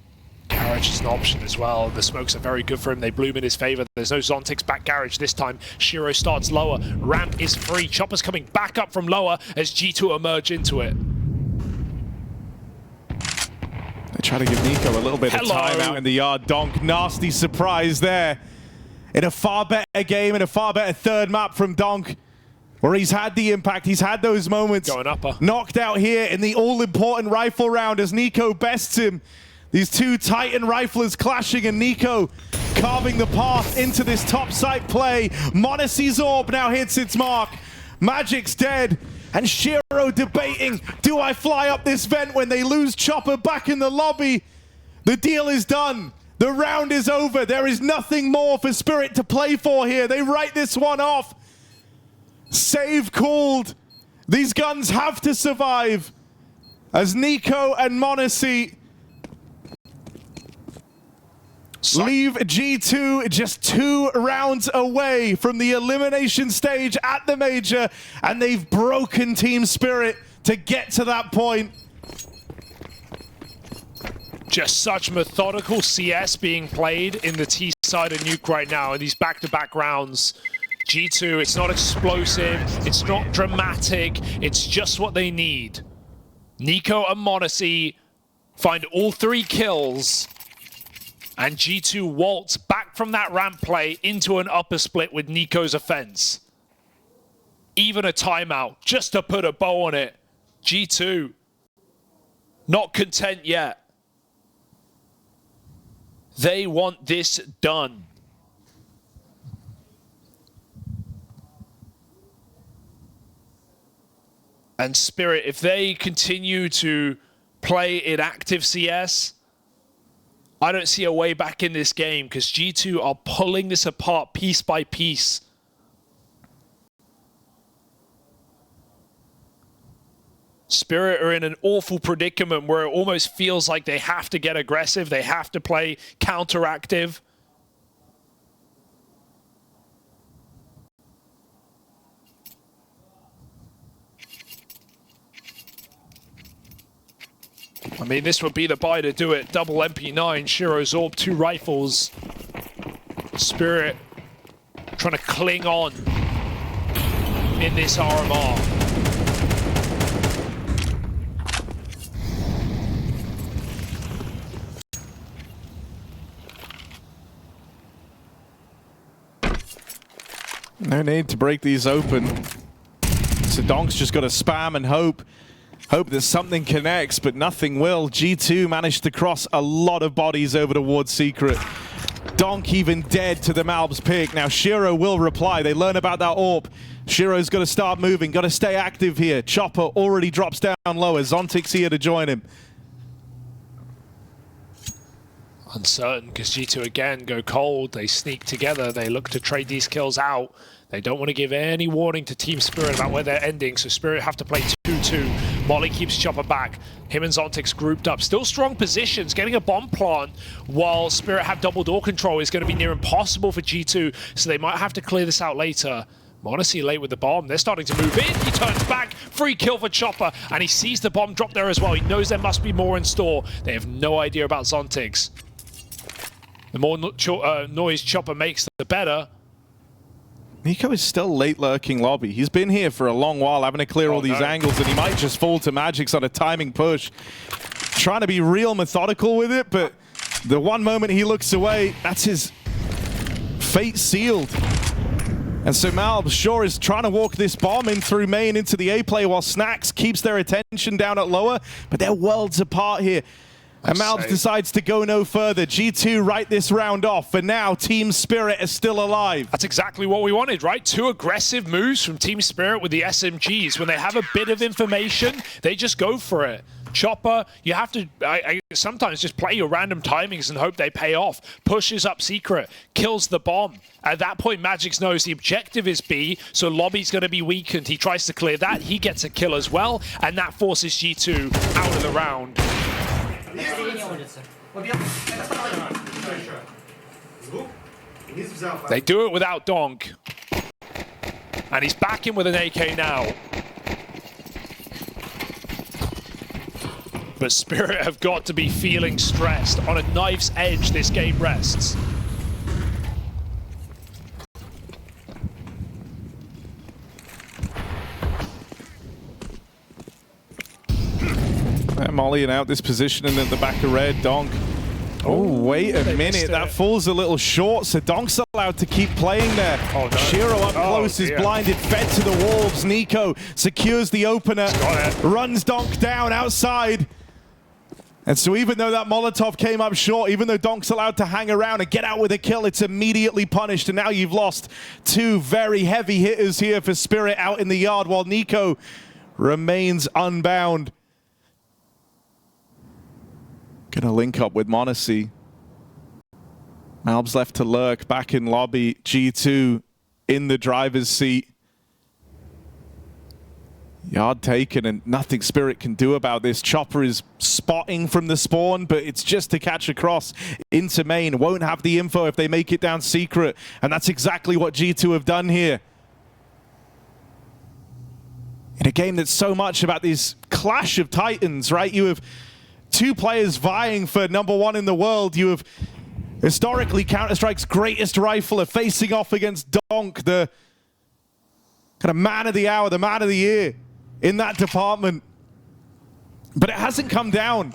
Garage is an option as well. The smokes are very good for him. They bloom in his favor. There's no Zontix back garage this time. Shiro starts lower. Ramp is free. Chopper's coming back up from lower as G2 emerge into it. They try to give Nico a little bit of time out in the yard. Donk, nasty surprise there. In a far better game, in a far better third map from Donk, where he's had the impact, he's had those moments. Going upper. Knocked out here in the all-important rifle round as Nico bests him. These 2 Titan riflers clashing, and Nico carving the path into this top site play. Monacy's orb now hits its mark. Magic's dead. And Shiro debating, do I fly up this vent when they lose Chopper back in the lobby? The deal is done. The round is over. There is nothing more for Spirit to play for here. They write this one off. Save called. These guns have to survive. As Nico and m0NESY leave G2 just 2 rounds away from the elimination stage at the Major, and they've broken Team Spirit to get to that point. Just such methodical CS being played in the T side of Nuke right now in these back-to-back rounds. G2, it's not explosive, it's not dramatic, it's just what they need. Nico and m0NESY find all 3 kills, and G2 waltz back from that ramp play into an upper split with Nico's offense. Even a timeout, just to put a bow on it. G2, not content yet. They want this done. And Spirit, if they continue to play in active CS, I don't see a way back in this game because G2 are pulling this apart piece by piece. Spirit are in an awful predicament where it almost feels like they have to get aggressive, they have to play counteractive. I mean, this would be the buy to do it. Double MP9, Shiro Zorb, 2 rifles. Spirit trying to cling on in this RMR. No need to break these open. So Donk's just got to spam and hope that something connects, but nothing will. G2 managed to cross a lot of bodies over towards Secret. Donk even dead to the Malb's pick. Now Shiro will reply. They learn about that AWP. Shiro's got to start moving, got to stay active here. Chopper already drops down lower. Zontic's here to join him. Uncertain because G2 again go cold. They sneak together. They look to trade these kills out. They don't want to give any warning to Team Spirit about where they're ending, so Spirit have to play 2-2. Molly keeps Chopper back. Him and Zontic's grouped up. Still strong positions, getting a bomb plant while Spirit have double door control is going to be near impossible for G2, so they might have to clear this out later. m0NESY late with the bomb. They're starting to move in. He turns back. Free kill for Chopper, and he sees the bomb drop there as well. He knows there must be more in store. They have no idea about Zontic's. The more noise Chopper makes, the better. Nico is still late lurking lobby. He's been here for a long while, having to clear all these angles, and he might just fall to Magic's on a timing push. Trying to be real methodical with it, but the one moment he looks away, that's his fate sealed. And so Malb sure is trying to walk this bomb in through main into the A play while Snacks keeps their attention down at lower, but they're worlds apart here. And Malbs decides to go no further. G2 write this round off. For now, Team Spirit is still alive. That's exactly what we wanted, right? 2 aggressive moves from Team Spirit with the SMGs. When they have a bit of information, they just go for it. Chopper, you have to sometimes just play your random timings and hope they pay off. Pushes up Secret, kills the bomb. At that point, Magix knows the objective is B, so lobby's going to be weakened. He tries to clear that. He gets a kill as well, and that forces G2 out of the round. They do it without Donk. And he's back in with an AK now. But Spirit have got to be feeling stressed. On a knife's edge, this game rests. Mollying out this positioning at the back of red. Donk. Oh, wait a minute. That falls a little short, so Donk's allowed to keep playing there. Oh, no. Shiro up close is blinded, fed to the wolves. Nico secures the opener, runs Donk down outside. And so even though that Molotov came up short, even though Donk's allowed to hang around and get out with a kill, it's immediately punished. And now you've lost 2 very heavy hitters here for Spirit out in the yard, while Nico remains unbound. Gonna link up with m0NESY. Malb's left to lurk back in lobby. G2 in the driver's seat. Yard taken and nothing Spirit can do about this. Chopper is spotting from the spawn, but it's just to catch across into main. Won't have the info if they make it down secret. And that's exactly what G2 have done here. In a game that's so much about this clash of titans, right? You have two players vying for #1 in the world. You have historically Counter-Strike's greatest rifler facing off against Donk, the kind of man of the hour, the man of the year in that department. But it hasn't come down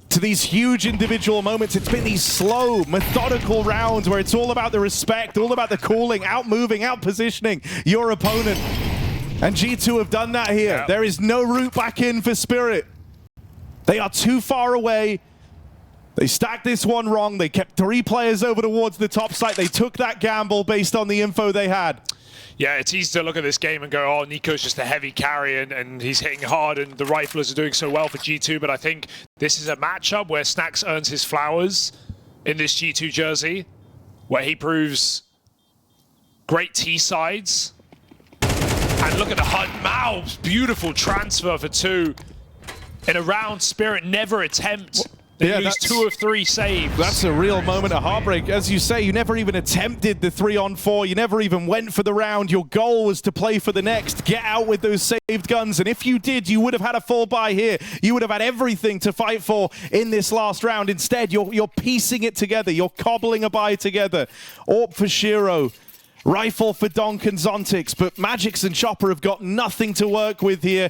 to these huge individual moments. It's been these slow, methodical rounds where it's all about the respect, all about the cooling, out-moving, out-positioning your opponent. And G2 have done that here. Yep. There is no route back in for Spirit. They are too far away. They stacked this one wrong. They kept 3 players over towards the top site. They took that gamble based on the info they had. Yeah, it's easy to look at this game and go, oh, Nico's just a heavy carry and he's hitting hard and the riflers are doing so well for G2. But I think this is a matchup where Snax earns his flowers in this G2 jersey, where he proves great T-sides. And look at the HUD. Malb's beautiful transfer for 2. In a round, Spirit never attempt. They lose 2 of 3 saves. That's a real moment of heartbreak. As you say, you never even attempted the 3-on-4. You never even went for the round. Your goal was to play for the next, get out with those saved guns. And if you did, you would have had a full buy here. You would have had everything to fight for in this last round. Instead, you're piecing it together. You're cobbling a buy together. AWP for Shiro. Rifle for Donk and Zontix. But Magix and Chopper have got nothing to work with here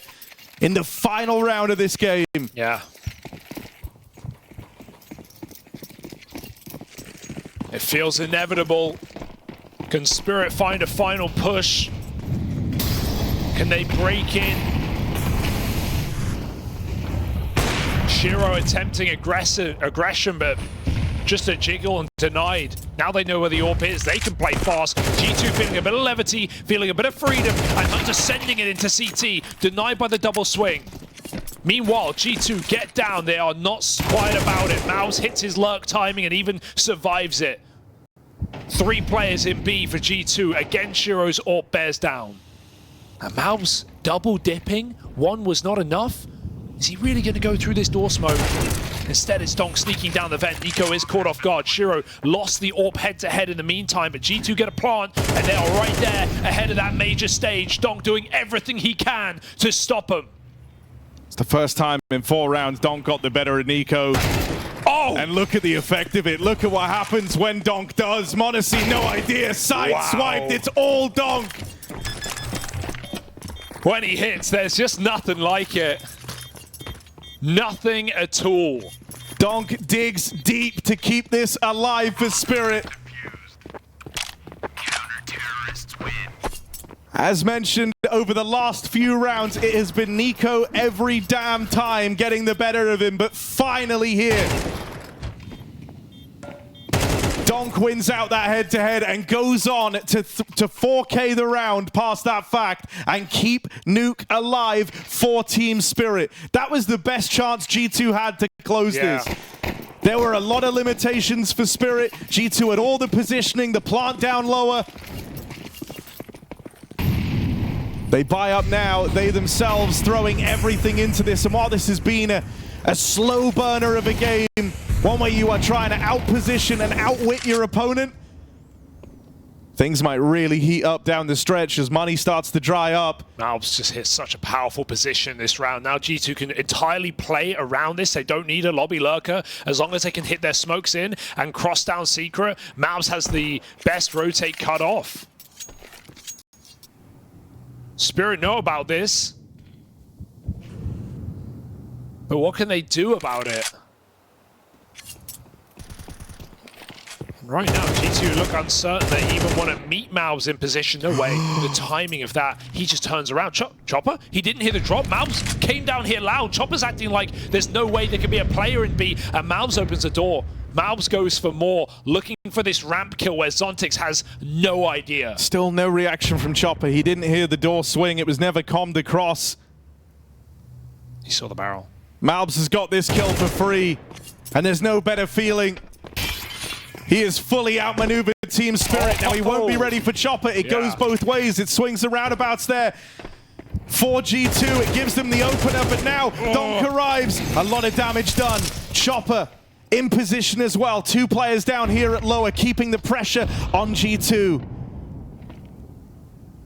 in the final round of this game. Yeah. It feels inevitable. Can Spirit find a final push? Can they break in? Shiro attempting aggression, but just a jiggle and denied. Now they know where the AWP is. They can play fast. G2 feeling a bit of levity, feeling a bit of freedom, and Hunter sending it into CT. Denied by the double swing. Meanwhile, G2 get down. They are not quiet about it. Mouse hits his lurk timing and even survives it. 3 players in B for G2. Again, Shiro's AWP bears down. And Mouse double dipping. 1 was not enough. Is he really going to go through this door smoke? Instead, it's Donk sneaking down the vent. Nico is caught off guard. Shiro lost the AWP head-to-head in the meantime, but G2 get a plant, and they are right there ahead of that major stage. Donk doing everything he can to stop him. It's the first time in 4 rounds Donk got the better of Nico. Oh! And look at the effect of it. Look at what happens when Donk does. Monacy, no idea. Side-swiped. It's all Donk. When he hits, there's just nothing like it. Nothing at all. Donk digs deep to keep this alive for Spirit. As mentioned, over the last few rounds, it has been Nico every damn time getting the better of him, but finally here. Donk wins out that head-to-head and goes on to 4K the round past that fact and keep Nuke alive for Team Spirit. That was the best chance G2 had to close this. There were a lot of limitations for Spirit. G2 had all the positioning, the plant down lower. They buy up now, they themselves throwing everything into this. And while this has been a slow burner of a game, one where you are trying to outposition and outwit your opponent, things might really heat up down the stretch as money starts to dry up. Malb's just hit such a powerful position this round. Now G2 can entirely play around this. They don't need a lobby lurker. As long as they can hit their smokes in and cross down secret, Malb's has the best rotate cut off. Spirit know about this. But what can they do about it? Right now, G2 look uncertain. They even want to meet Malbs in position. No way. The timing of that, he just turns around. Chopper, he didn't hear the drop. Malbs came down here loud. Chopper's acting like there's no way there can be a player in B, and Malbs opens the door. Malbs goes for more, looking for this ramp kill where Zontix has no idea. Still no reaction from Chopper. He didn't hear the door swing. It was never commed across. He saw the barrel. Malbs has got this kill for free, and there's no better feeling He is fully outmaneuvered Team Spirit. Now he won't be ready for Chopper. It goes both ways. It swings the roundabouts there. For G2, it gives them the opener, but now Donk arrives. A lot of damage done. Chopper in position as well. 2 players down here at lower, keeping the pressure on G2.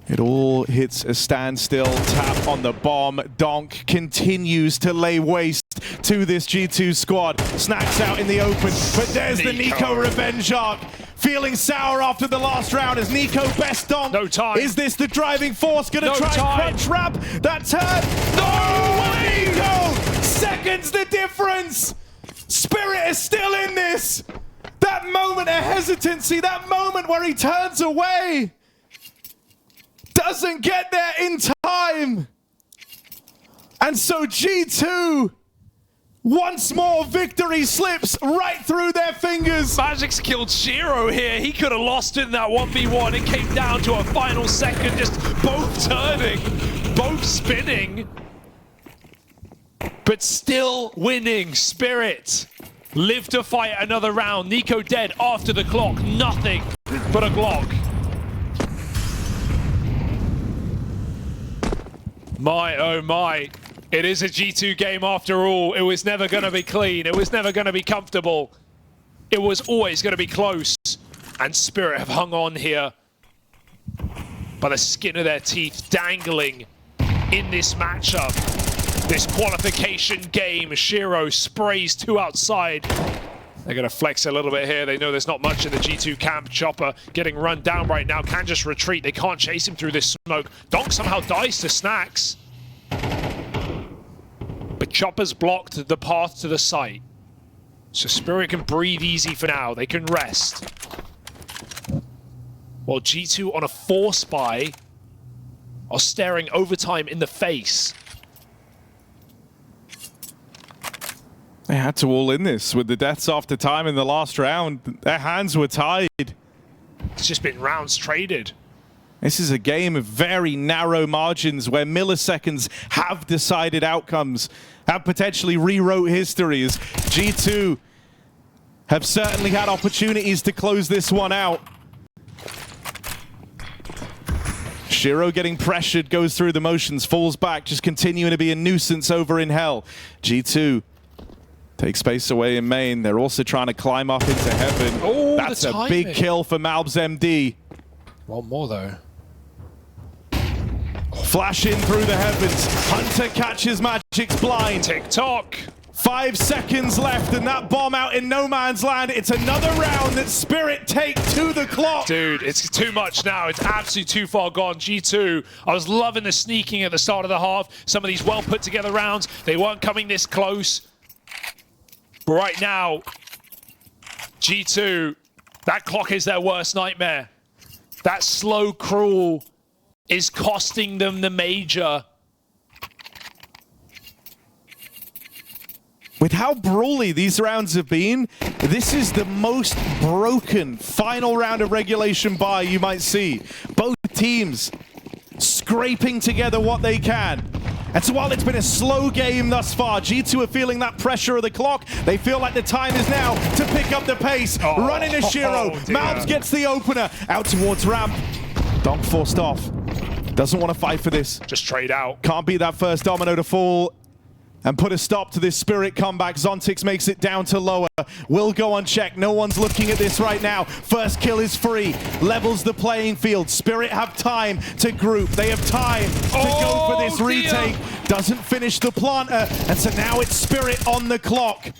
It all hits a standstill. Tap on the bomb. Donk continues to lay waste to this G2 squad. Snacks out in the open, but there's the Nico revenge arc. Feeling sour after the last round as Nico best Donk. No time. Is this the driving force? Gonna No try time. and crunch wrap that turn. No! Nico! Seconds the difference! Spirit is still in this! That moment of hesitancy, that moment where he turns away, doesn't get there in time. And so G2, once more victory slips right through their fingers. Magic's killed Shiro here. He could have lost it in that 1v1. It came down to a final second, just both turning, both spinning, but still winning. Spirit live to fight another round. Nico dead after the clock. Nothing but a Glock. My, oh my. It is a G2 game after all. It was never going to be clean. It was never going to be comfortable. It was always going to be close. And Spirit have hung on here by the skin of their teeth, dangling in this matchup. This qualification game. Shiro sprays 2 outside. They're going to flex a little bit here. They know there's not much in the G2 camp. Chopper getting run down right now. Can just retreat. They can't chase him through this smoke. Donk somehow dies to Snacks. But Chopper's blocked the path to the site. So Spirit can breathe easy for now. They can rest. While G2 on a force buy are staring overtime in the face. They had to all in this with the deaths after time in the last round. Their hands were tied. It's just been rounds traded. This is a game of very narrow margins where milliseconds have decided outcomes, have potentially rewrote history, as G2 have certainly had opportunities to close this one out. Shiro getting pressured, goes through the motions, falls back, just continuing to be a nuisance over in hell. G2 take space away in main. They're also trying to climb up into heaven. Oh, that's a big kill for Malbs MD. One more though. Flash in through the heavens. Hunter catches Magic's blind. TikTok. 5 seconds left and that bomb out in no man's land. It's another round that Spirit take to the clock. Dude, it's too much now. It's absolutely too far gone. G2, I was loving the sneaking at the start of the half. Some of these well put together rounds, they weren't coming this close. But right now, G2, that clock is their worst nightmare. That slow crawl is costing them the major. With how brawly these rounds have been, this is the most broken final round of regulation buy you might see. Both teams scraping together what they can. And so while it's been a slow game thus far, G2 are feeling that pressure of the clock. They feel like the time is now to pick up the pace. Running to Shiro. Malbs gets the opener. Out towards ramp. Donk forced off. Doesn't want to fight for this. Just trade out. Can't be that first domino to fall and put a stop to this Spirit comeback. Zontix makes it down to lower. Will go unchecked. No one's looking at this right now. First kill is free. Levels the playing field. Spirit have time to group. They have time to go for this retake. Doesn't finish the planter. And so now it's Spirit on the clock.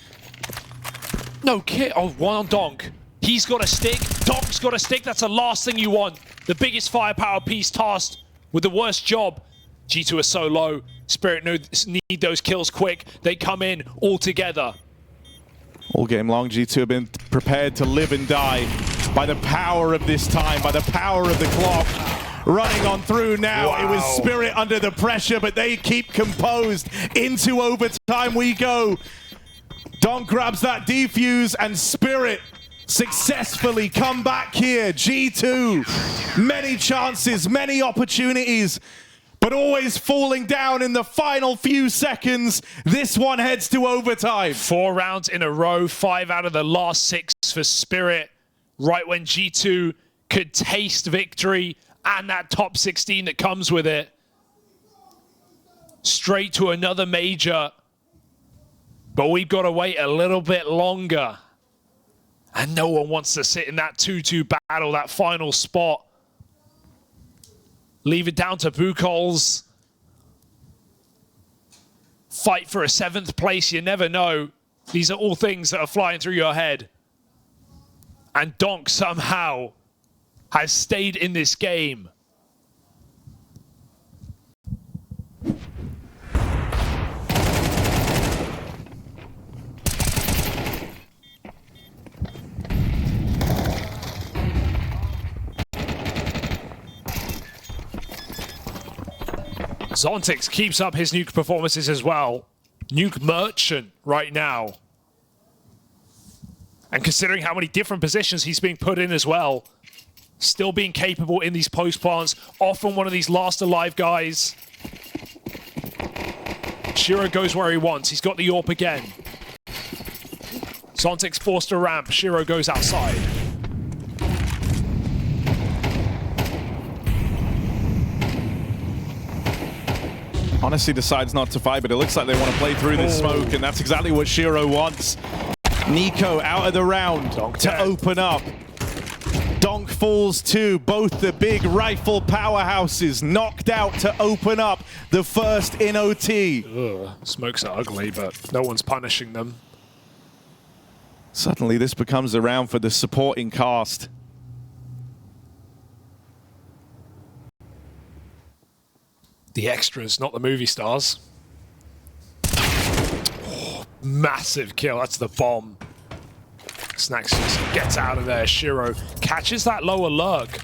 No kid. Oh, one on Donk. He's got a stick. Donk's got a stick. That's the last thing you want. The biggest firepower piece tasked with the worst job. G2 are so low. Spirit need those kills quick. They come in all together. All game long, G2 have been prepared to live and die by the power of this time, by the power of the clock. Running on through now. Wow. It was Spirit under the pressure, but they keep composed. Into overtime we go. Donk grabs that defuse, and Spirit successfully come back here. G2, many chances, many opportunities, but always falling down in the final few seconds. This one heads to overtime. 4 rounds in a row, 5 out of the last 6 for Spirit. right when G2 could taste victory and that top 16 that comes with it. Straight to another major. But we've got to wait a little bit longer. And no one wants to sit in that 2-2 battle, that final spot. Leave it down to Buchholz. Fight for a 7th place, you never know. These are all things that are flying through your head. And Donk somehow has stayed in this game. Zontix keeps up his Nuke performances as well. Nuke Merchant right now. And considering how many different positions he's being put in as well, still being capable in these post plants, often one of these last alive guys. Shiro goes where he wants. He's got the AWP again. Zontix forced to ramp. Shiro goes outside. Honestly decides not to fight, but it looks like they want to play through this smoke, and that's exactly what Shiro wants. Nico out of the round to open up. Donk falls too. Both the big rifle powerhouses knocked out to open up the first in OT. Ugh, smokes are ugly, but no one's punishing them. Suddenly this becomes a round for the supporting cast. The extras, not the movie stars. Oh, massive kill. That's the bomb. Snacks just gets out of there. Shiro catches that lower lurk.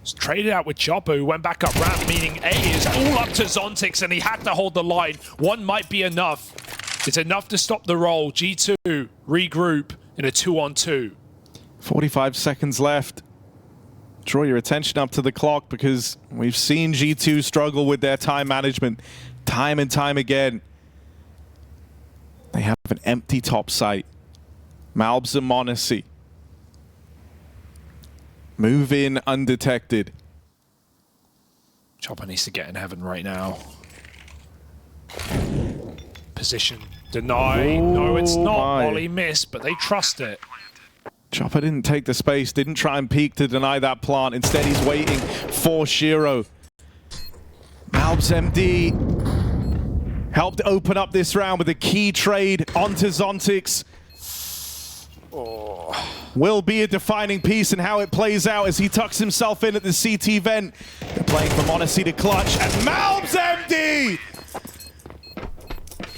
It's traded out with Chopper, who went back up ramp, meaning A is all up to Zontix, and he had to hold the line. One might be enough. It's enough to stop the roll. G2 regroup in a 2-on-2. 45 seconds left. Draw your attention up to the clock, because we've seen G2 struggle with their time management time and time again. They have an empty top site. Malbs and Monacy move in undetected. Chopper needs to get in heaven right now. Position deny. No, it's not. Ollie missed, but they trust it. Chopper didn't take the space, didn't try and peek to deny that plant. Instead, he's waiting for Shiro. Malbs MD helped open up this round with a key trade onto Zontix. Oh. Will be a defining piece in how it plays out as he tucks himself in at the CT vent. They're playing for Monacy to clutch, and Malbs MD!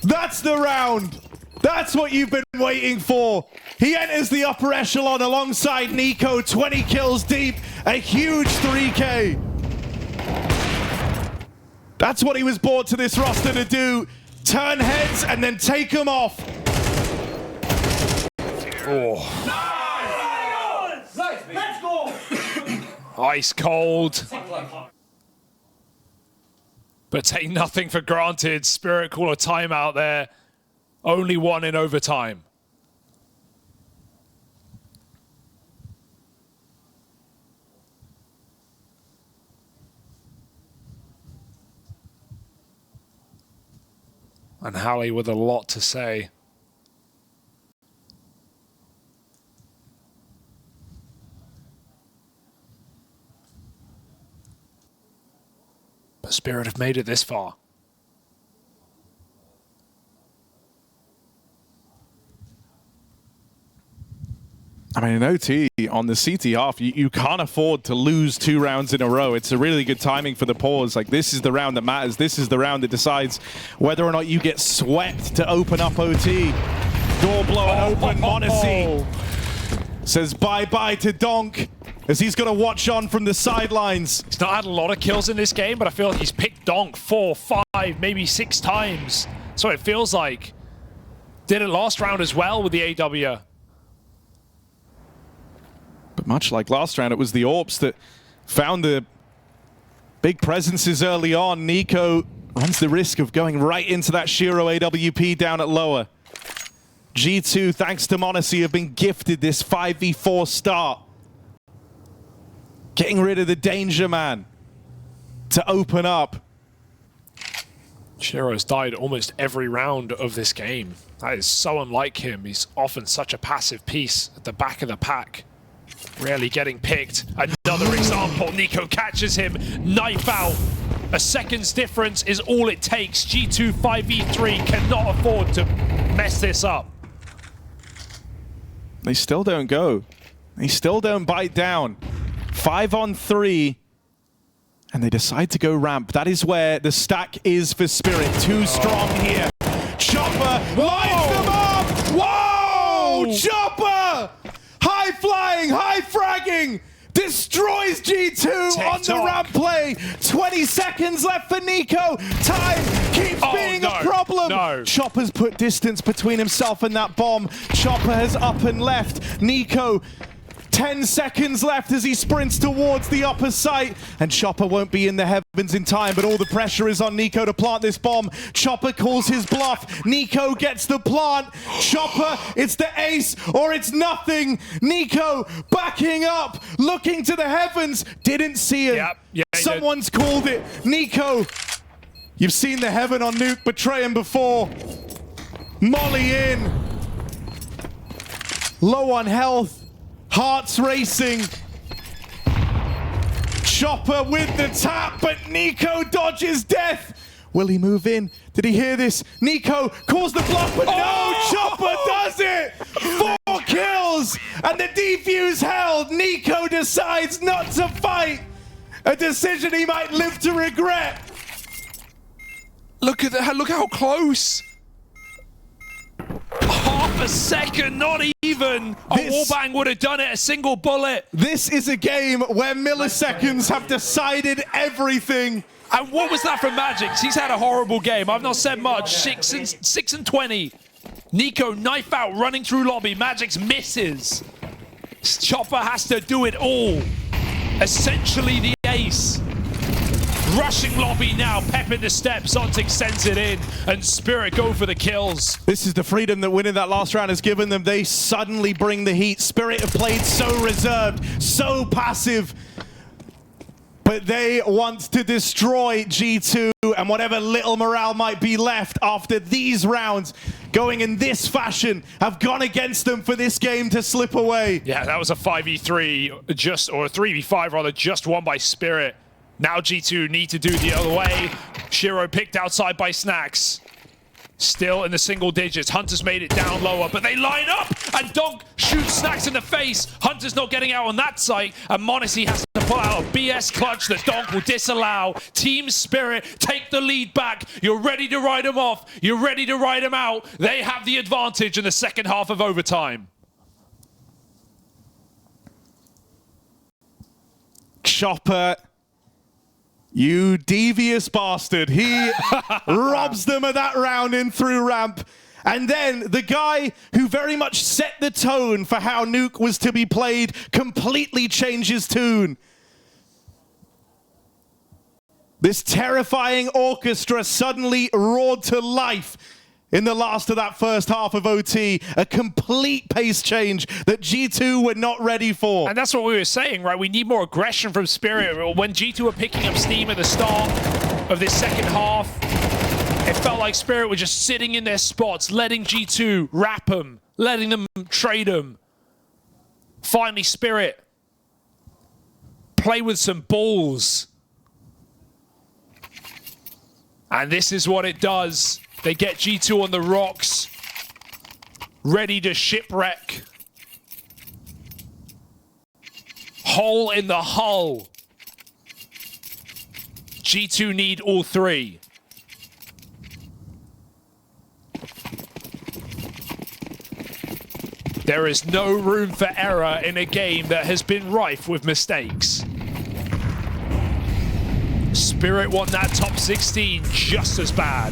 That's the round! That's what you've been waiting for. He enters the upper echelon alongside Nico, 20 kills deep, a huge 3K. That's what he was brought to this roster to do. Turn heads and then take them off. Oh. Let's go! Ice cold. But take nothing for granted. Spirit call a timeout there. Only one in overtime. And Hallie with a lot to say. But Spirit have made it this far. I mean, in OT, on the CT half, you can't afford to lose 2 rounds in a row. It's a really good timing for the pause. Like, this is the round that matters. This is the round that decides whether or not you get swept to open up OT. Door blown open, Monacy says bye-bye to Donk as he's going to watch on from the sidelines. He's not had a lot of kills in this game, but I feel like he's picked Donk 4, 5, maybe 6 times. That's what it feels like. Did it last round as well with the AW. But much like last round, it was the AWPs that found the big presences early on. Nico runs the risk of going right into that Shiro AWP down at lower. G2, thanks to Monacy, have been gifted this 5v4 start. Getting rid of the danger man to open up. Shiro's died almost every round of this game. That is so unlike him. He's often such a passive piece at the back of the pack. Rarely getting picked. Another example, Nico catches him, knife out. A second's difference is all it takes. G2 5v3 cannot afford to mess this up. They still don't go. They still don't bite down. 5-on-3. And they decide to go ramp. That is where the stack is for Spirit. Too strong here. Chopper lines them up! Whoa! Chopper! High flying, high fragging! Destroys G2 on the ramp play. 20 seconds left for Nico. Time keeps being a problem. No. Chopper's put distance between himself and that bomb. Chopper has up and left. Nico, 10 seconds left as he sprints towards the upper site. And Chopper won't be in the heavens in time, but all the pressure is on Nico to plant this bomb. Chopper calls his bluff. Nico gets the plant. Chopper, it's the ace or it's nothing. Nico backing up, looking to the heavens. Didn't see him. Yep. Someone's called it. Nico, you've seen the heaven on Nuke betray him before. Molly in. Low on health. Hearts racing. Chopper with the tap, but Nico dodges death. Will he move in? Did he hear this? Nico calls the bluff, but no, Chopper does it! 4 kills, and the defuse held. Nico decides not to fight. A decision he might live to regret. Look at that, look how close. Half a second, not even. A wallbang would have done it, a single bullet. This is a game where milliseconds have decided everything. And what was that from Magic? He's had a horrible game. I've not said much. 6 and 20. Nico knife out, running through lobby. Magic's misses. Chopper has to do it all. Essentially the ace. Rushing lobby now, Pep in the steps, Zontic sends it in, and Spirit go for the kills. This is the freedom that winning that last round has given them. They suddenly bring the heat. Spirit have played so reserved, so passive, but they want to destroy G2, and whatever little morale might be left after these rounds, going in this fashion, have gone against them for this game to slip away. Yeah, that was a 5v3, or a 3v5 rather, just won by Spirit. Now G2 need to do the other way. Shiro picked outside by Snacks. Still in the single digits. Hunter's made it down lower, but they line up, and Donk shoots Snacks in the face. Hunter's not getting out on that site, and Monacy has to pull out a BS clutch that Donk will disallow. Team Spirit take the lead back. You're ready to ride them off. You're ready to ride them out. They have the advantage in the second half of overtime. Chopper, you devious bastard. He robs them of that round in through ramp. And then the guy who very much set the tone for how Nuke was to be played completely changes tune. This terrifying orchestra suddenly roared to life in the last of that first half of OT. A complete pace change that G2 were not ready for. And that's what we were saying, right? We need more aggression from Spirit. When G2 were picking up steam at the start of this second half, it felt like Spirit were just sitting in their spots, letting G2 wrap them, letting them trade them. Finally, Spirit play with some balls. And this is what it does. They get G2 on the rocks, ready to shipwreck. Hole in the hull. G2 need all three. There is no room for error in a game that has been rife with mistakes. Spirit won that top 16 just as bad.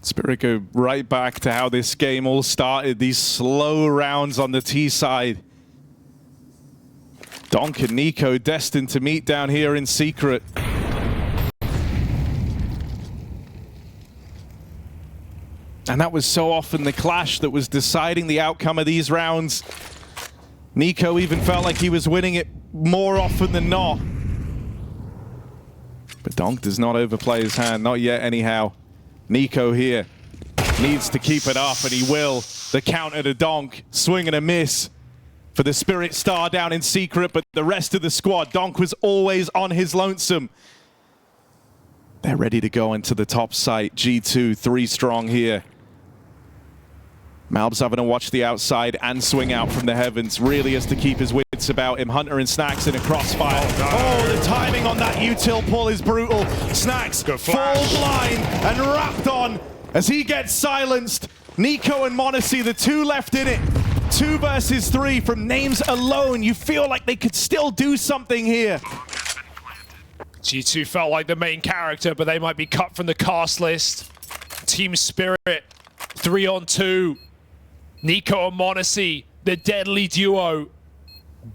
Spirit go right back to how this game all started. These slow rounds on the T side. Donk and Nico destined to meet down here in secret. And that was so often the clash that was deciding the outcome of these rounds. Nico even felt like he was winning it more often than not. But Donk does not overplay his hand, not yet anyhow. Nico here needs to keep it up, and he will. The counter to Donk, swing and a miss for the Spirit star down in secret, but the rest of the squad, Donk was always on his lonesome. They're ready to go into the top site. G2, 3 strong here. Malb's having to watch the outside and swing out from the heavens. Really has to keep his wits about him. Hunter and Snacks in a crossfire. Oh, the timing on that util pull is brutal. Snacks full blind and wrapped on as he gets silenced. Nico and Monacy, the 2 left in it. 2 versus 3 from names alone. You feel like they could still do something here. G2 felt like the main character, but they might be cut from the cast list. Team Spirit, 3-on-2. Nico and Monacy, the deadly duo.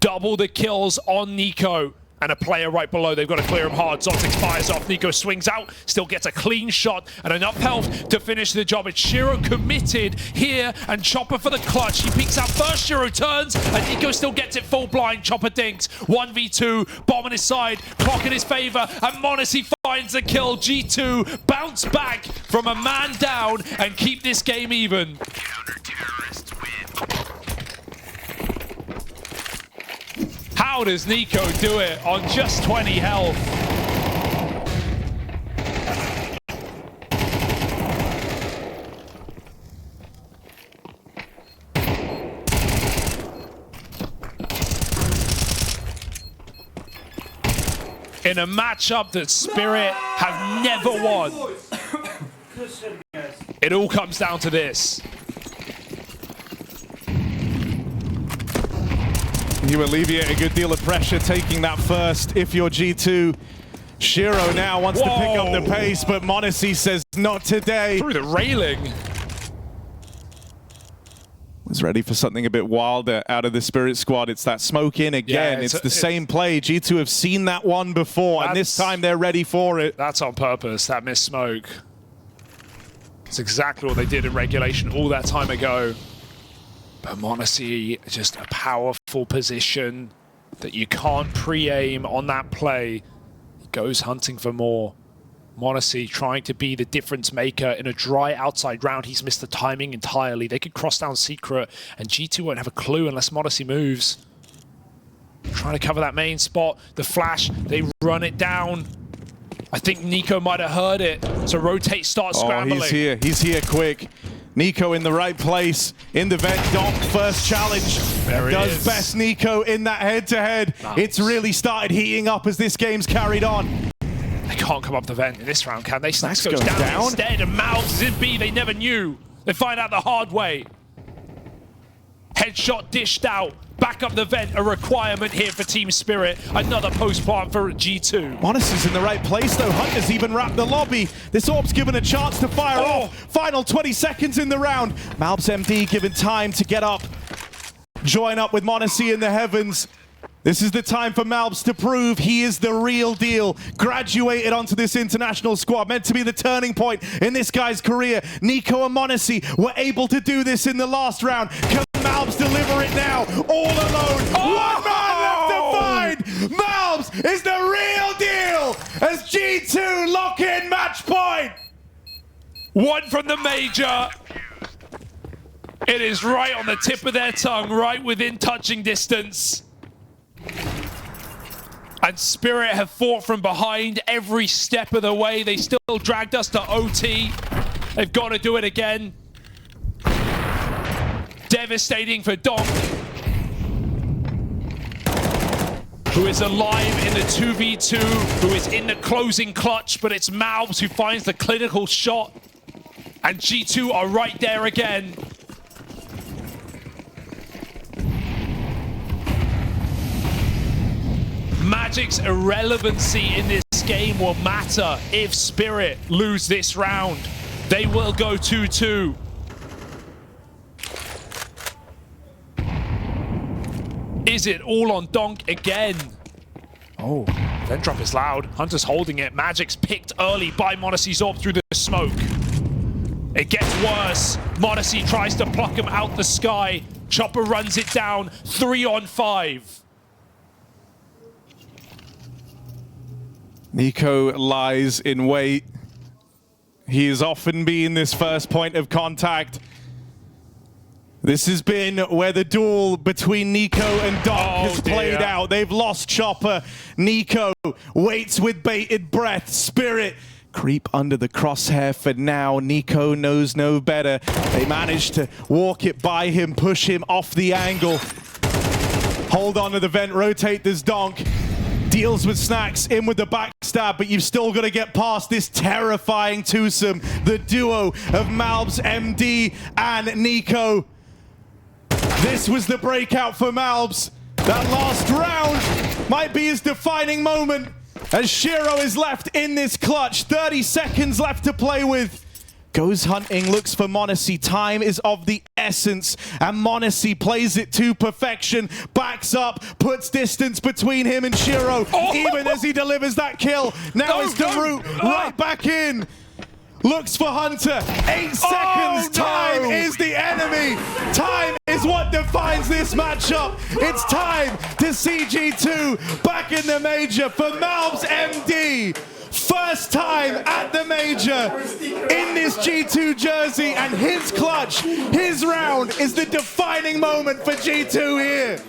Double the kills on Nico. And a player right below, they've got to clear him hard. Zontix fires off, Nico swings out, still gets a clean shot and enough health to finish the job. It's Shiro committed here, and Chopper for the clutch. He peeks out first, Shiro turns, and Nico still gets it full blind. Chopper dinks, 1v2, bomb on his side, clock in his favor, and Monacy finds the kill. G2 bounce back from a man down and keep this game even. Counter-terrorists win. How does Nico do it on just 20 health? In a matchup that Spirit have never won. It all comes down to this. You alleviate a good deal of pressure taking that first if you're G2. Shiro now wants to pick up the pace, but Monacy says not today. Through the railing. Was ready for something a bit wilder out of the Spirit squad. It's that smoke in again. Yeah, it's the same play. G2 have seen that one before, and this time they're ready for it. That's on purpose, that missed smoke. It's exactly what they did in regulation all that time ago. But Monacy, just a powerful position that you can't pre-aim on that play. He goes hunting for more. Monacy trying to be the difference maker in a dry outside round. He's missed the timing entirely. They could cross down secret, and G2 won't have a clue unless Monacy moves. Trying to cover that main spot. The flash, they run it down. I think Nico might have heard it. So rotate, start scrambling. He's here. He's here quick. Nico in the right place, in the vent. Donk first challenge. Does best Nico in that head-to-head. Nice. It's really started heating up as this game's carried on. They can't come up the vent in this round, can they? Snacks goes down instead, and Mouths is in B. They never knew. They find out the hard way. Headshot dished out. Back up the vent, a requirement here for Team Spirit. Another post plant for G2. Monacy's in the right place though. Hunter's even wrapped the lobby. This Orb's given a chance to fire off. Final 20 seconds in the round. Malb's MD given time to get up. Join up with Monacy in the heavens. This is the time for Malbs to prove he is the real deal. Graduated onto this international squad, meant to be the turning point in this guy's career. Nico and Monacy were able to do this in the last round. Can Malbs deliver it now, all alone? One man left to find! Malbs is the real deal as G2 lock in match point! One from the Major. It is right on the tip of their tongue, right within touching distance. And Spirit have fought from behind every step of the way. They still dragged us to OT. They've got to do it again. Devastating for Donk, who is alive in the 2v2, who is in the closing clutch, but it's Malbs who finds the clinical shot. And G2 are right there again. Magic's irrelevancy in this game will matter if Spirit lose this round. They will go 2-2. Is it all on Donk again? Oh, event drop is loud. Hunter's holding it. Magic's picked early by m0NESY Zorb through the smoke. It gets worse. m0NESY tries to pluck him out the sky. Chopper runs it down. 3 on 5. Nico lies in wait. He has often been this first point of contact. This has been where the duel between Nico and Donk has played out. They've lost Chopper. Nico waits with bated breath. Spirit creep under the crosshair for now. Nico knows no better. They managed to walk it by him, push him off the angle. Hold on to the vent, rotate this Donk. Deals with Snacks, in with the backstab, but you've still got to get past this terrifying twosome. The duo of Malbs, MD, and Nico. This was the breakout for Malbs. That last round might be his defining moment as Shiro is left in this clutch. 30 seconds left to play with. Goes hunting, looks for m0NESY. Time is of the essence, and m0NESY plays it to perfection. Backs up, puts distance between him and Shiro, even as he delivers that kill. Now it's the route right back in. Looks for Hunter. 8 seconds. Time is the enemy. Time is what defines this matchup. It's time to see G2 back in the major for Malbs MD. First time at the major in this G2 jersey, and his clutch, his round is the defining moment for G2 here.